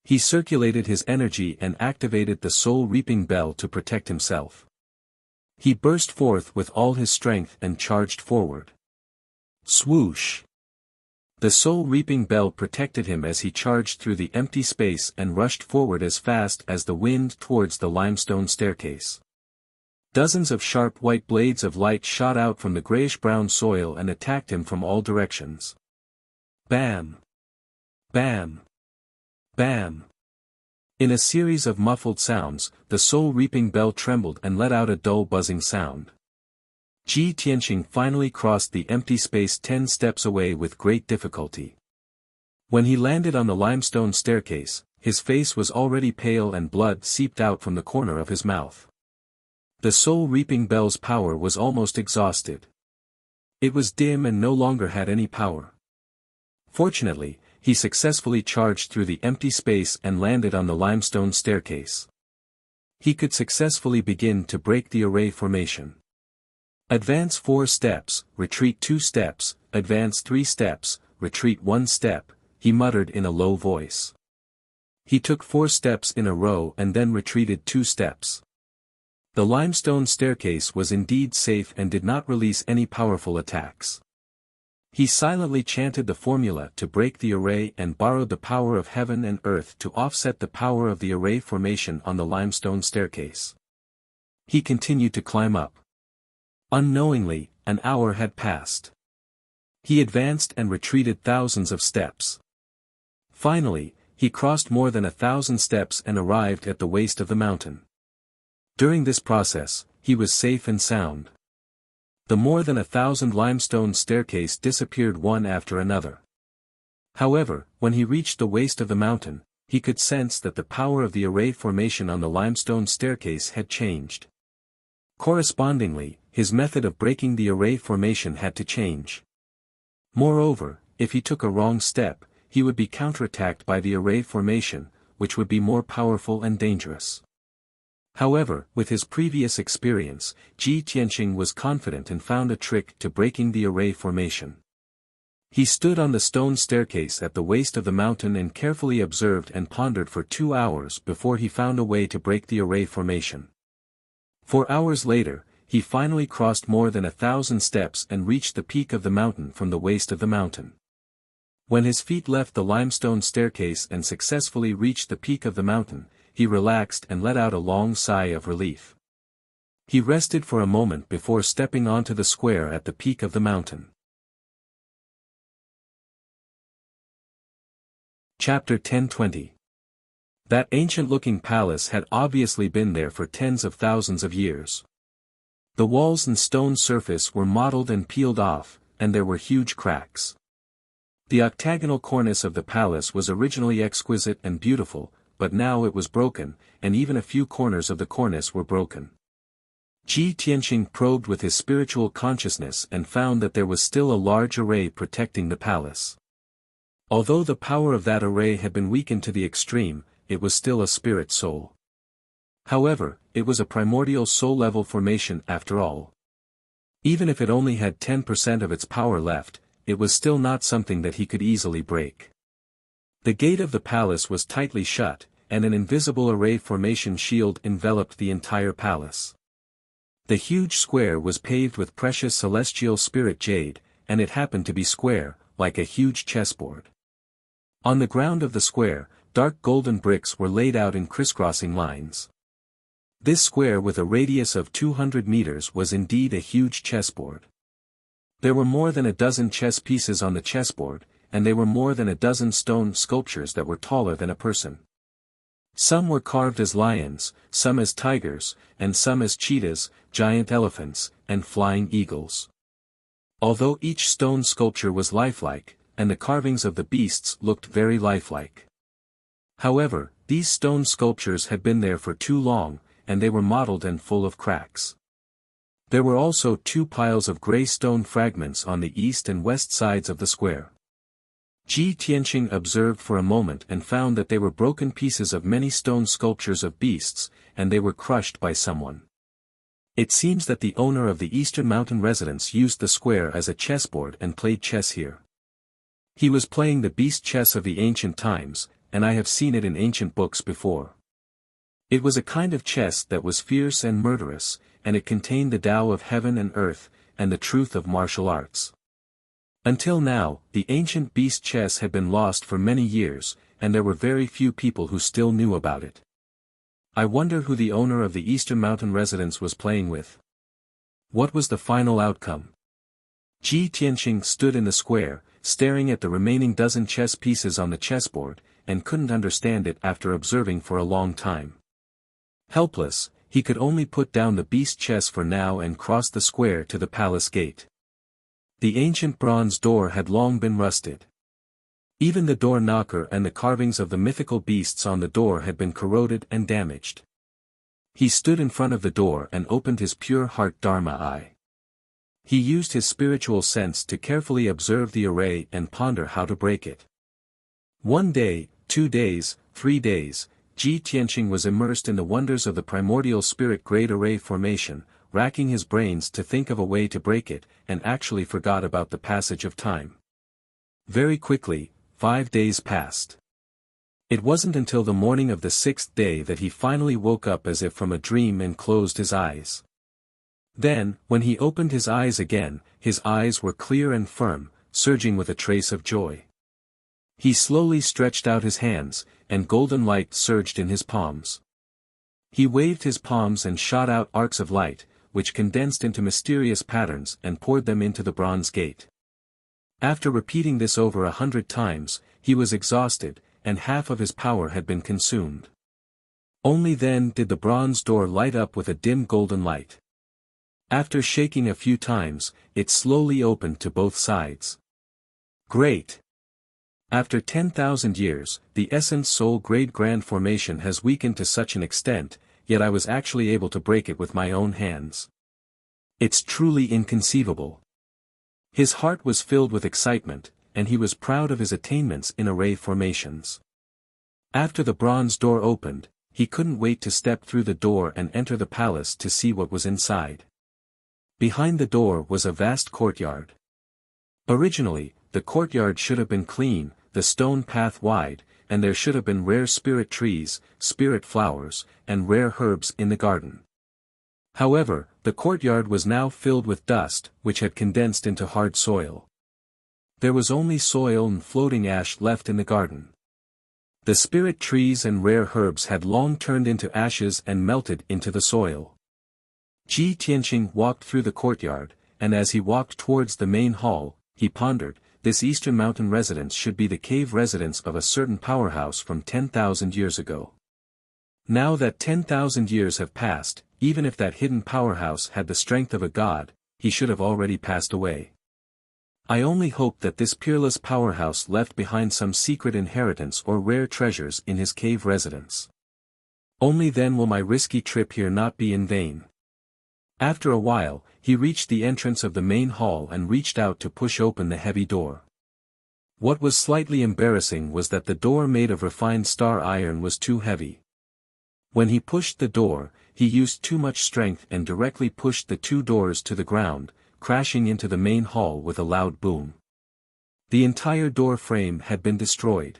He circulated his energy and activated the soul-reaping bell to protect himself. He burst forth with all his strength and charged forward. Swoosh! The soul-reaping bell protected him as he charged through the empty space and rushed forward as fast as the wind towards the limestone staircase. Dozens of sharp white blades of light shot out from the grayish-brown soil and attacked him from all directions. Bam! Bam! Bam! In a series of muffled sounds, the soul-reaping bell trembled and let out a dull buzzing sound. Ji Tianqing finally crossed the empty space 10 steps away with great difficulty. When he landed on the limestone staircase, his face was already pale and blood seeped out from the corner of his mouth. The soul-reaping bell's power was almost exhausted. It was dim and no longer had any power. Fortunately, he successfully charged through the empty space and landed on the limestone staircase. He could successfully begin to break the array formation. Advance 4 steps, retreat 2 steps, advance 3 steps, retreat 1 step, he muttered in a low voice. He took 4 steps in a row and then retreated 2 steps. The limestone staircase was indeed safe and did not release any powerful attacks. He silently chanted the formula to break the array and borrowed the power of heaven and earth to offset the power of the array formation on the limestone staircase. He continued to climb up. Unknowingly, an hour had passed. He advanced and retreated thousands of steps. Finally, he crossed more than 1,000 steps and arrived at the waist of the mountain. During this process, he was safe and sound. The more than 1,000 limestone staircase disappeared one after another. However, when he reached the waist of the mountain, he could sense that the power of the array formation on the limestone staircase had changed. Correspondingly, his method of breaking the array formation had to change. Moreover, if he took a wrong step, he would be counterattacked by the array formation, which would be more powerful and dangerous. However, with his previous experience, Ji Tianqing was confident and found a trick to breaking the array formation. He stood on the stone staircase at the waist of the mountain and carefully observed and pondered for 2 hours before he found a way to break the array formation. 4 hours later, he finally crossed more than 1,000 steps and reached the peak of the mountain from the waist of the mountain. When his feet left the limestone staircase and successfully reached the peak of the mountain, he relaxed and let out a long sigh of relief. He rested for a moment before stepping onto the square at the peak of the mountain. Chapter 10:20. That ancient-looking palace had obviously been there for tens of thousands of years. The walls and stone surface were mottled and peeled off, and there were huge cracks. The octagonal cornice of the palace was originally exquisite and beautiful, but now it was broken, and even a few corners of the cornice were broken. Ji Tianqing probed with his spiritual consciousness and found that there was still a large array protecting the palace. Although the power of that array had been weakened to the extreme, it was still a spirit soul. However, it was a primordial soul-level formation after all. Even if it only had 10% of its power left, it was still not something that he could easily break. The gate of the palace was tightly shut, and an invisible array formation shield enveloped the entire palace. The huge square was paved with precious celestial spirit jade, and it happened to be square, like a huge chessboard. On the ground of the square, dark golden bricks were laid out in crisscrossing lines. This square with a radius of 200 meters was indeed a huge chessboard. There were more than a dozen chess pieces on the chessboard, and there were more than a dozen stone sculptures that were taller than a person. Some were carved as lions, some as tigers, and some as cheetahs, giant elephants, and flying eagles. Although each stone sculpture was lifelike, and the carvings of the beasts looked very lifelike. However, these stone sculptures had been there for too long, and they were mottled and full of cracks. There were also 2 piles of gray stone fragments on the east and west sides of the square. Ji Tianqing observed for a moment and found that they were broken pieces of many stone sculptures of beasts, and they were crushed by someone. It seems that the owner of the Eastern Mountain residence used the square as a chessboard and played chess here. He was playing the beast chess of the ancient times, and I have seen it in ancient books before. It was a kind of chess that was fierce and murderous, and it contained the Tao of heaven and earth, and the truth of martial arts. Until now, the ancient beast chess had been lost for many years, and there were very few people who still knew about it. I wonder who the owner of the Eastern Mountain residence was playing with. What was the final outcome? Ji Tianqing stood in the square, staring at the remaining dozen chess pieces on the chessboard, and couldn't understand it after observing for a long time. Helpless, he could only put down the beast chess for now and cross the square to the palace gate. The ancient bronze door had long been rusted. Even the door knocker and the carvings of the mythical beasts on the door had been corroded and damaged. He stood in front of the door and opened his pure heart Dharma eye. He used his spiritual sense to carefully observe the array and ponder how to break it. 1 day, 2 days, 3 days, Ji Tianqing was immersed in the wonders of the primordial spirit grade array formation, racking his brains to think of a way to break it, and actually forgot about the passage of time. Very quickly, 5 days passed. It wasn't until the morning of the 6th day that he finally woke up as if from a dream and closed his eyes. Then, when he opened his eyes again, his eyes were clear and firm, surging with a trace of joy. He slowly stretched out his hands, and golden light surged in his palms. He waved his palms and shot out arcs of light, which condensed into mysterious patterns and poured them into the bronze gate. After repeating this over 100 times, he was exhausted, and half of his power had been consumed. Only then did the bronze door light up with a dim golden light. After shaking a few times, it slowly opened to both sides. Great! After 10,000 years, the Essence Soul Grade Grand Formation has weakened to such an extent, yet I was actually able to break it with my own hands. It's truly inconceivable. His heart was filled with excitement, and he was proud of his attainments in array formations. After the bronze door opened, he couldn't wait to step through the door and enter the palace to see what was inside. Behind the door was a vast courtyard. Originally, the courtyard should have been clean, the stone path wide, and there should have been rare spirit trees, spirit flowers, and rare herbs in the garden. However, the courtyard was now filled with dust, which had condensed into hard soil. There was only soil and floating ash left in the garden. The spirit trees and rare herbs had long turned into ashes and melted into the soil. Ji Tianqing walked through the courtyard, and as he walked towards the main hall, he pondered, this Eastern Mountain residence should be the cave residence of a certain powerhouse from 10,000 years ago. Now that 10,000 years have passed, even if that hidden powerhouse had the strength of a god, he should have already passed away. I only hope that this peerless powerhouse left behind some secret inheritance or rare treasures in his cave residence. Only then will my risky trip here not be in vain. After a while, he reached the entrance of the main hall and reached out to push open the heavy door. What was slightly embarrassing was that the door made of refined star iron was too heavy. When he pushed the door, he used too much strength and directly pushed the two doors to the ground, crashing into the main hall with a loud boom. The entire door frame had been destroyed.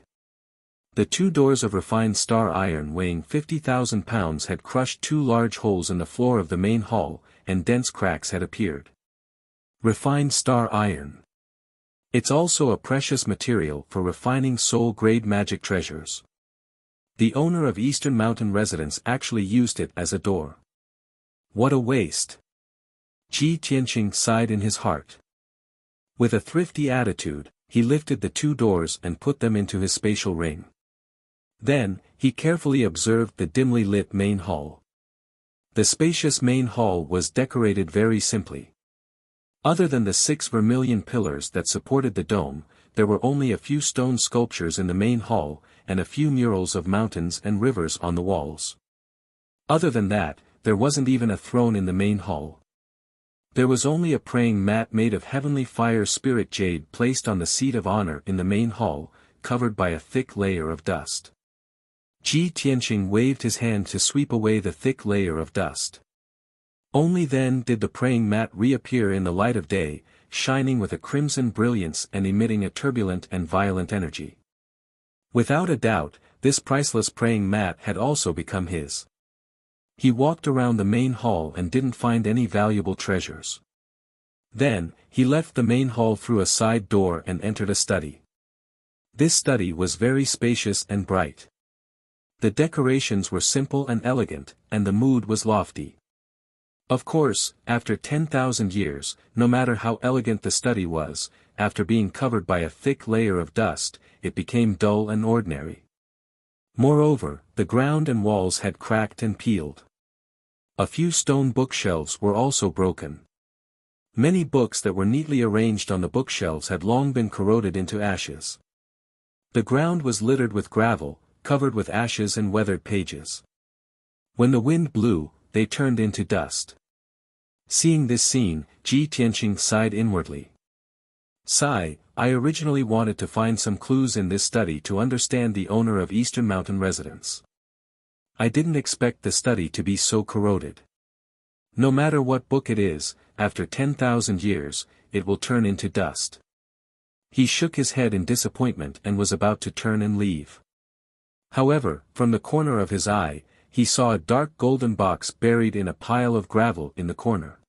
The two doors of refined star iron weighing 50,000 pounds had crushed two large holes in the floor of the main hall, and dense cracks had appeared. Refined star iron. It's also a precious material for refining soul-grade magic treasures. The owner of Eastern Mountain Residence actually used it as a door. What a waste! Ji Tianqing sighed in his heart. With a thrifty attitude, he lifted the two doors and put them into his spatial ring. Then, he carefully observed the dimly lit main hall. The spacious main hall was decorated very simply. Other than the 6 vermilion pillars that supported the dome, there were only a few stone sculptures in the main hall, and a few murals of mountains and rivers on the walls. Other than that, there wasn't even a throne in the main hall. There was only a praying mat made of heavenly fire spirit jade placed on the seat of honor in the main hall, covered by a thick layer of dust. Ji Tianqing waved his hand to sweep away the thick layer of dust. Only then did the praying mat reappear in the light of day, shining with a crimson brilliance and emitting a turbulent and violent energy. Without a doubt, this priceless praying mat had also become his. He walked around the main hall and didn't find any valuable treasures. Then, he left the main hall through a side door and entered a study. This study was very spacious and bright. The decorations were simple and elegant, and the mood was lofty. Of course, after 10,000 years, no matter how elegant the study was, after being covered by a thick layer of dust, it became dull and ordinary. Moreover, the ground and walls had cracked and peeled. A few stone bookshelves were also broken. Many books that were neatly arranged on the bookshelves had long been corroded into ashes. The ground was littered with gravel, covered with ashes and weathered pages. When the wind blew, they turned into dust. Seeing this scene, Ji Tianqing sighed inwardly. Sigh, I originally wanted to find some clues in this study to understand the owner of Eastern Mountain Residence. I didn't expect the study to be so corroded. No matter what book it is, after 10,000 years, it will turn into dust. He shook his head in disappointment and was about to turn and leave. However, from the corner of his eye, he saw a dark golden box buried in a pile of gravel in the corner.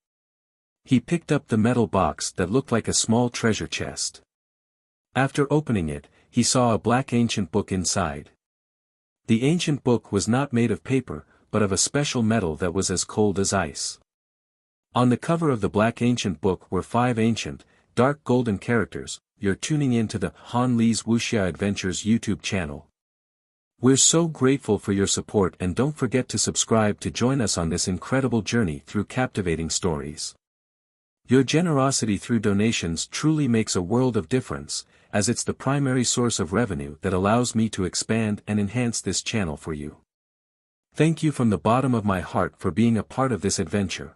He picked up the metal box that looked like a small treasure chest. After opening it, he saw a black ancient book inside. The ancient book was not made of paper, but of a special metal that was as cold as ice. On the cover of the black ancient book were 5 ancient, dark golden characters. You're tuning in to the Han Lee's Wuxia Adventures YouTube channel. We're so grateful for your support, and don't forget to subscribe to join us on this incredible journey through captivating stories. Your generosity through donations truly makes a world of difference, as it's the primary source of revenue that allows me to expand and enhance this channel for you. Thank you from the bottom of my heart for being a part of this adventure.